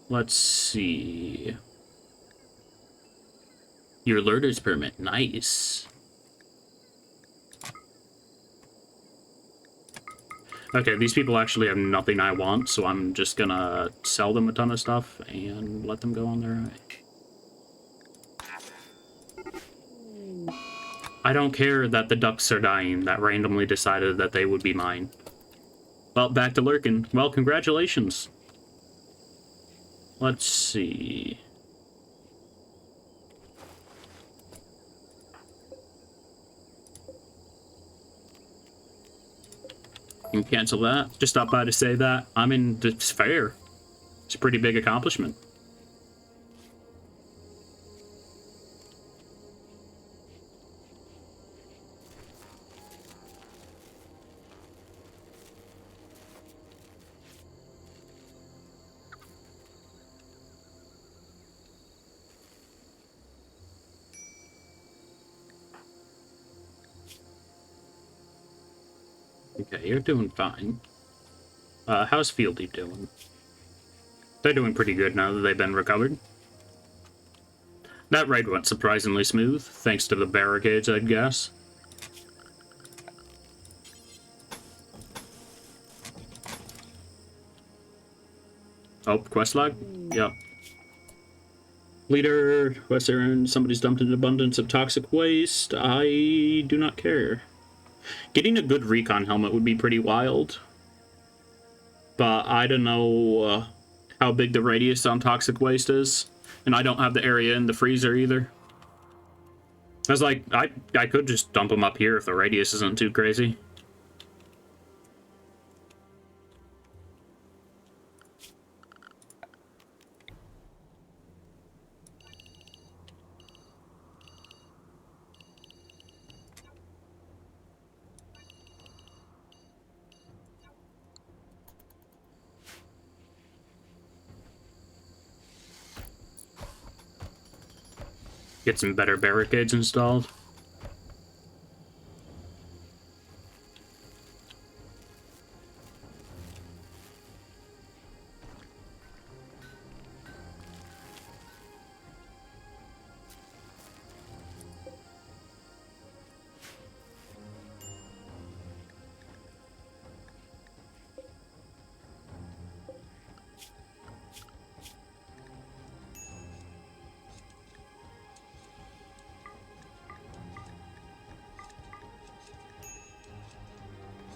Let's see. Your learner's permit. Nice. Okay, these people actually have nothing I want, so I'm just gonna sell them a ton of stuff and let them go on their way. I don't care that the ducks are dying that randomly decided that they would be mine. Well, back to lurking. Well, congratulations. Let's see. You can cancel that. Just stop by to say that. I mean, it's fair. It's a pretty big accomplishment. Okay, you're doing fine. How's Fieldy doing? They're doing pretty good now that they've been recovered. That raid went surprisingly smooth, thanks to the barricades, I'd guess. Oh, quest lag? Yep. Leader, Western, somebody's dumped an abundance of toxic waste. I do not care. Getting a good recon helmet would be pretty wild. But I don't know how big the radius on toxic waste is. And I don't have the area in the freezer either. I was like, I could just dump them up here if the radius isn't too crazy. Get some better barricades installed.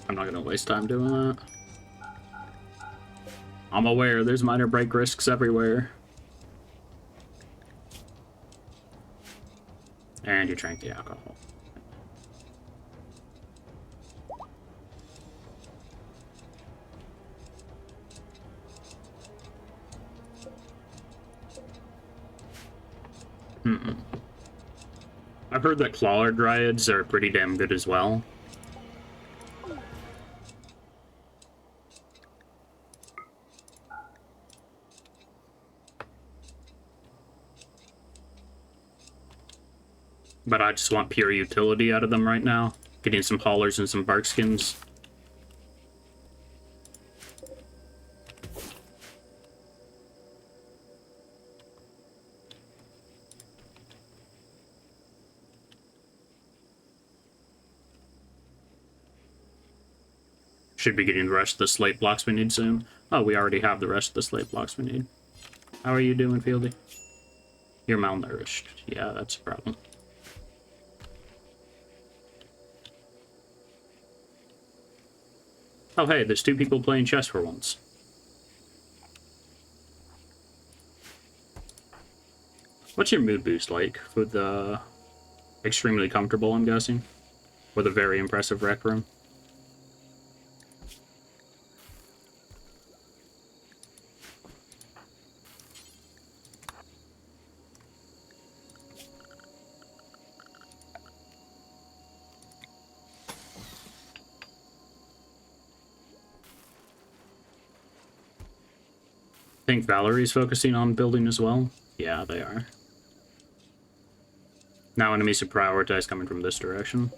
I'm not gonna waste time doing that. I'm aware there's minor break risks everywhere. And you drank the alcohol. I've heard that Clawler Dryads are pretty damn good as well. But I just want pure utility out of them right now. Getting some haulers and some bark skins. Should be getting the rest of the slate blocks we need soon. Oh, we already have the rest of the slate blocks we need. How are you doing, Fieldy? You're malnourished. Yeah, that's a problem. Oh, hey, there's 2 people playing chess for once. What's your mood boost like? With extremely comfortable, I'm guessing? With a very impressive rec room? I think Valerie's focusing on building as well. Yeah, they are. Now enemies are prioritized coming from this direction.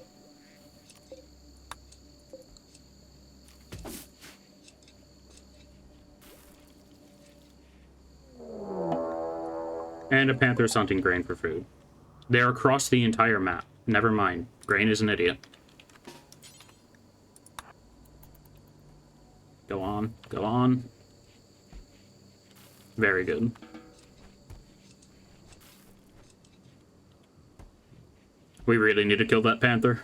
And a panther's hunting grain for food. They're across the entire map. Never mind. Grain is an idiot. Go on. Go on. Very good. We really need to kill that panther.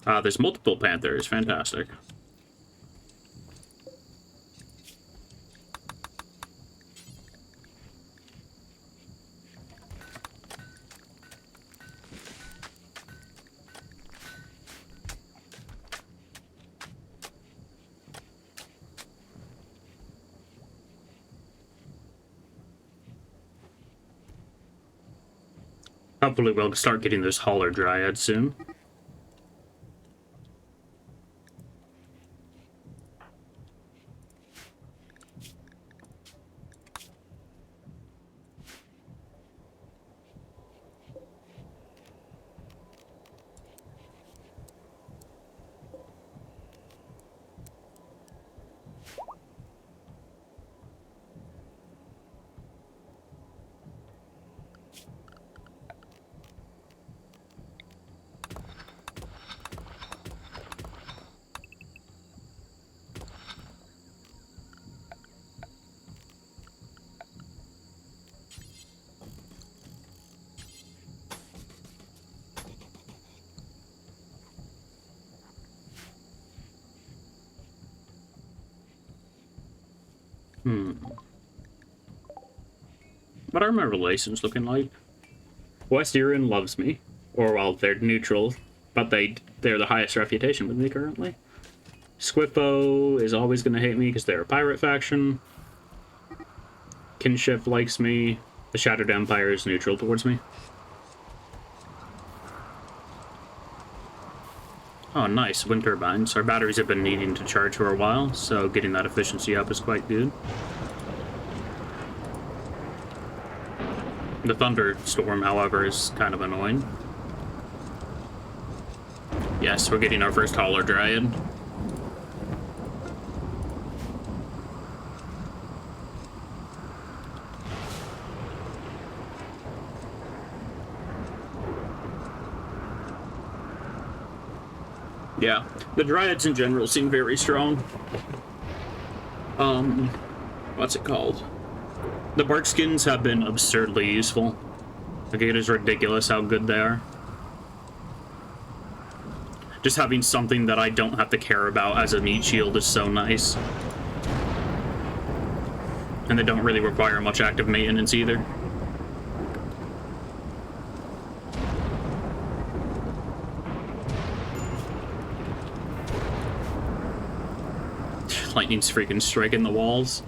There's multiple panthers. Fantastic. Hopefully we'll start getting those hauler dryads soon. What are my relations looking like? West Iran loves me. Or, well, they're neutral, but they're the highest reputation with me currently. Squippo is always going to hate me because they're a pirate faction. Kinship likes me. The Shattered Empire is neutral towards me. Oh, nice. Wind turbines. Our batteries have been needing to charge for a while, so getting that efficiency up is quite good. The thunderstorm, however, is kind of annoying. Yes, we're getting our first hauler dryad. Yeah, the dryads in general seem very strong. What's it called? The bark skins have been absurdly useful. Like, it is ridiculous how good they are. Just having something that I don't have to care about as a meat shield is so nice. And they don't really require much active maintenance either. Lightning's freaking striking the walls.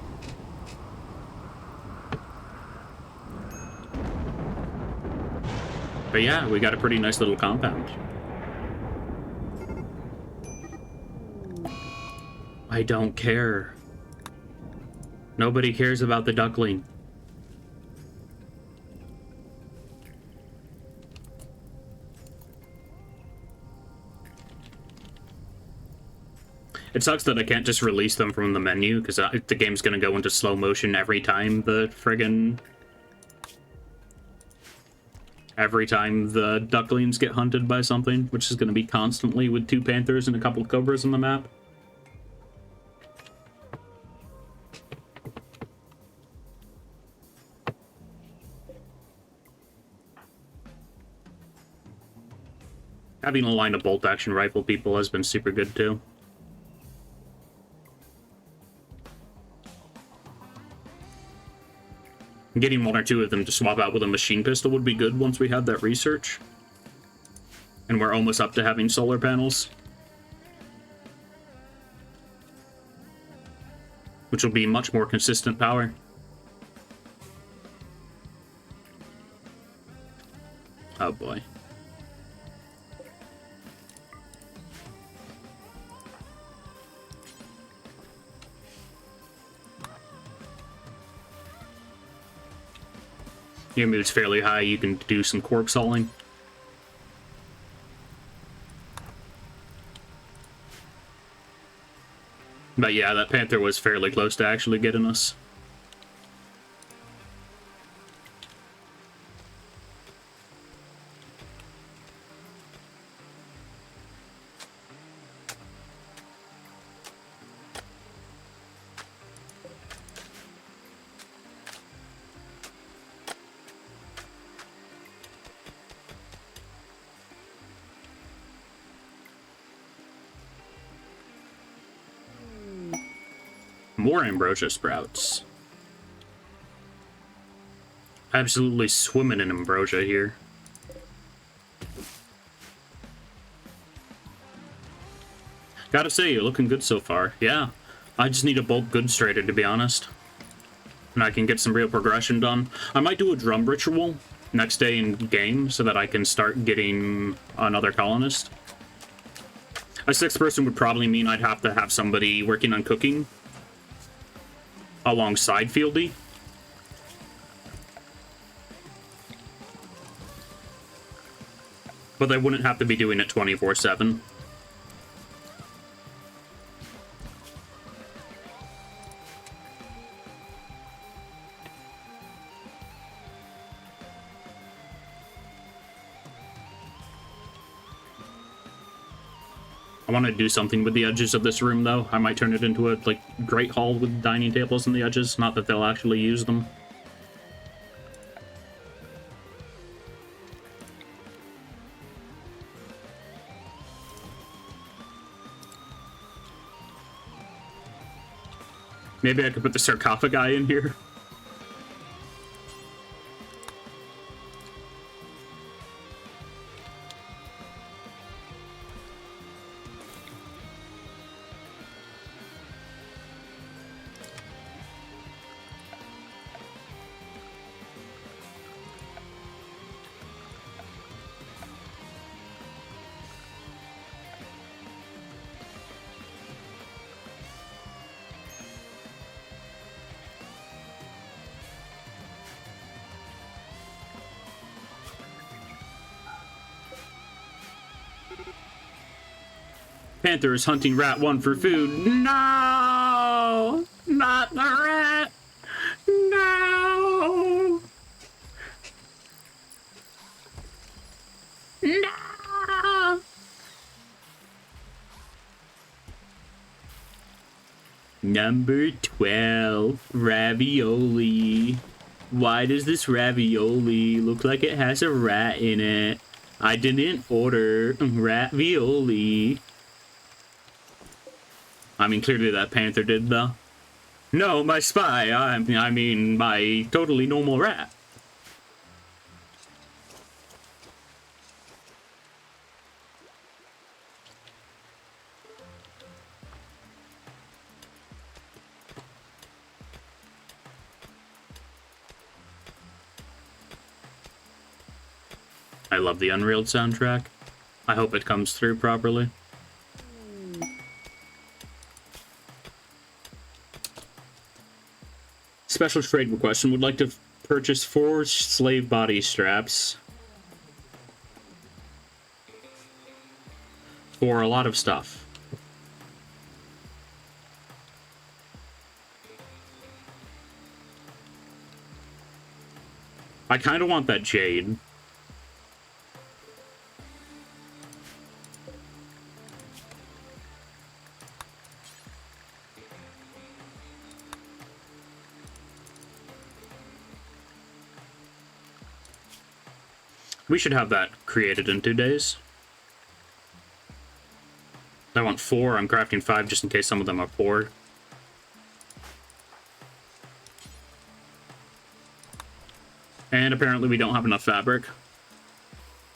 But yeah, we got a pretty nice little compound. I don't care. Nobody cares about the duckling. It sucks that I can't just release them from the menu, because the game's gonna go into slow motion every time the friggin' every time the ducklings get hunted by something, which is going to be constantly with 2 panthers and a couple of cobras on the map. Having a line of bolt-action rifle people has been super good, too. Getting 1 or 2 of them to swap out with a machine pistol would be good once we have that research. And we're almost up to having solar panels. Which will be much more consistent power. Oh boy. Your mood's fairly high, you can do some corpse hauling. But yeah, that panther was fairly close to actually getting us. More ambrosia sprouts. Absolutely swimming in ambrosia here. Gotta say, you're looking good so far. Yeah, I just need a bulk goods trader, to be honest. And I can get some real progression done. I might do a drum ritual next day in game so that I can start getting another colonist. A 6th person would probably mean I'd have to have somebody working on cooking alongside Fieldy. But they wouldn't have to be doing it 24/7. I want to do something with the edges of this room, though. I might turn it into a, like, great hall with dining tables on the edges. Not that they'll actually use them. Maybe I could put the sarcophagi in here. Panther is hunting rat 1 for food. No! Not the rat! No! No! Number 12, ravioli. Why does this ravioli look like it has a rat in it? I didn't order ravioli. I mean, clearly that panther did, though. No, my spy. I mean, my totally normal rat. I love the Unreal soundtrack. I hope it comes through properly. Special trade request, and would like to purchase 4 slave body straps for a lot of stuff. I kind of want that jade. We should have that created in 2 days. I want 4. I'm crafting 5 just in case some of them are poor. And apparently we don't have enough fabric.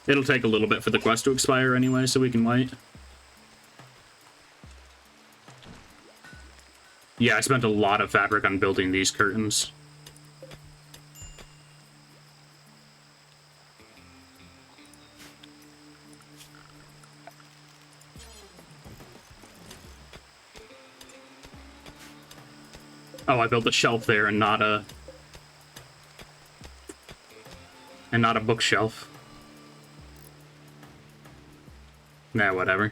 It'll take a little bit for the quest to expire anyway, so we can wait. Yeah, I spent a lot of fabric on building these curtains. Oh, I built a shelf there and not a bookshelf. Nah, whatever.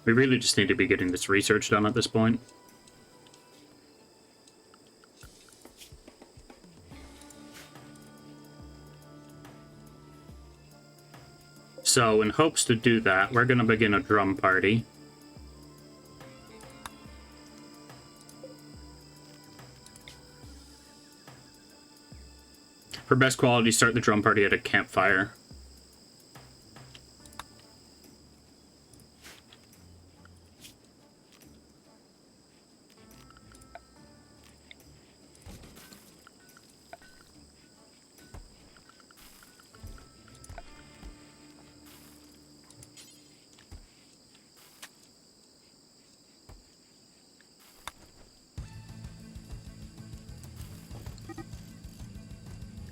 We really just need to be getting this research done at this point. So, in hopes to do that, we're going to begin a drum party. For best quality, start the drum party at a campfire.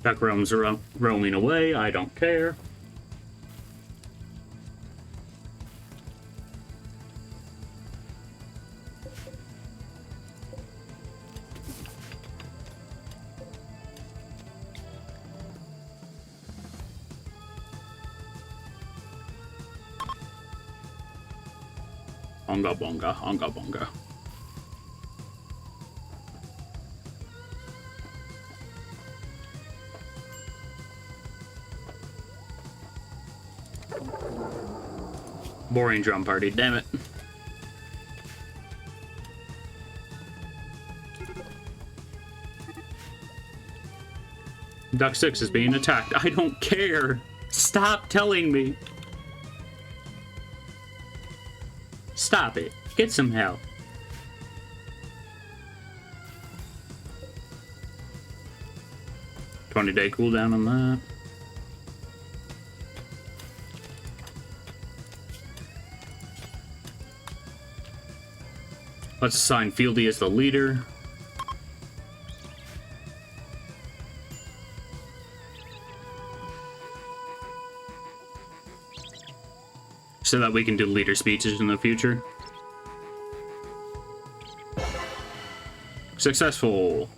Duck roams are roaming away, I don't care. Onga bonga, onga bonga. Boring drum party, damn it. Duck 6 is being attacked. I don't care. Stop telling me. Stop it. Get some help. $20-day cooldown on that. Let's assign Fieldy as the leader. So that we can do leader speeches in the future. Successful.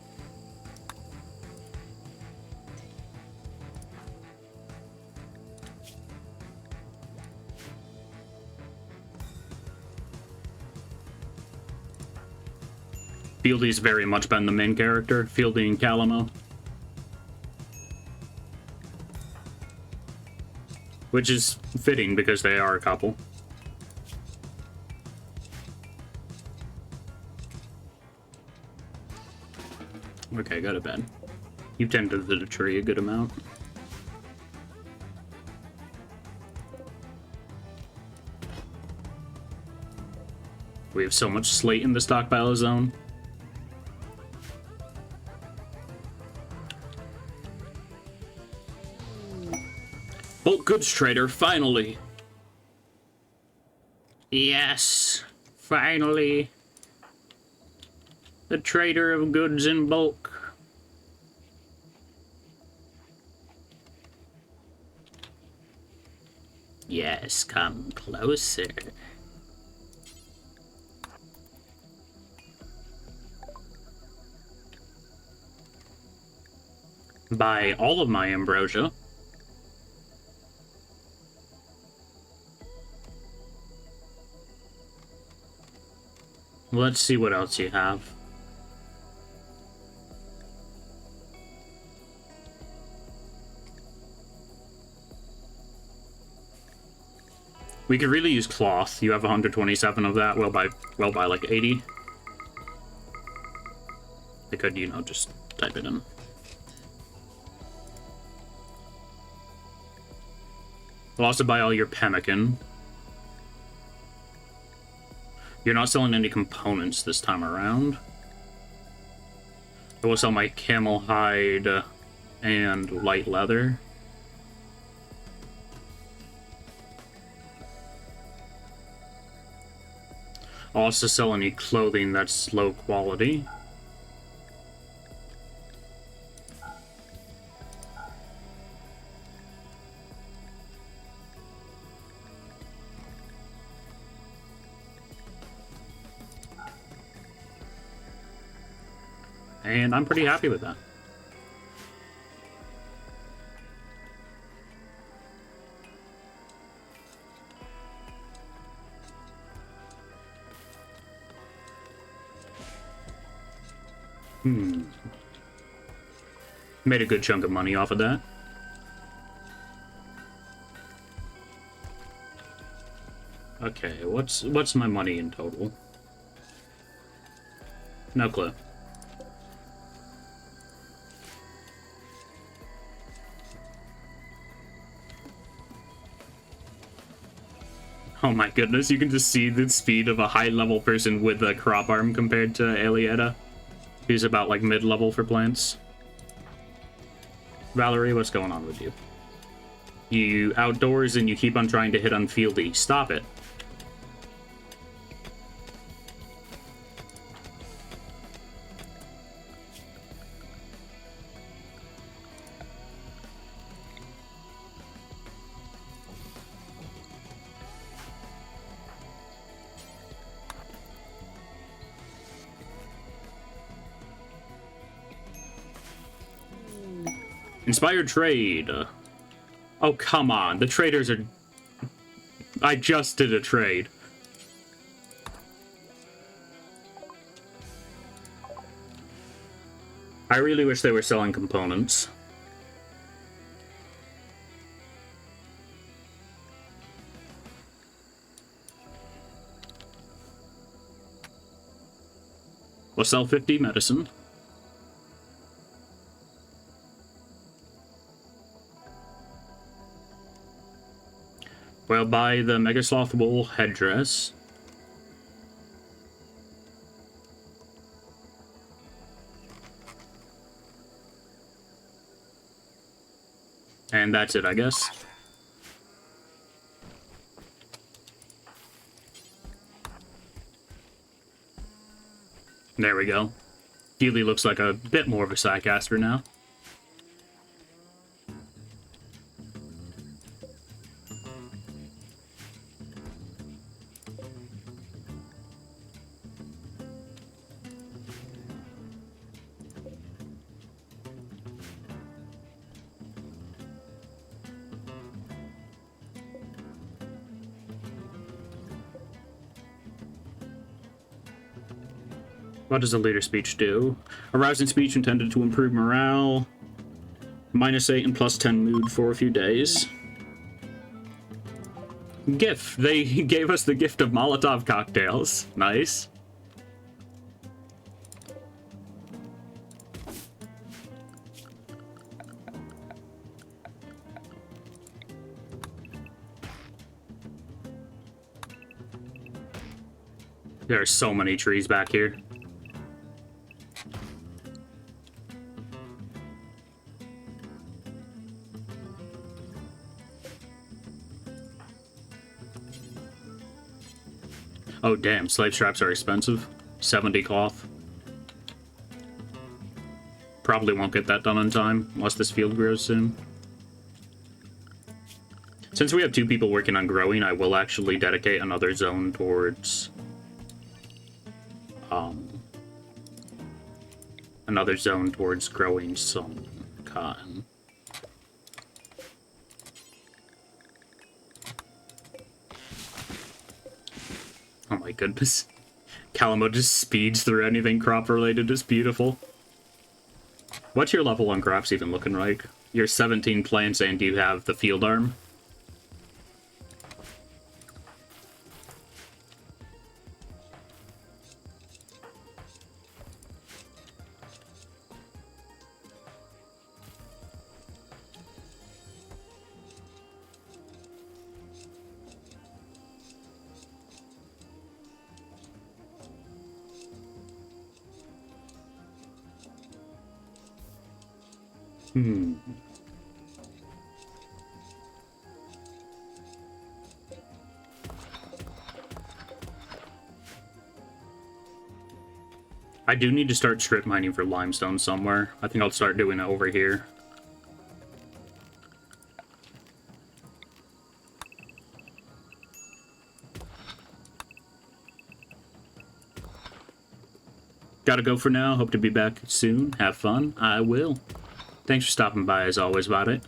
Fieldy's very much been the main character, Fieldy and Calamo. Which is fitting because they are a couple. Okay, go to bed. You've tended to the tree a good amount. We have so much slate in the stockpile zone. Bulk goods trader, finally. Yes, finally. The trader of goods in bulk. Yes, come closer. Buy all of my ambrosia. Let's see what else you have. We could really use cloth. You have 127 of that. We'll buy like 80. I could, you know, just type it in. We'll also buy all your pemmican. You're not selling any components this time around. I will sell my camel hide and light leather. I'll also sell any clothing that's low quality. And I'm pretty happy with that. Made a good chunk of money off of that. Okay, what's my money in total? No clue. Oh my goodness, you can just see the speed of a high-level person with a crop arm compared to Alietta. He's about, like, mid-level for plants. Valerie, what's going on with you? You outdoors and you keep on trying to hit unfieldy. Stop it. Inspired trade. Oh, come on. The traders are... I just did a trade. I really wish they were selling components. We'll sell 50 medicine. We'll buy the Mega Sloth wool headdress. And that's it, I guess. There we go. Keely looks like a bit more of a Psycaster now. What does a leader speech do? A rousing speech intended to improve morale. -8 and +10 mood for a few days. GIF. They gave us the gift of Molotov cocktails. Nice. There are so many trees back here. Oh damn, slave straps are expensive. 70 cloth. Probably won't get that done in time, unless this field grows soon. Since we have 2 people working on growing, I will actually dedicate another zone towards growing some cotton. Oh my goodness. Calamo just speeds through anything crop related. It's beautiful. What's your level on crops even looking like? You're 17 plants and you have the field arm. I do need to start strip mining for limestone somewhere. I think I'll start doing it over here. Gotta go for now. Hope to be back soon. Have fun. I will. Thanks for stopping by as always about it.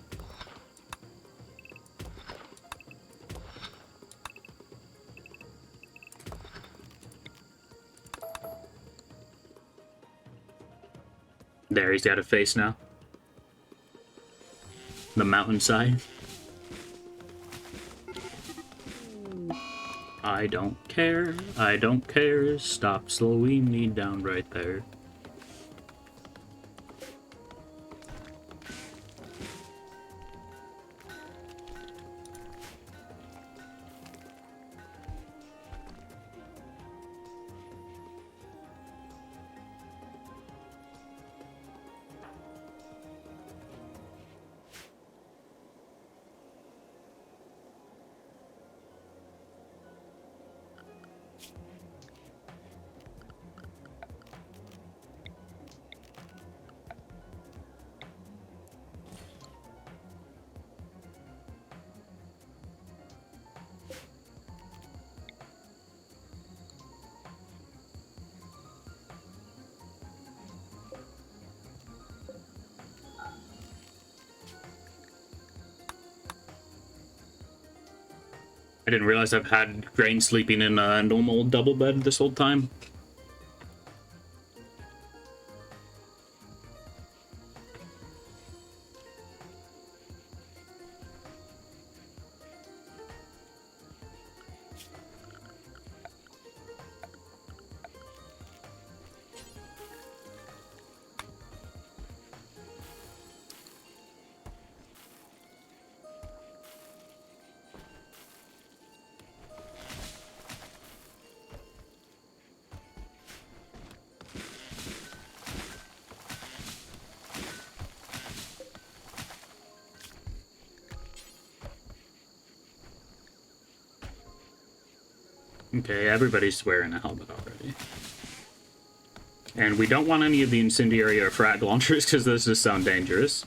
There, he's got a face now. The mountainside. I don't care. I don't care. Stop slowing me down right there. I didn't realize I've had Grain sleeping in a normal double bed this whole time. Okay, everybody's wearing a helmet already. And we don't want any of the incendiary or frag launchers because those just sound dangerous.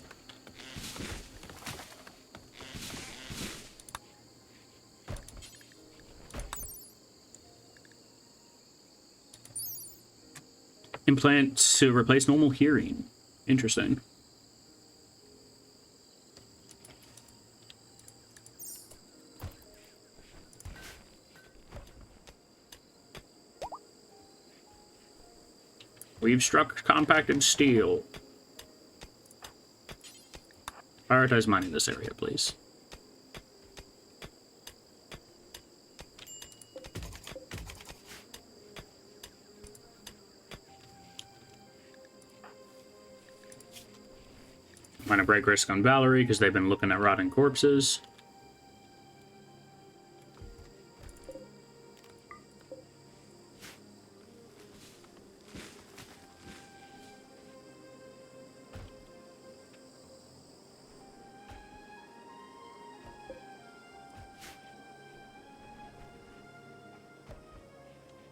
Implant to replace normal hearing. Interesting. We've struck compacted steel. Prioritize mining this area, please. I'm gonna break risk on Valerie because they've been looking at rotting corpses.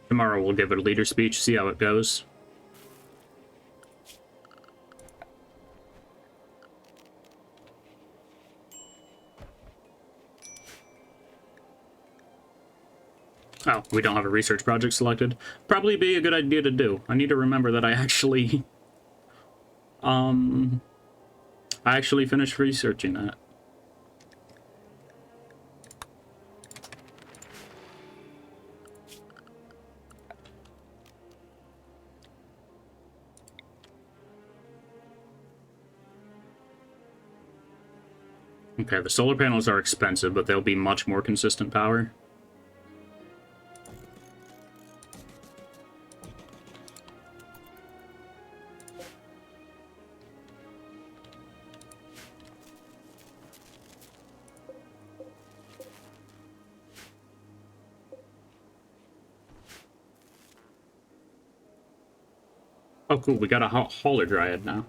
Tomorrow we'll give it a leader speech, see how it goes. Oh, we don't have a research project selected. Probably be a good idea to do. I need to remember that I actually... I actually finished researching that. Okay, the solar panels are expensive, but they'll be much more consistent power. Oh, cool, we got a hauler dryad now.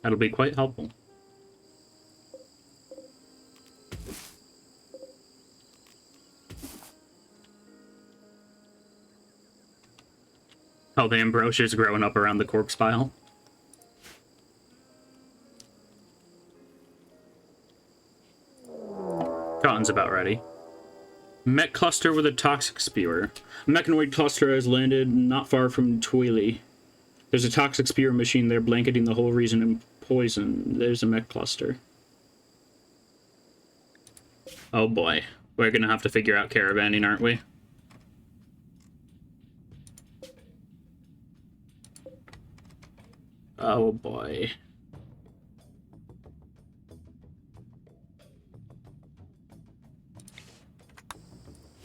That'll be quite helpful. Oh, the ambrosia's growing up around the corpse pile. Cotton's about ready. Mech cluster with a toxic spewer. A mechanoid cluster has landed not far from Twili. There's a toxic spewer machine there blanketing the whole region in poison. There's a mech cluster. Oh boy. We're gonna have to figure out caravanning, aren't we? Oh boy.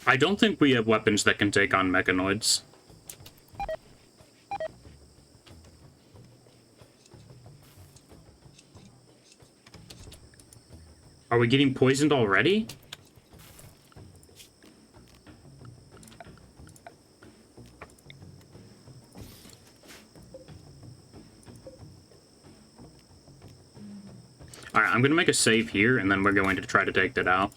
I don't think we have weapons that can take on mechanoids. Are we getting poisoned already? Alright, I'm gonna make a save here, and then we're going to try to take that out.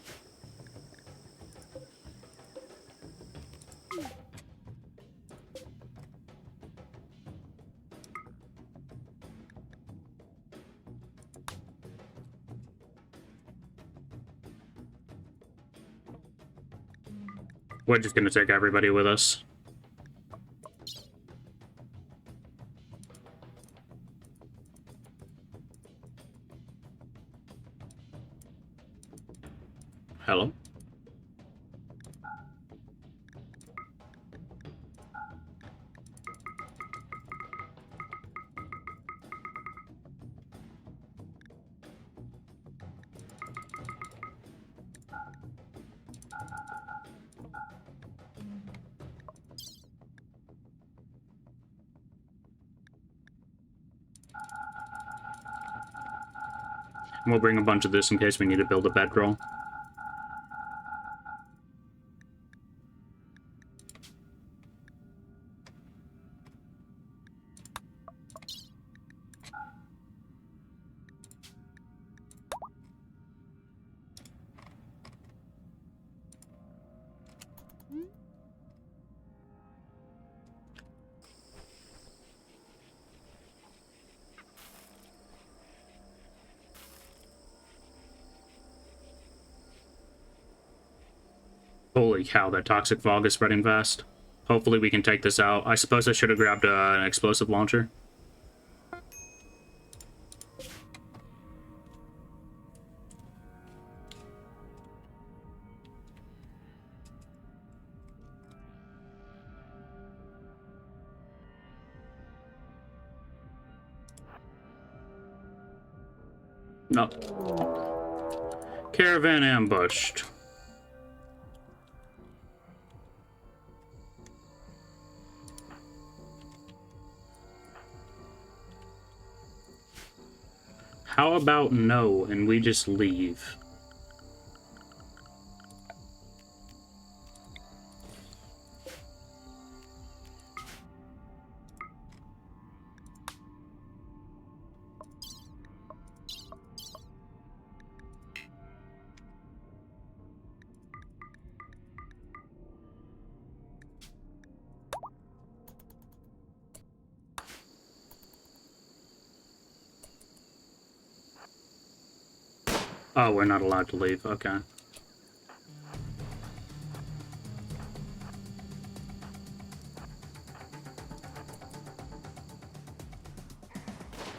We're just gonna take everybody with us. Hello? And we'll bring a bunch of this in case we need to build a bedroll. Holy cow, that toxic fog is spreading fast. Hopefully we can take this out. I suppose I should have grabbed an explosive launcher. No. Caravan ambushed. How about no, and we just leave? Oh, we're not allowed to leave. Okay.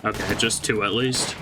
Okay, just two at least.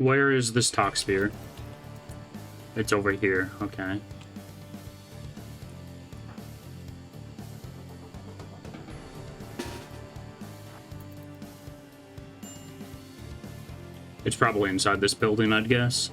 Where is this talk sphere? It's over here. Okay. It's probably inside this building, I'd guess.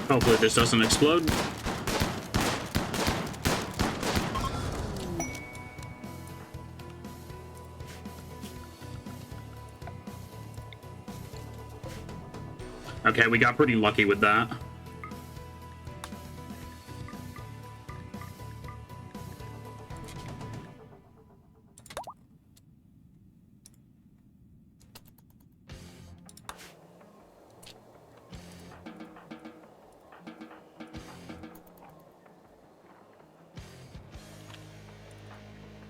Hopefully this doesn't explode. Okay, we got pretty lucky with that.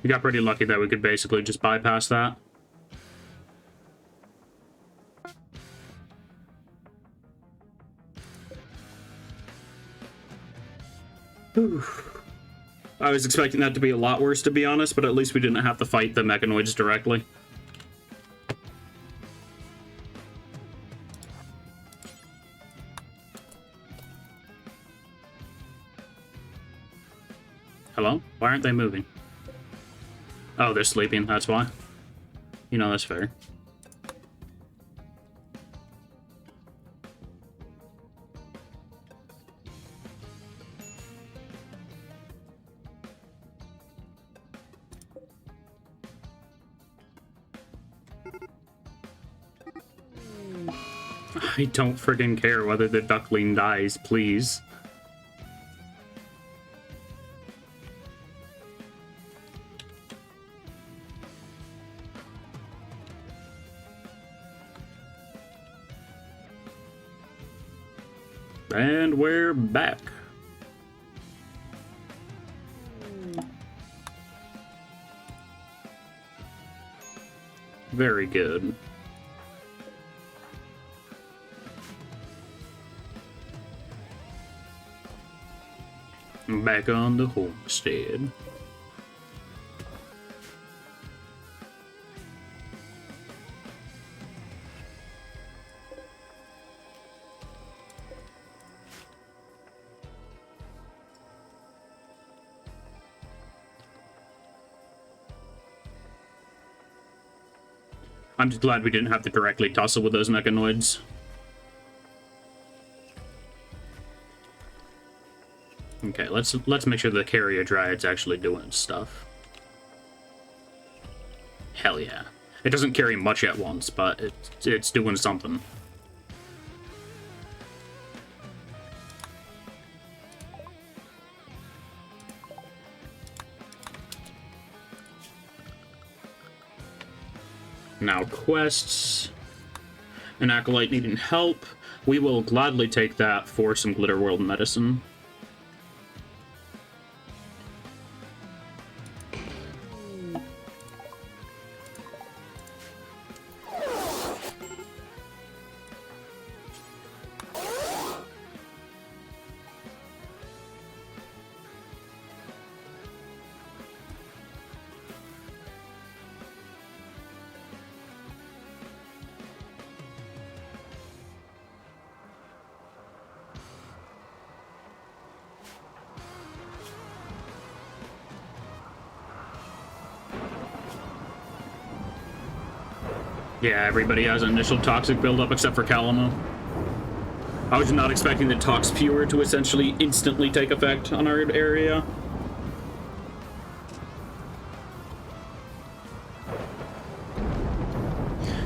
We got pretty lucky that we could basically just bypass that. Whew. I was expecting that to be a lot worse, to be honest, but at least we didn't have to fight the mechanoids directly. Hello? Why aren't they moving? Oh, they're sleeping, that's why. You know, that's fair. I don't friggin' care whether the duckling dies, please. And we're back. Very good. Back on the homestead. I'm just glad we didn't have to directly tussle with those mechanoids. Okay, let's make sure the carrier dryad's actually doing stuff. Hell yeah. It doesn't carry much at once, but it's doing something. Now quests. An acolyte needing help. We will gladly take that for some Glitter World medicine. Yeah, everybody has initial toxic buildup except for Calamo. I was not expecting the Tox Pure to essentially instantly take effect on our area.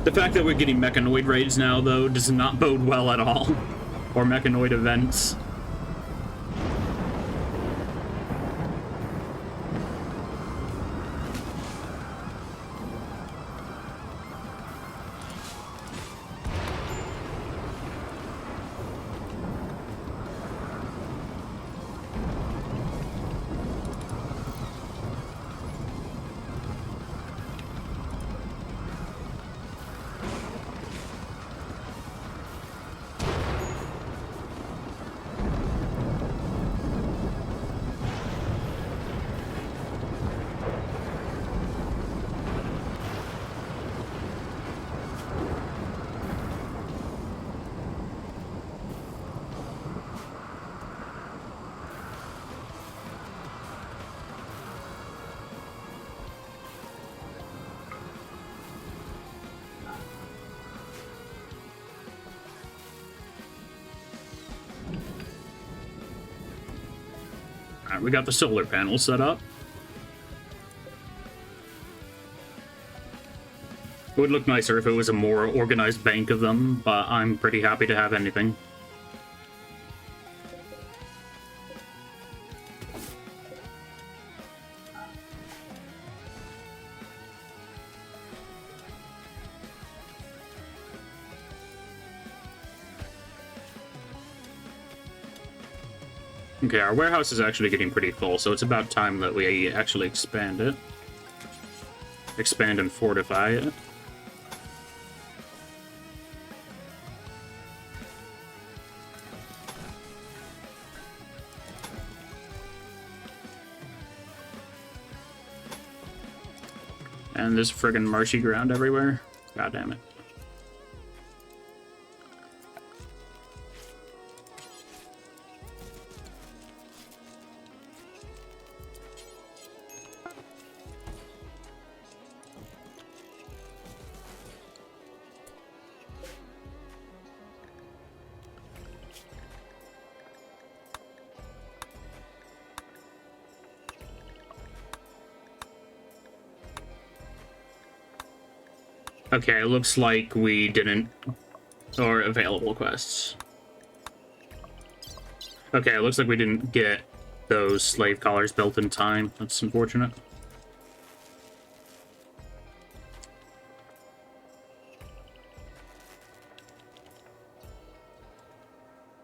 The fact that we're getting Mechanoid raids now, though, does not bode well at all. Or Mechanoid events. Alright, we got the solar panel set up. It would look nicer if it was a more organized bank of them, but I'm pretty happy to have anything. Okay, our warehouse is actually getting pretty full, so it's about time that we actually expand it. Expand and fortify it. And there's friggin' marshy ground everywhere. God damn it. Okay, it looks like we didn't... Or available quests. Okay, it looks like we didn't get those slave collars built in time. That's unfortunate.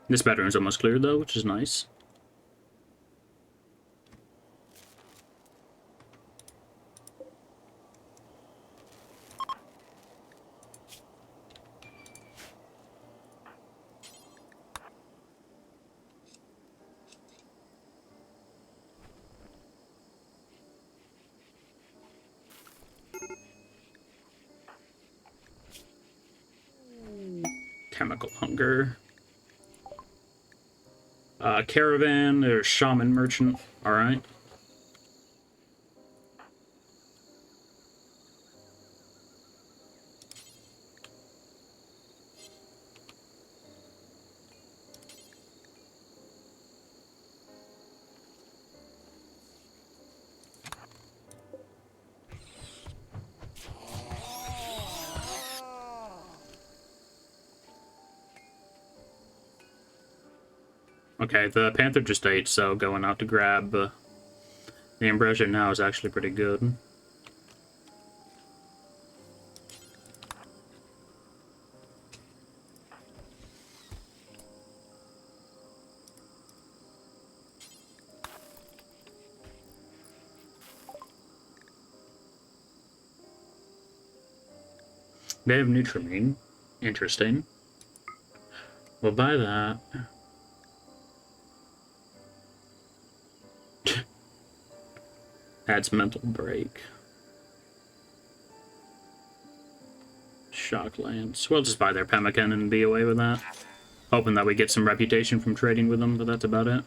This bedroom's almost cleared, though, which is nice. Chemical hunger. Caravan, there's shaman merchant. Alright. Okay, the panther just ate, so going out to grab the ambrosia now is actually pretty good. They have Nutrimine. Interesting. We'll buy that. Adds mental break. Shock Lance. We'll just buy their pemmican and be away with that. Hoping that we get some reputation from trading with them, but that's about it.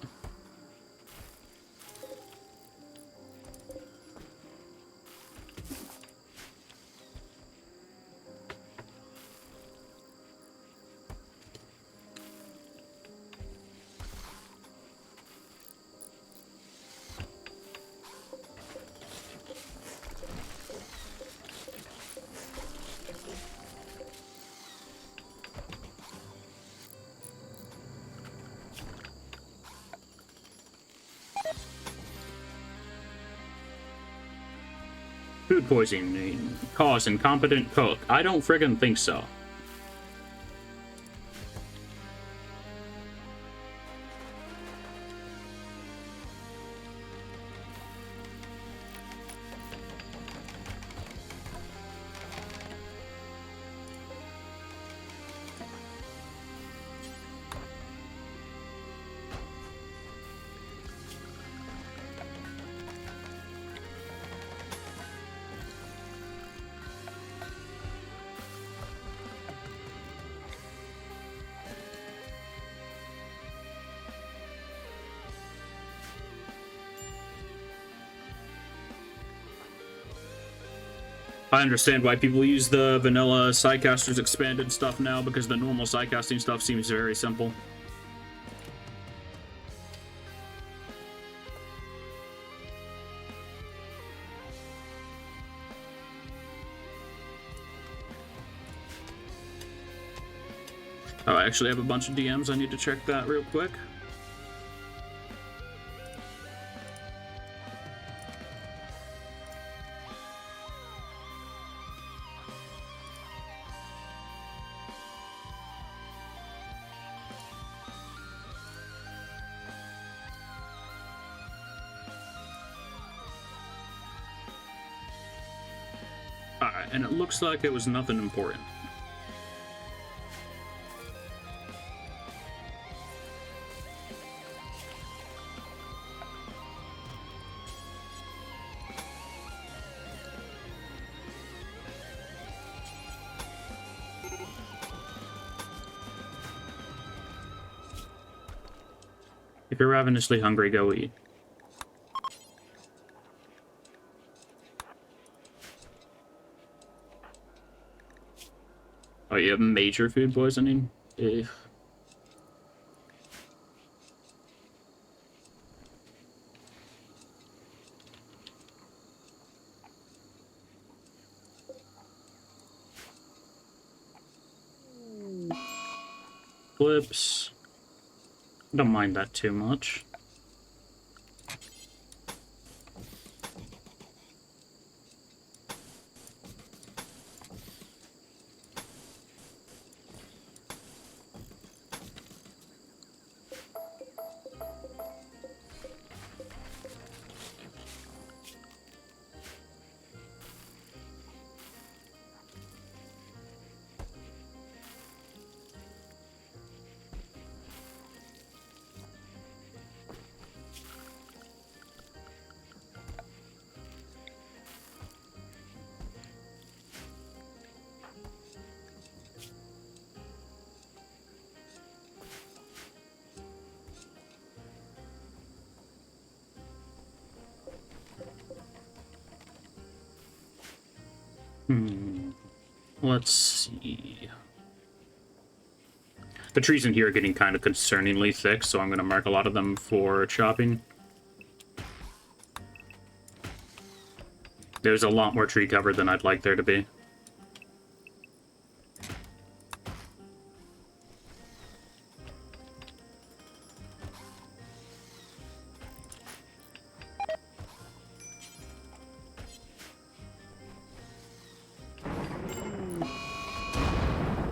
Food poisoning cause incompetent cook. I don't friggin' think so. I understand why people use the vanilla Sidecasters expanded stuff now, because the normal sidecasting stuff seems very simple. Oh, I actually have a bunch of DMs. I need to check that real quick. Alright, and it looks like it was nothing important. If you're ravenously hungry, go eat. Oh, you have major food poisoning? Ugh. Clips. Don't mind that too much. Let's see. The trees in here are getting kind of concerningly thick, so I'm going to mark a lot of them for chopping. There's a lot more tree cover than I'd like there to be.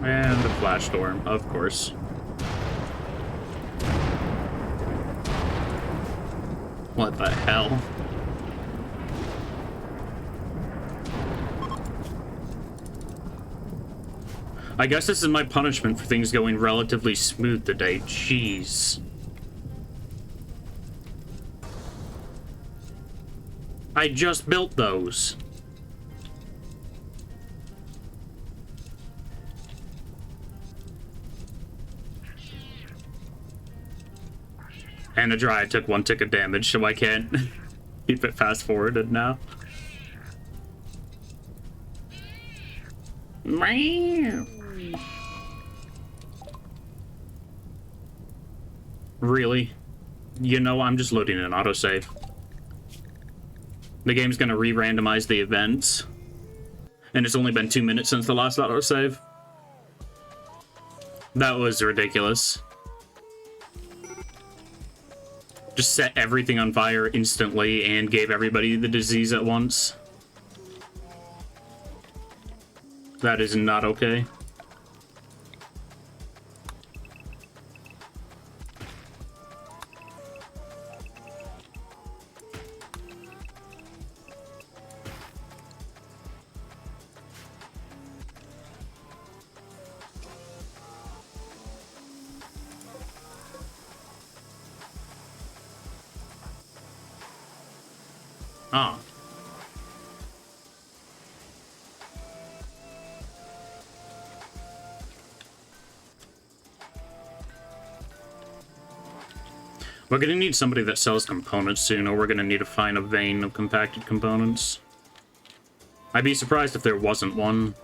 And a flash storm, of course. What the hell? I guess this is my punishment for things going relatively smooth today. Jeez. I just built those. And a dryad took 1 tick of damage, so I can't keep it fast forwarded now. Really? You know, I'm just loading an autosave. The game's gonna re-randomize the events. And it's only been 2 minutes since the last autosave. That was ridiculous. Just set everything on fire instantly and gave everybody the disease at once. That is not okay. Ah. We're gonna need somebody that sells components soon, or we're gonna need to find a vein of compacted components. I'd be surprised if there wasn't one.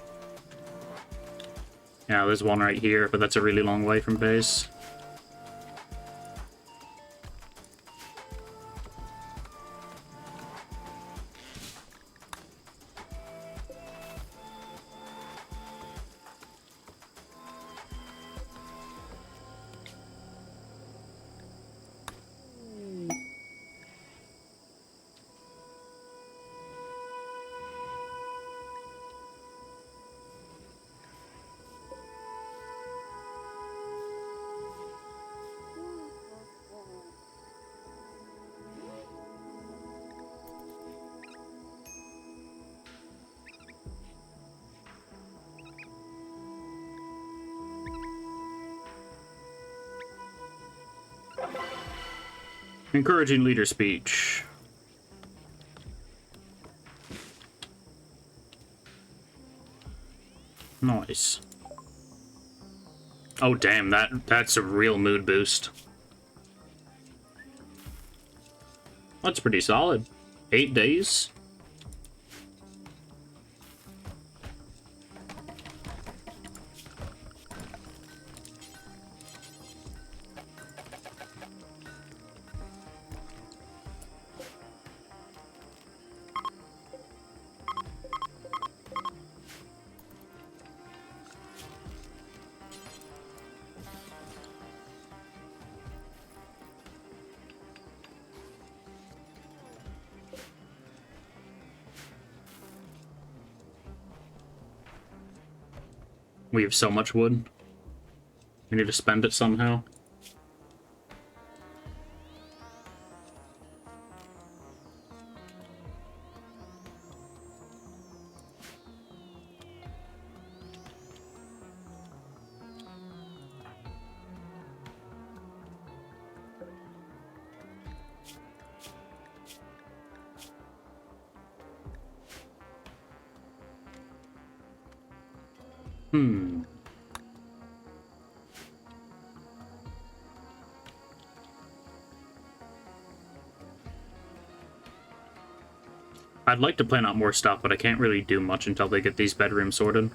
Yeah, there's one right here, but that's a really long way from base. Encouraging leader speech. Nice. Oh damn, that's a real mood boost. That's pretty solid. 8 days? We have so much wood. We need to spend it somehow. I'd like to plan out more stuff, but I can't really do much until they get these bedrooms sorted.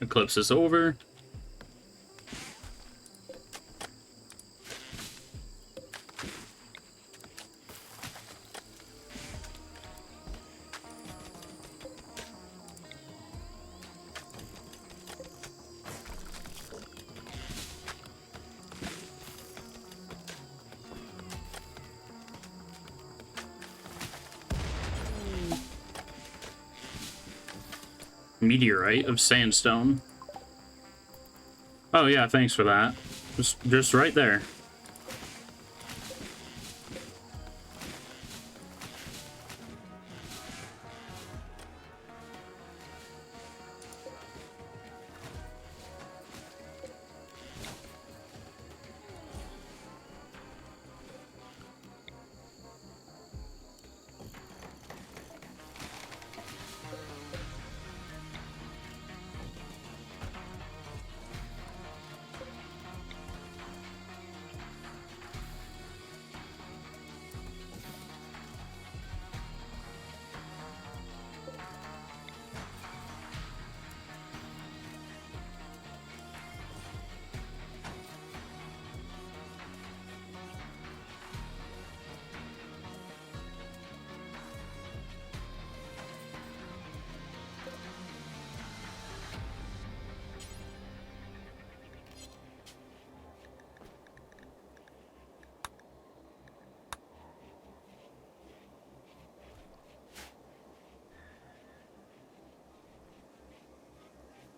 Eclipse is over. Meteorite of sandstone. Oh yeah, thanks for that. Just right there.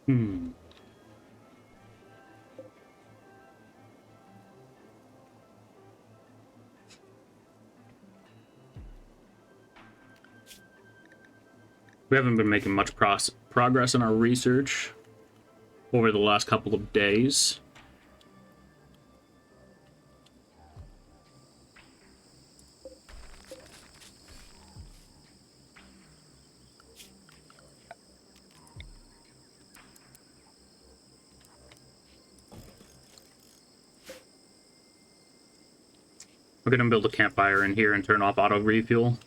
Hmm. We haven't been making much progress in our research over the last couple of days. We're gonna build a campfire in here and turn off auto refuel.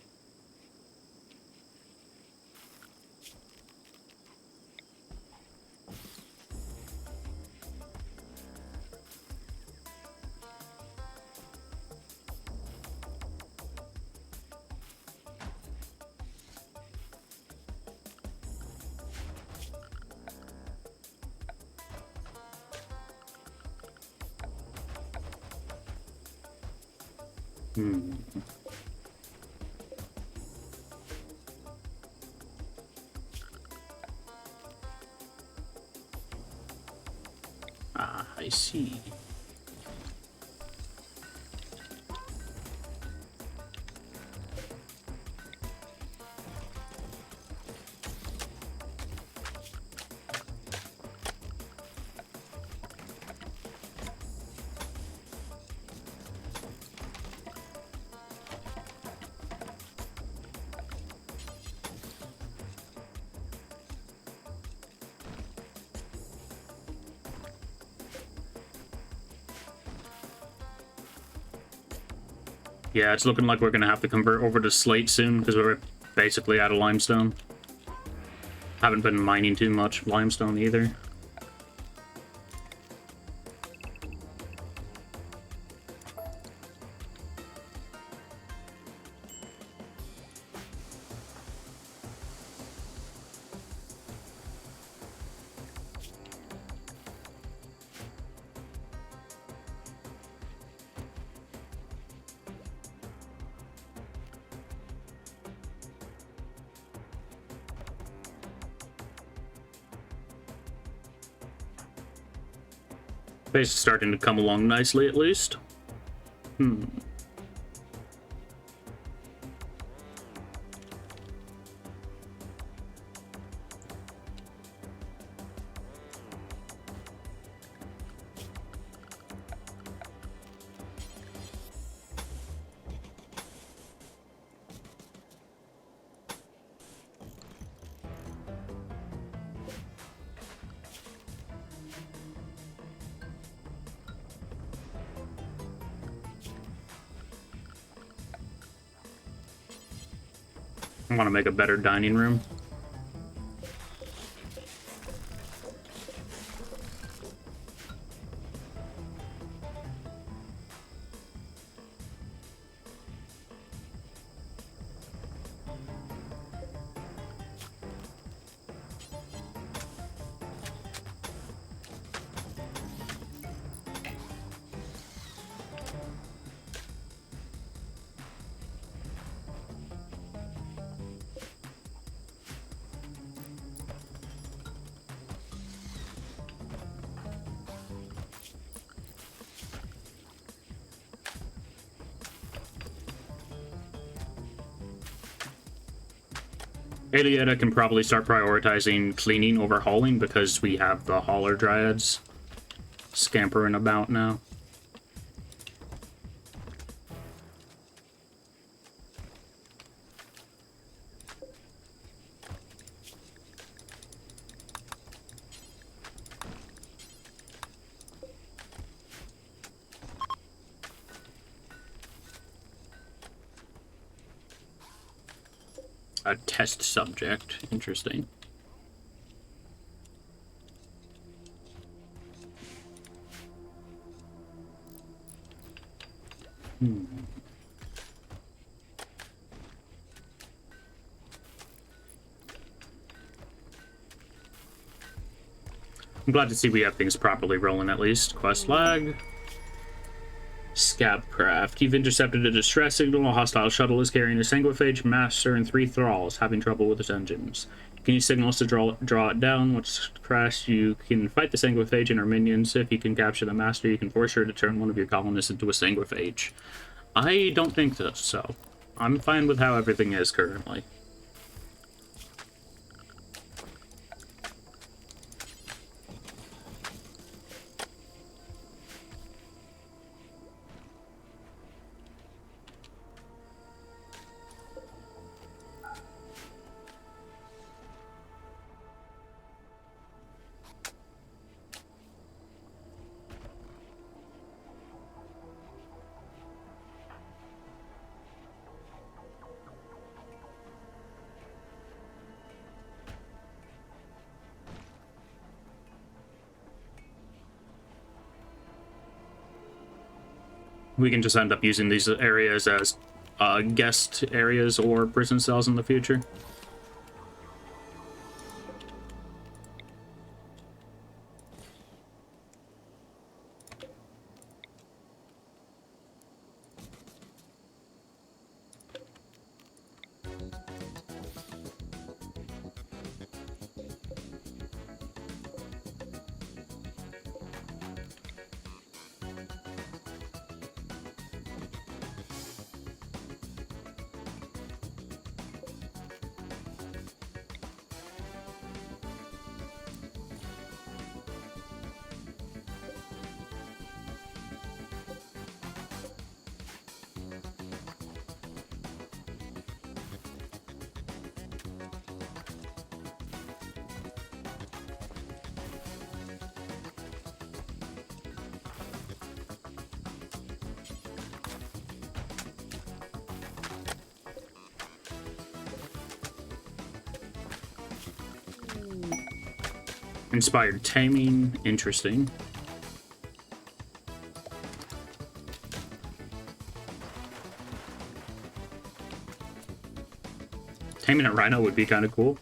Hmm. Ah, I see. Yeah, it's looking like we're gonna have to convert over to slate soon because we're basically out of limestone. Haven't been mining too much limestone either. Base is starting to come along nicely, at least. Hmm. I want to make a better dining room. Elietta can probably start prioritizing cleaning over hauling because we have the hauler dryads scampering about now. A test subject. Interesting. I'm glad to see we have things properly rolling at least. Quest lag. Scabcraft. You've intercepted a distress signal. A hostile shuttle is carrying a sanguiphage master and 3 thralls, having trouble with its engines. You can use signals to draw it down. Once crashed, you can fight the sanguiphage and her minions. If you can capture the master, you can force her to turn one of your colonists into a sanguiphage. I don't think so. I'm fine with how everything is currently. We can just end up using these areas as guest areas or prison cells in the future. Inspired taming, interesting. Taming a rhino would be kind of cool.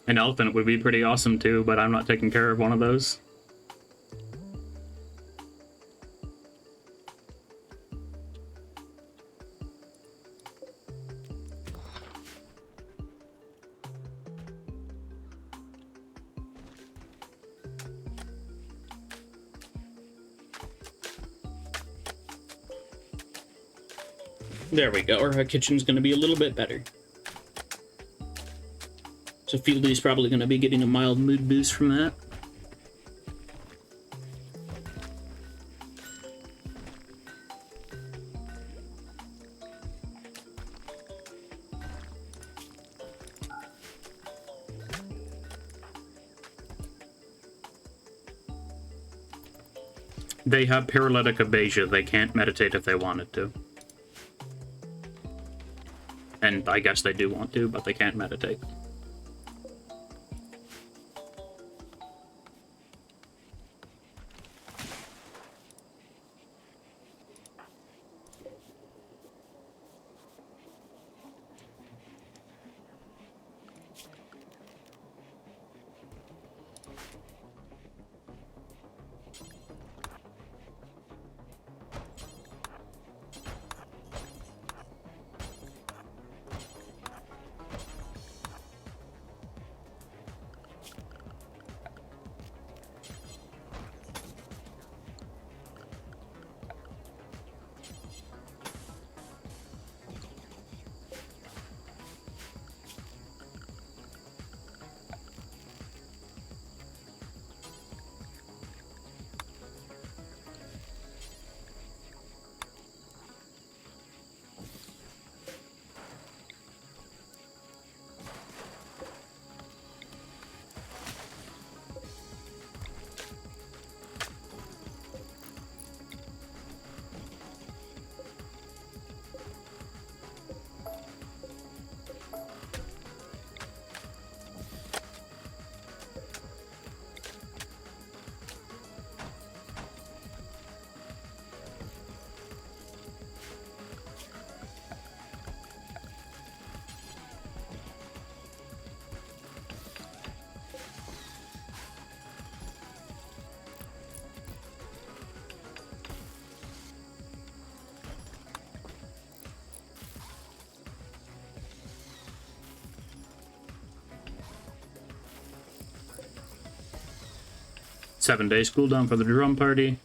An elephant would be pretty awesome too, but I'm not taking care of one of those. There we go, our kitchen's gonna be a little bit better. So Fieldy's probably gonna be getting a mild mood boost from that. They have paralytic aphasia. They can't meditate if they wanted to. And I guess they do want to, but they can't meditate. 7 days cooldown for the drum party.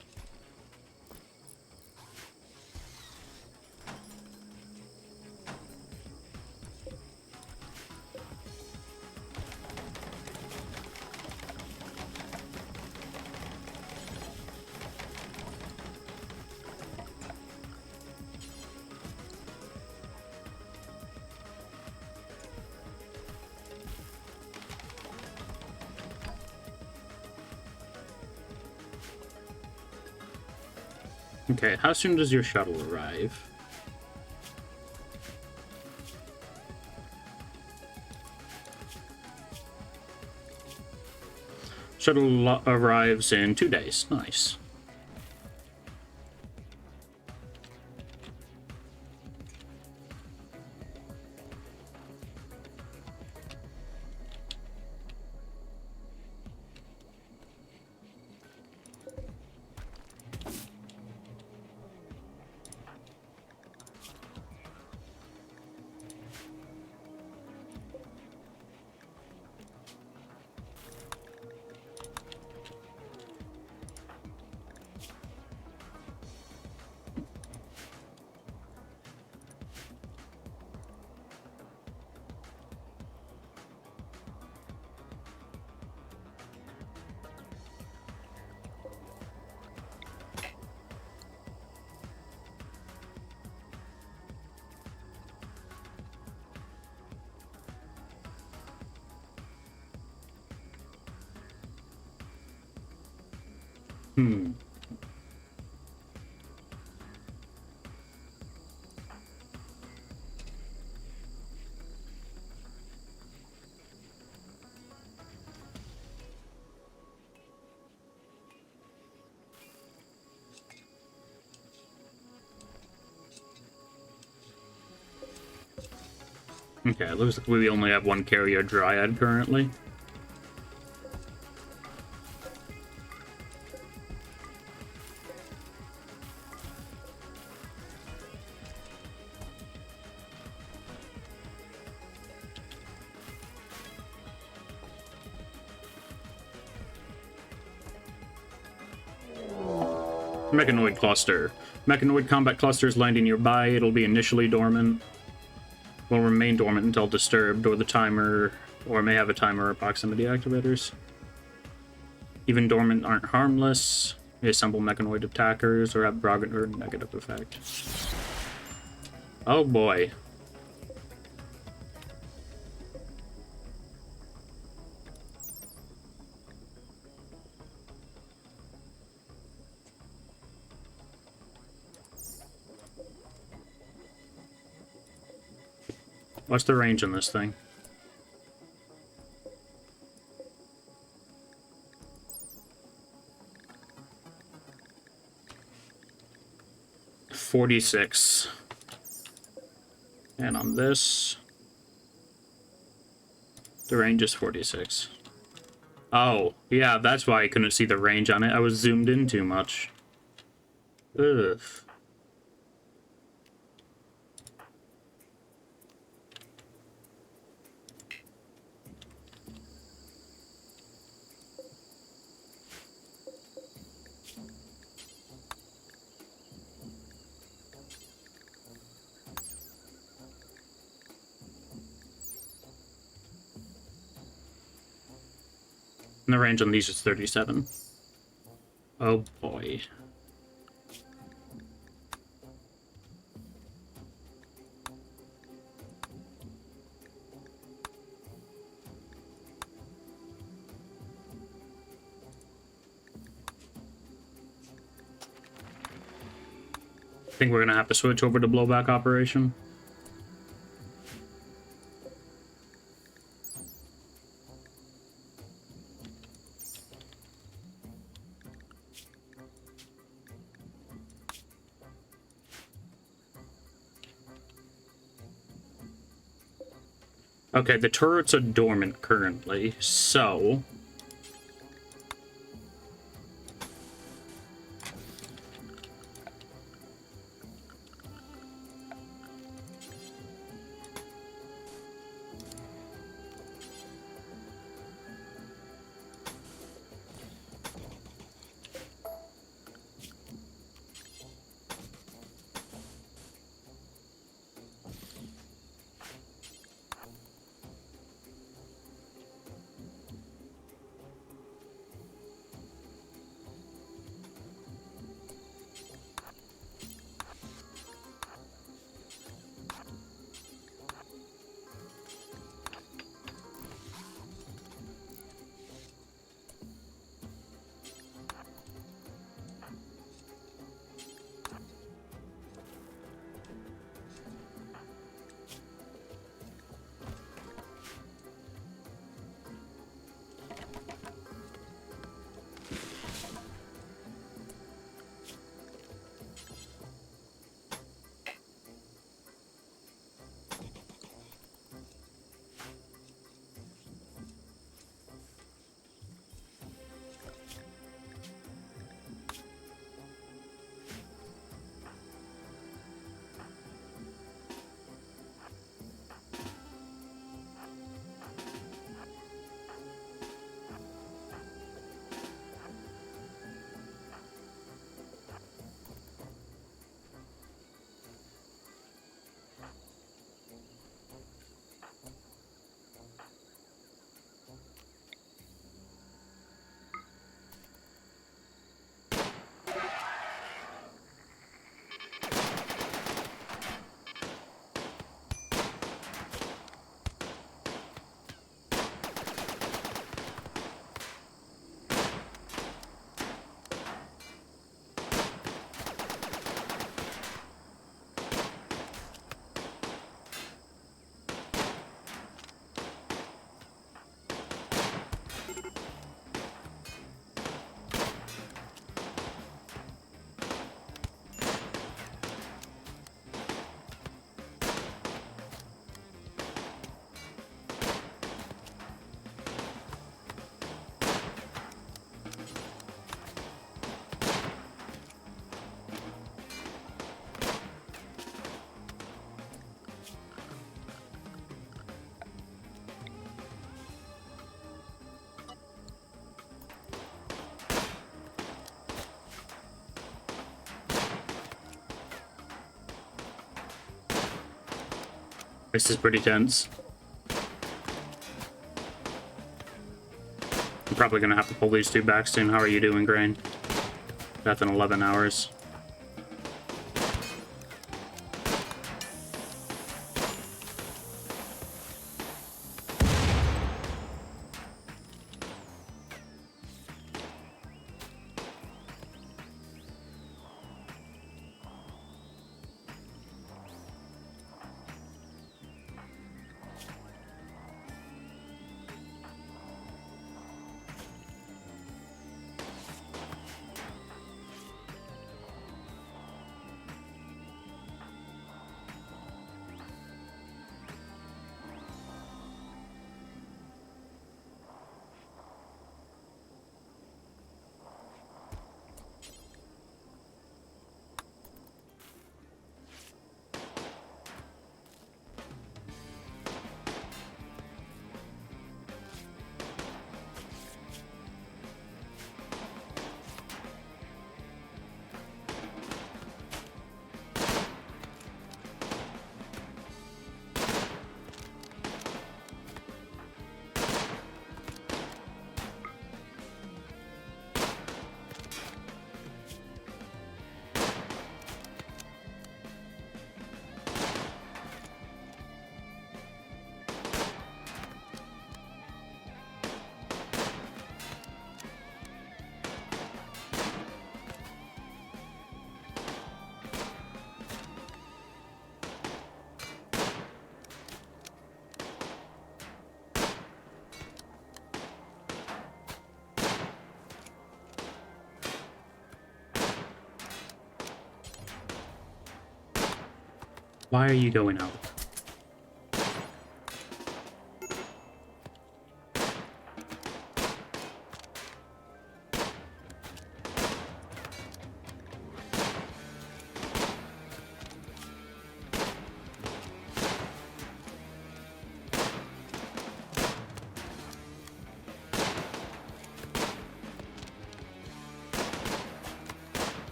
Okay, how soon does your shuttle arrive? Shuttle arrives in 2 days. Nice. Okay, it looks like we only have one carrier dryad currently. Mechanoid cluster. Mechanoid combat clusters landing nearby. It'll be initially dormant. Will remain dormant until disturbed, or the timer, or may have a timer or proximity activators. Even dormant aren't harmless. They assemble mechanoid attackers or have broad or negative effect. Oh boy. What's the range on this thing? .46. And on this, the range is 46. Oh, yeah, that's why I couldn't see the range on it. I was zoomed in too much. Ugh. And the range on these is 37. Oh boy. I think we're gonna have to switch over to blowback operation. Okay, the turrets are dormant currently, so... This is pretty tense. I'm probably gonna have to pull these two back soon. How are you doing, Grain? That's in 11 hours. Why are you going out?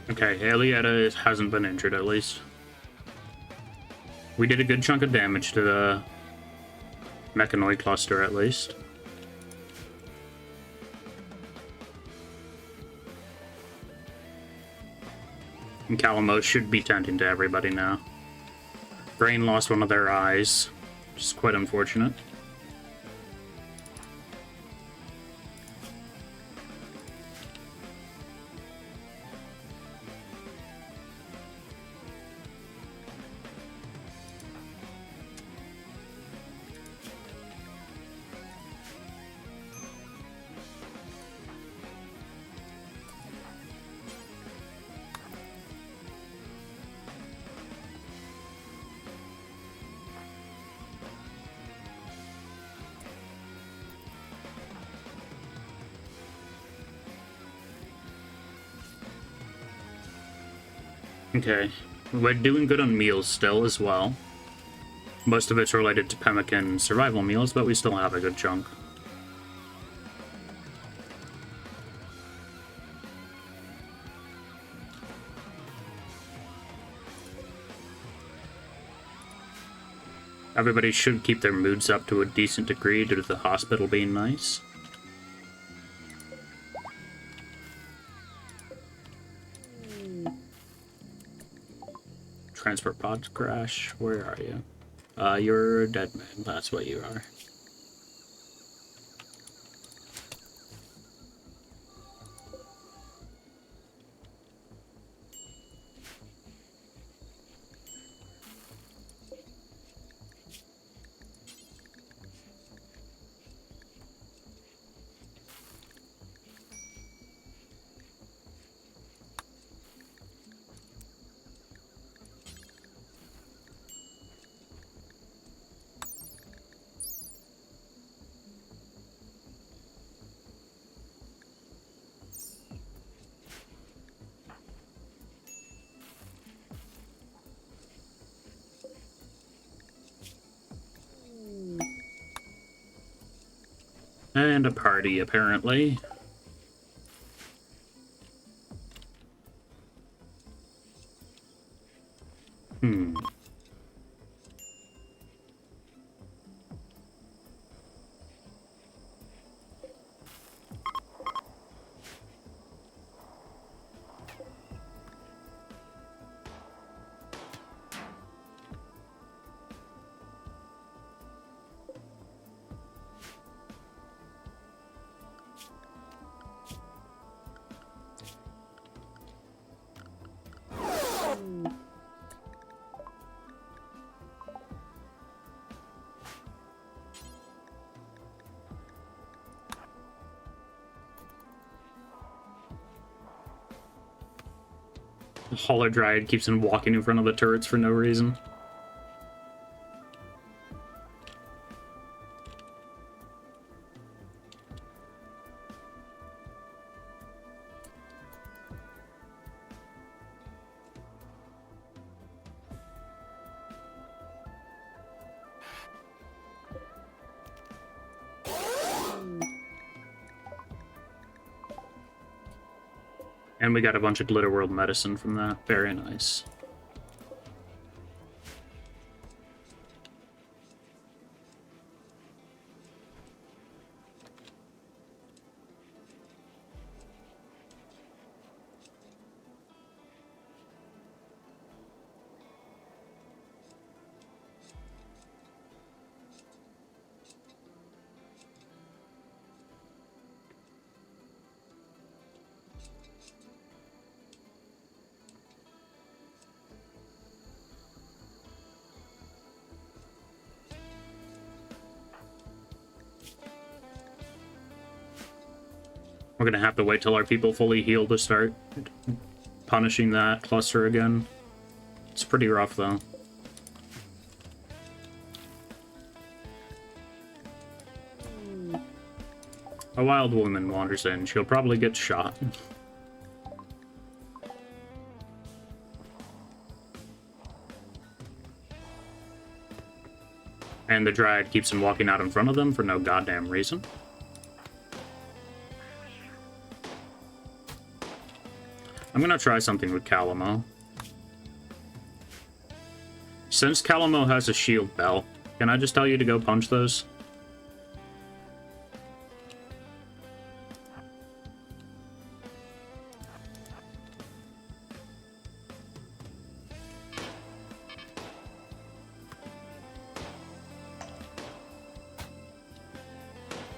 Okay, Elietta hasn't been injured, at least. We did a good chunk of damage to the mechanoid cluster, at least. And Calamos should be tending to everybody now. Brain lost one of their eyes, which is quite unfortunate. Okay, we're doing good on meals still as well. Most of it's related to pemmican survival meals, but we still have a good chunk. Everybody should keep their moods up to a decent degree due to the hospital being nice. Transport pod crash. Where are you? You're a dead man. That's what you are. And a party, apparently. Hmm. The Holo Dryad keeps on walking in front of the turrets for no reason. And we got a bunch of Glitter World medicine from that. Very nice. We're gonna have to wait till our people fully heal to start punishing that cluster again. It's pretty rough, though. A wild woman wanders in. She'll probably get shot. And the Dryad keeps on walking out in front of them for no goddamn reason. I'm gonna try something with Calamo. Since Calamo has a shield bell, can I just tell you to go punch those?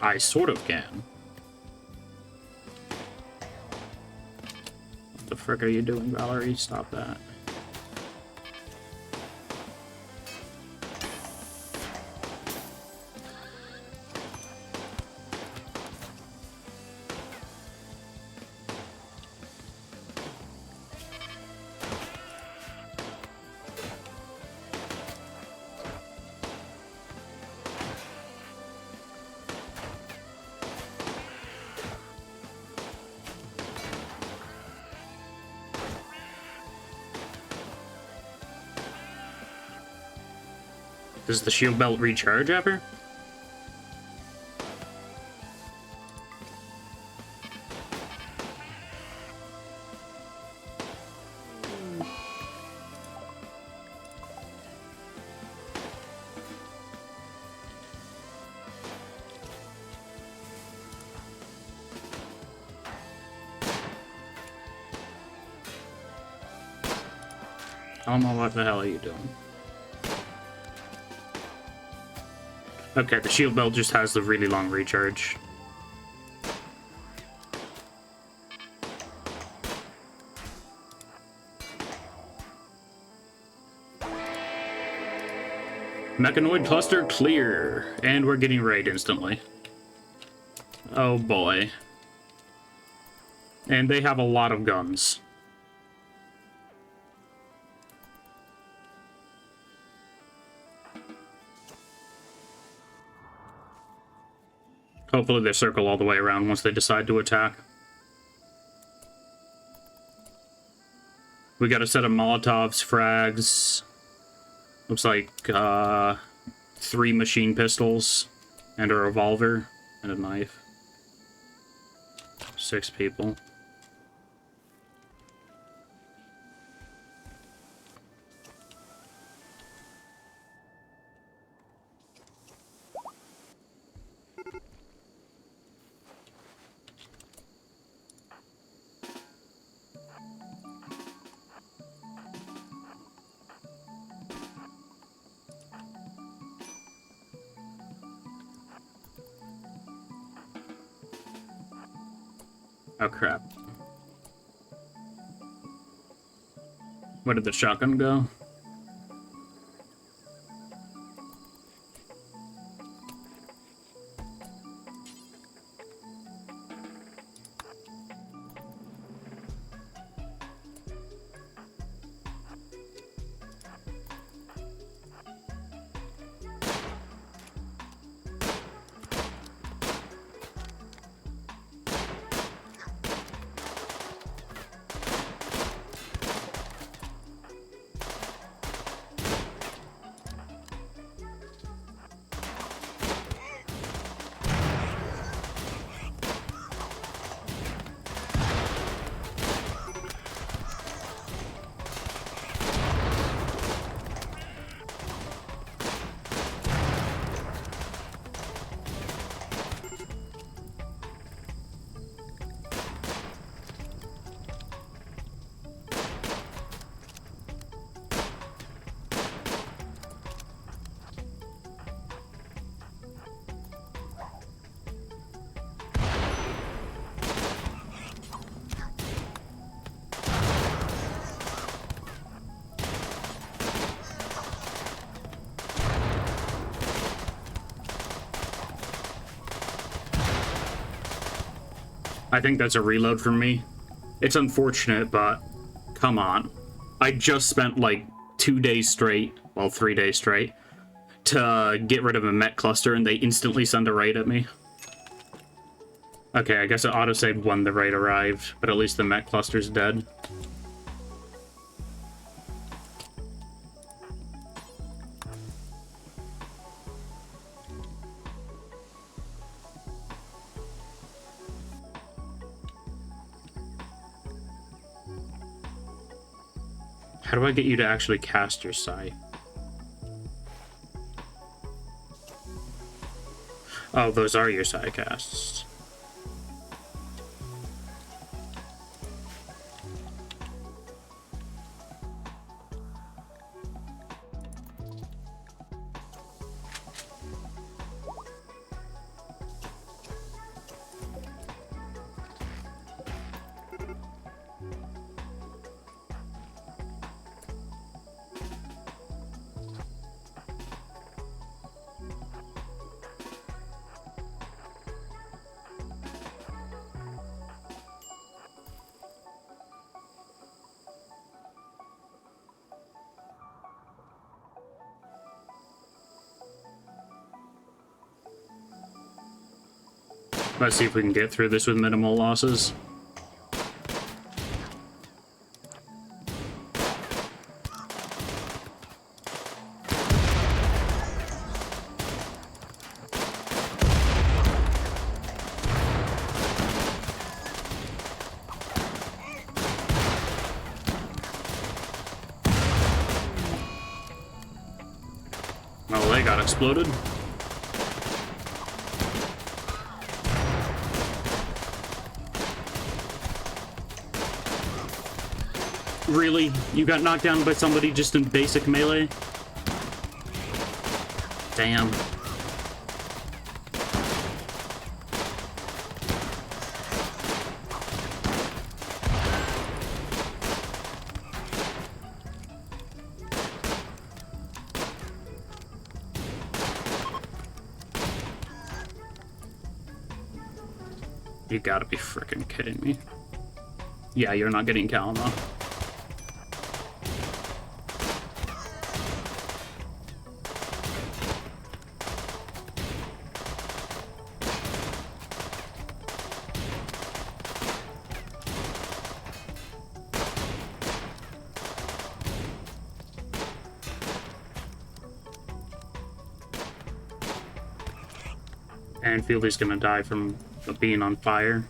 I sort of can. What the frick are you doing, Valerie? Stop that. Does the shield belt recharge ever? I don't know what the hell are you doing. Okay, the shield belt just has the really long recharge. Mechanoid cluster clear. And we're getting raid instantly. Oh boy. And they have a lot of guns. Hopefully they circle all the way around once they decide to attack. We got a set of Molotovs, frags. Looks like 3 machine pistols and a revolver. And a knife. 6 people. Oh crap. Where did the shotgun go? I think that's a reload from me. It's unfortunate, but come on. I just spent like 2 days straight, well, 3 days straight, to get rid of a mech cluster, and they instantly send a raid at me. Okay, I guess it autosaved when the raid arrived, but at least the mech cluster's dead. How do I get you to actually cast your sight? Oh, those are your sight casts. Let's see if we can get through this with minimal losses. Oh, they got exploded. Really? You got knocked down by somebody just in basic melee? Damn. You gotta be frickin' kidding me. Yeah, you're not getting Kalima. And Fieldy's gonna die from being on fire.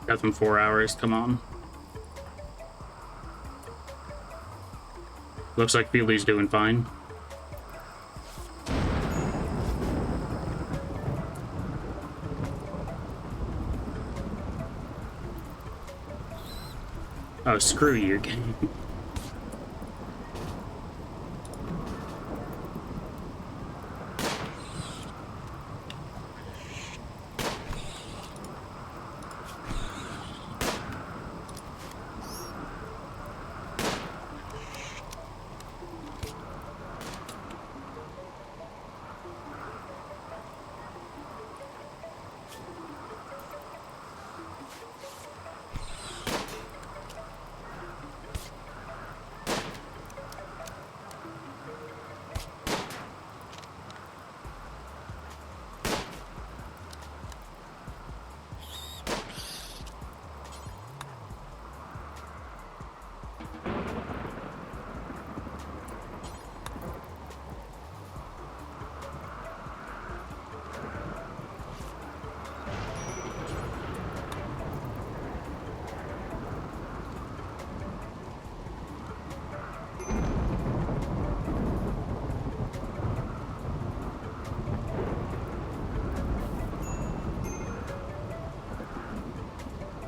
Got them 4 hours, come on. Looks like Fieldy's doing fine. Oh, screw you.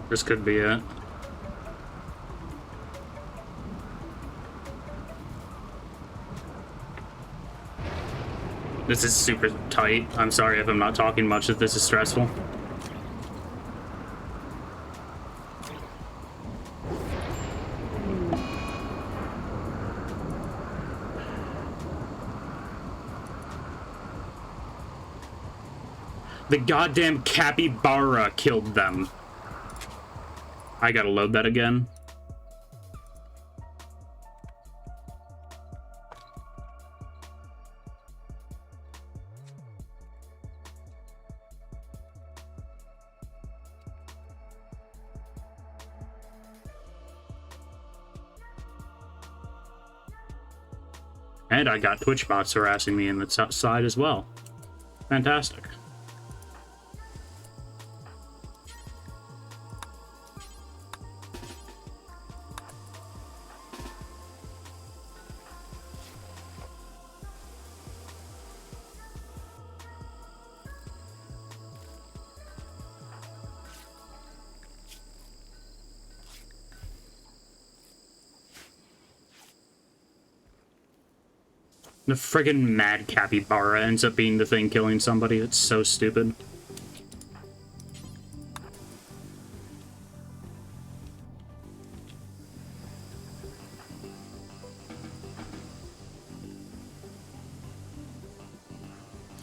This could be it. This is super tight. I'm sorry if I'm not talking much, if this is stressful. The goddamn capybara killed them. I gotta load that again. And I got Twitch bots harassing me in the side as well. Fantastic. The friggin' mad capybara ends up being the thing killing somebody. It's so stupid.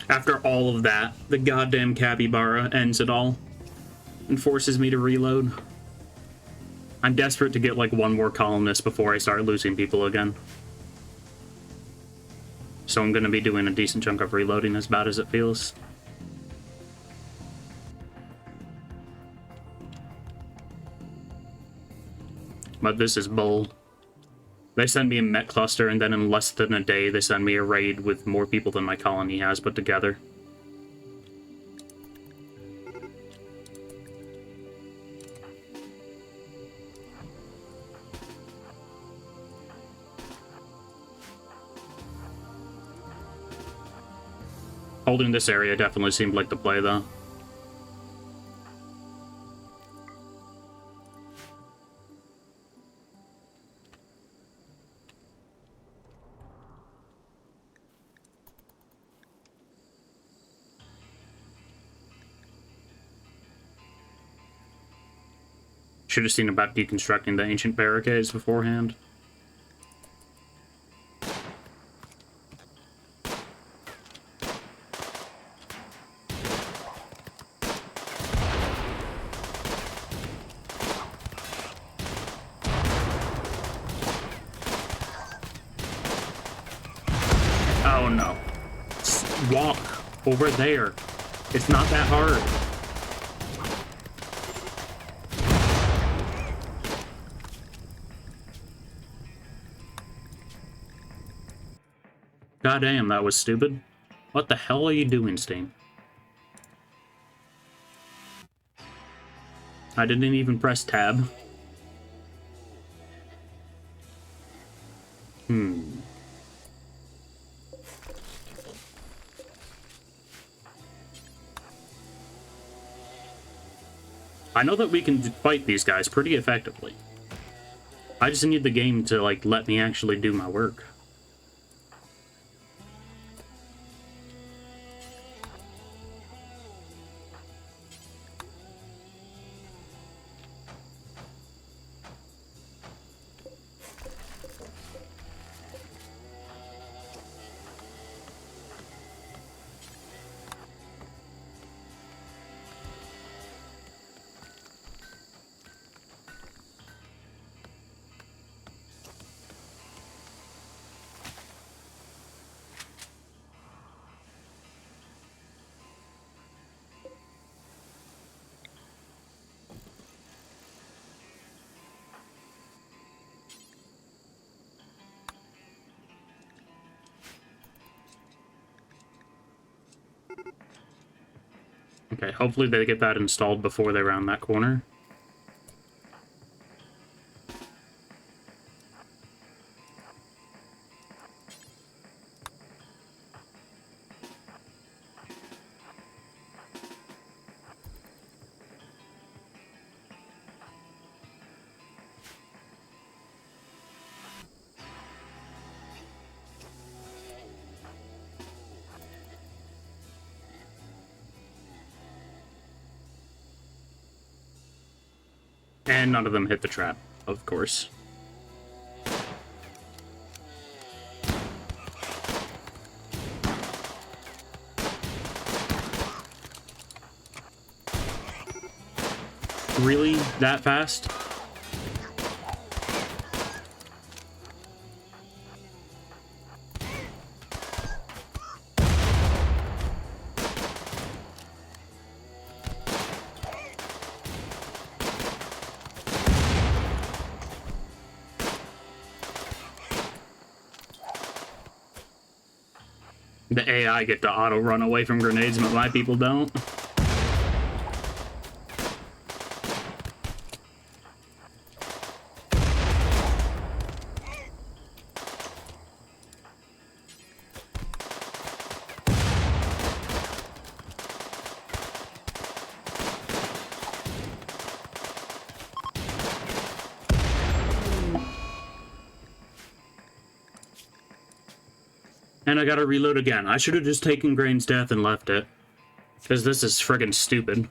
After all of that, the goddamn capybara ends it all and forces me to reload. I'm desperate to get, like, one more columnist before I start losing people again. So I'm gonna be doing a decent chunk of reloading, as bad as it feels. But this is bull. They send me a Met cluster, and then in less than a day, they send me a raid with more people than my colony has put together. Holding this area definitely seemed like the play, though. Should have seen about deconstructing the ancient barricades beforehand. Oh no. Walk over there. It's not that hard. Goddamn, that was stupid. What the hell are you doing, Steam? I didn't even press tab. I know that we can fight these guys pretty effectively. I just need the game to, like, let me actually do my work. Okay, hopefully they get that installed before they round that corner. And none of them hit the trap, of course. Really? That fast? The AI get to auto run away from grenades, but my people don't. And I gotta reload again. I should have just taken Grain's death and left it. Because this is friggin' stupid.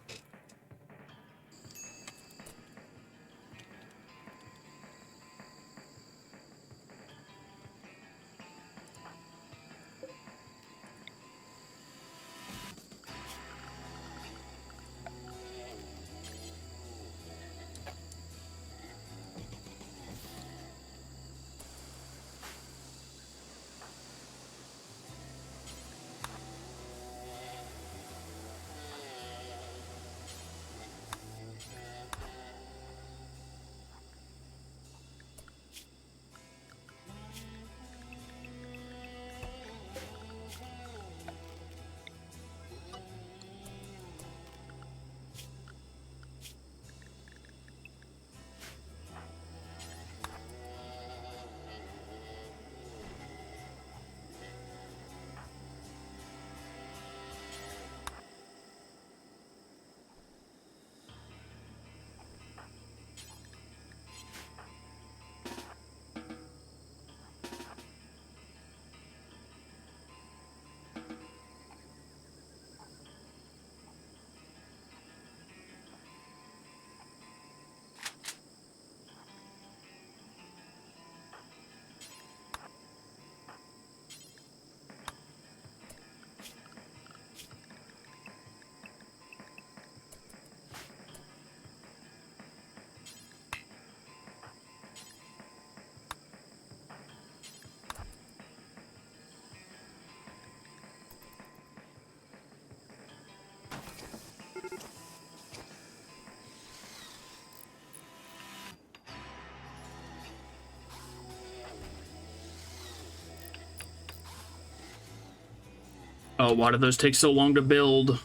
Oh, why do those take so long to build?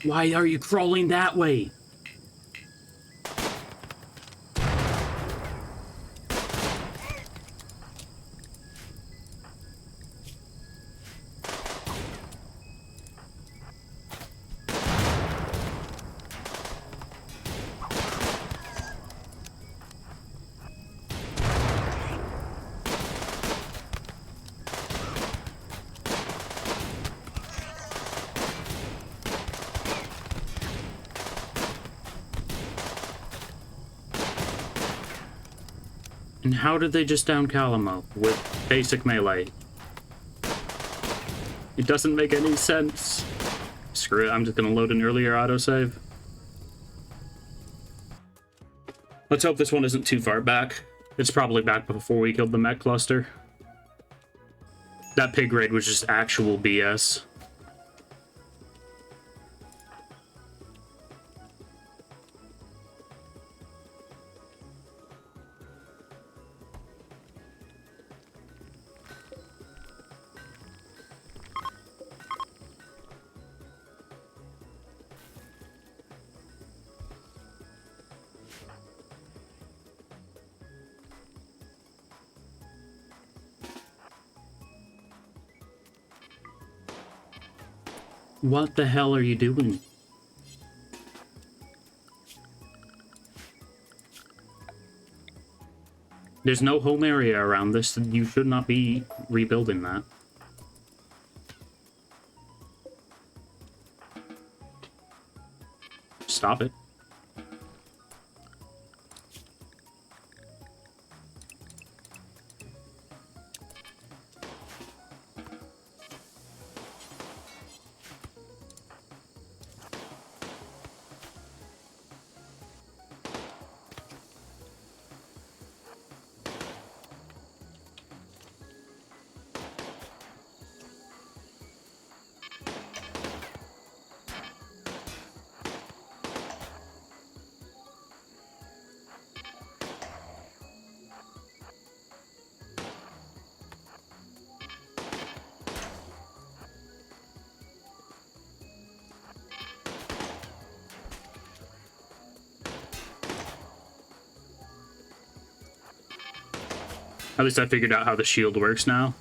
Why are you crawling that way? And how did they just down Calamo with basic melee? It doesn't make any sense. Screw it, I'm just gonna load an earlier autosave. Let's hope this one isn't too far back. It's probably back before we killed the mech cluster. That pig raid was just actual BS. What the hell are you doing? There's no home area around this. You should not be rebuilding that. Stop it. At least I figured out how the shield works now.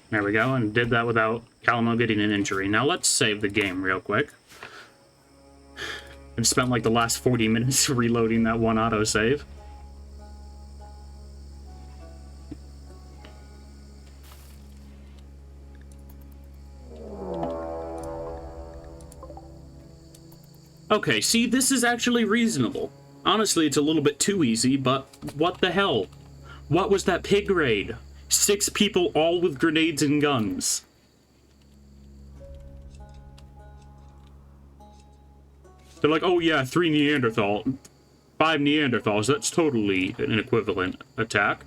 There we go, and did that without Calamo getting an injury. Now let's save the game real quick. I've spent like the last 40 minutes reloading that one autosave. Okay, see, this is actually reasonable. Honestly, it's a little bit too easy, but what the hell? What was that pig raid? 6 people, all with grenades and guns. They're like, oh yeah, 5 Neanderthals, that's totally an equivalent attack.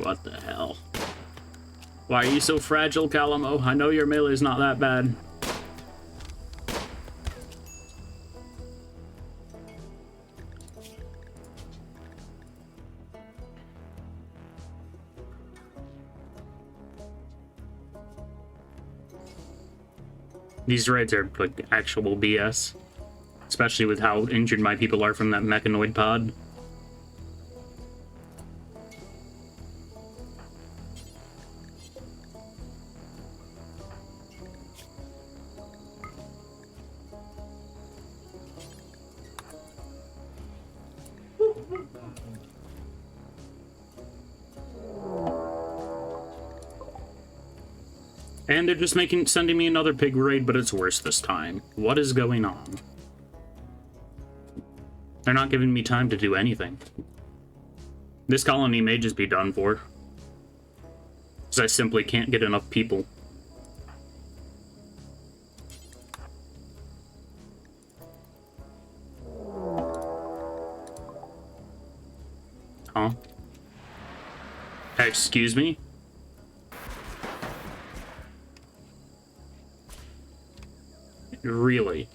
What the hell? Why are you so fragile, Calamo? I know your melee's not that bad. These raids are like actual BS. Especially with how injured my people are from that mechanoid pod. And they're just sending me another pig raid, but it's worse this time. What is going on? They're not giving me time to do anything. This colony may just be done for. Because I simply can't get enough people. Huh? Excuse me? Really?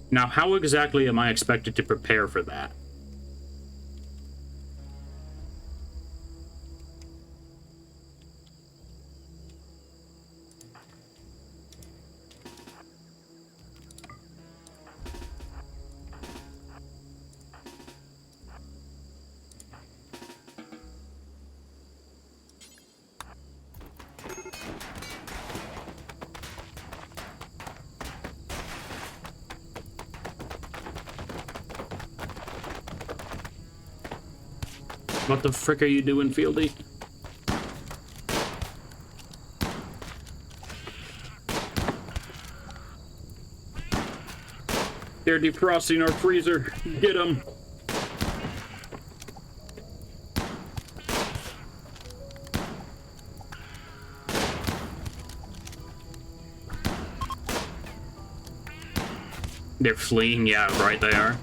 Now, how exactly am I expected to prepare for that? What the frick are you doing, Fieldy? They're defrosting our freezer. Get them. They're fleeing? Yeah, right they are.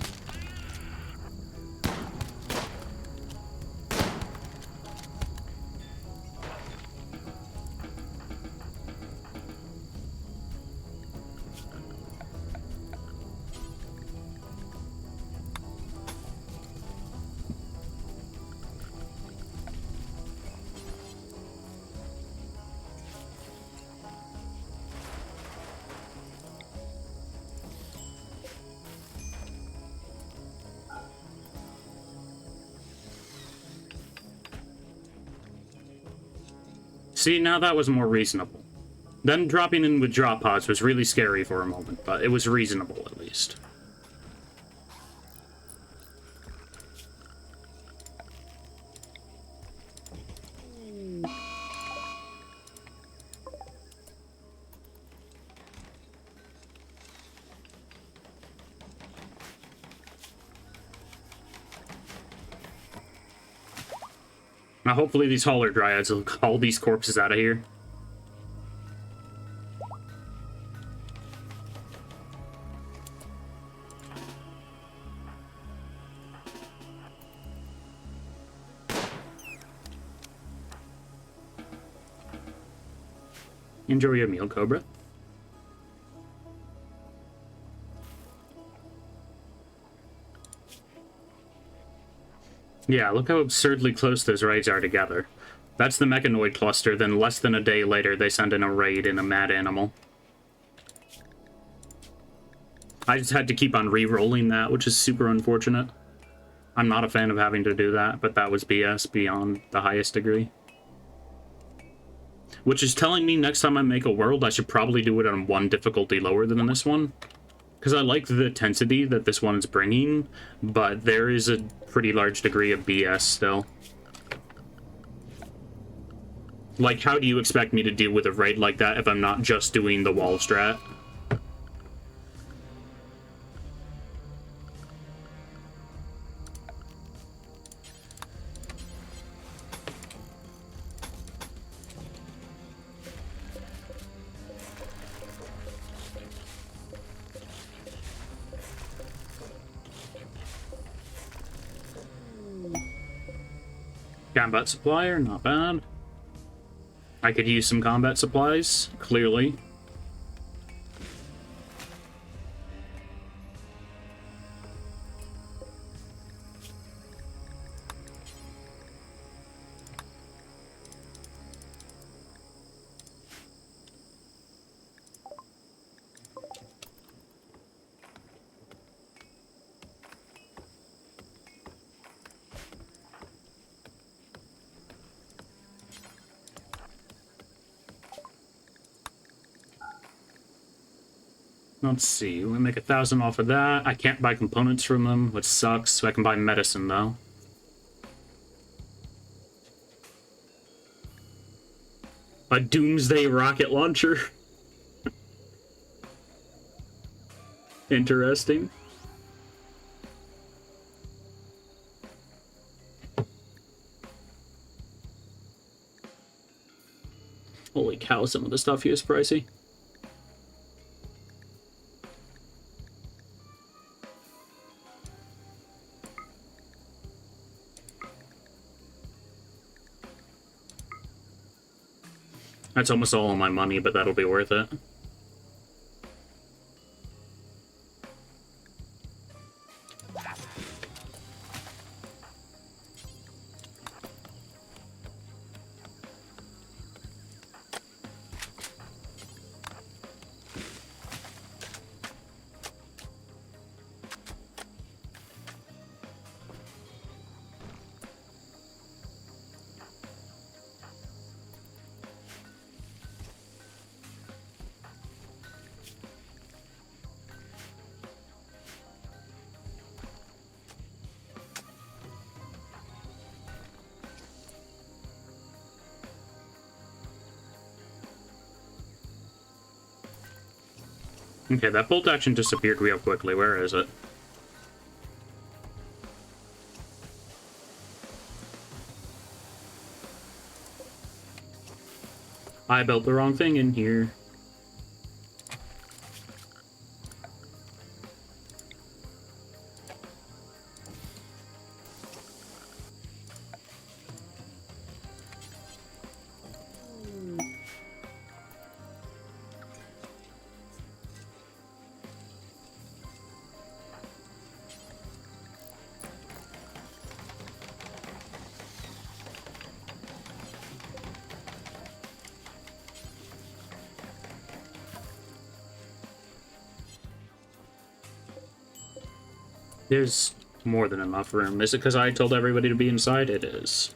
See, now that was more reasonable. Then dropping in with drop pods was really scary for a moment, but it was reasonable at least. Now hopefully these hauler dryads will haul these corpses out of here. Enjoy your meal, Cobra. Yeah, look how absurdly close those raids are together. That's the mechanoid cluster, then less than a day later they send in a raid in a mad animal. I just had to keep on re-rolling that, which is super unfortunate. I'm not a fan of having to do that, but that was BS beyond the highest degree. Which is telling me next time I make a world, I should probably do it on one difficulty lower than this one. Because I like the intensity that this one's bringing, but there is a pretty large degree of BS still. Like, how do you expect me to deal with a raid like that if I'm not just doing the wall strat? Combat supplier, not bad. I could use some combat supplies, clearly. Let's see, we make 1,000 off of that. I can't buy components from them, which sucks, so I can buy medicine, though. A doomsday rocket launcher. Interesting. Holy cow, some of the stuff here is pricey. That's almost all of my money, but that'll be worth it. Okay, that bolt action disappeared real quickly. Where is it? I built the wrong thing in here. There's more than enough room. Is it because I told everybody to be inside? It is.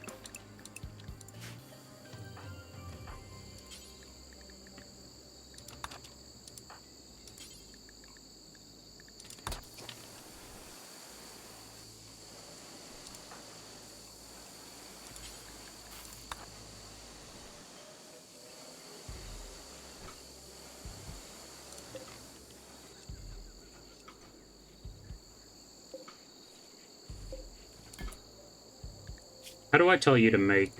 How do I tell you to make?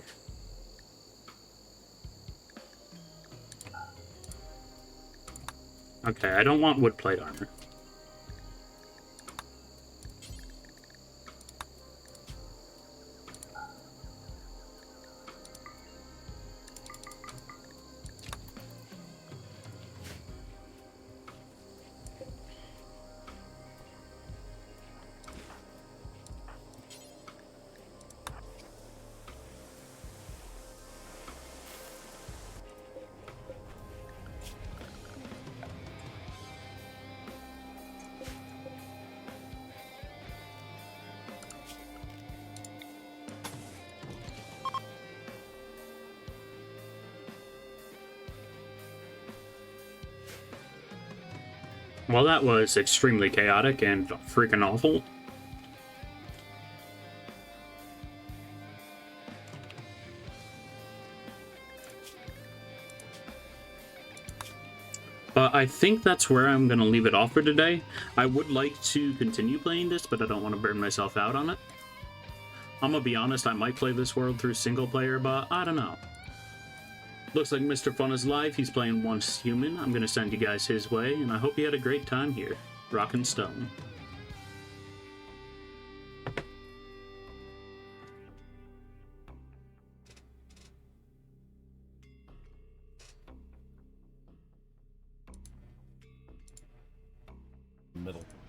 Okay, I don't want wood plate armor. Well, that was extremely chaotic and freaking awful. But I think that's where I'm going to leave it off for today. I would like to continue playing this, but I don't want to burn myself out on it. I'm going to be honest, I might play this world through single player, but I don't know. Looks like Mr. Fun is live. He's playing Once Human. I'm going to send you guys his way, and I hope you had a great time here. Rockin' Stone. middle.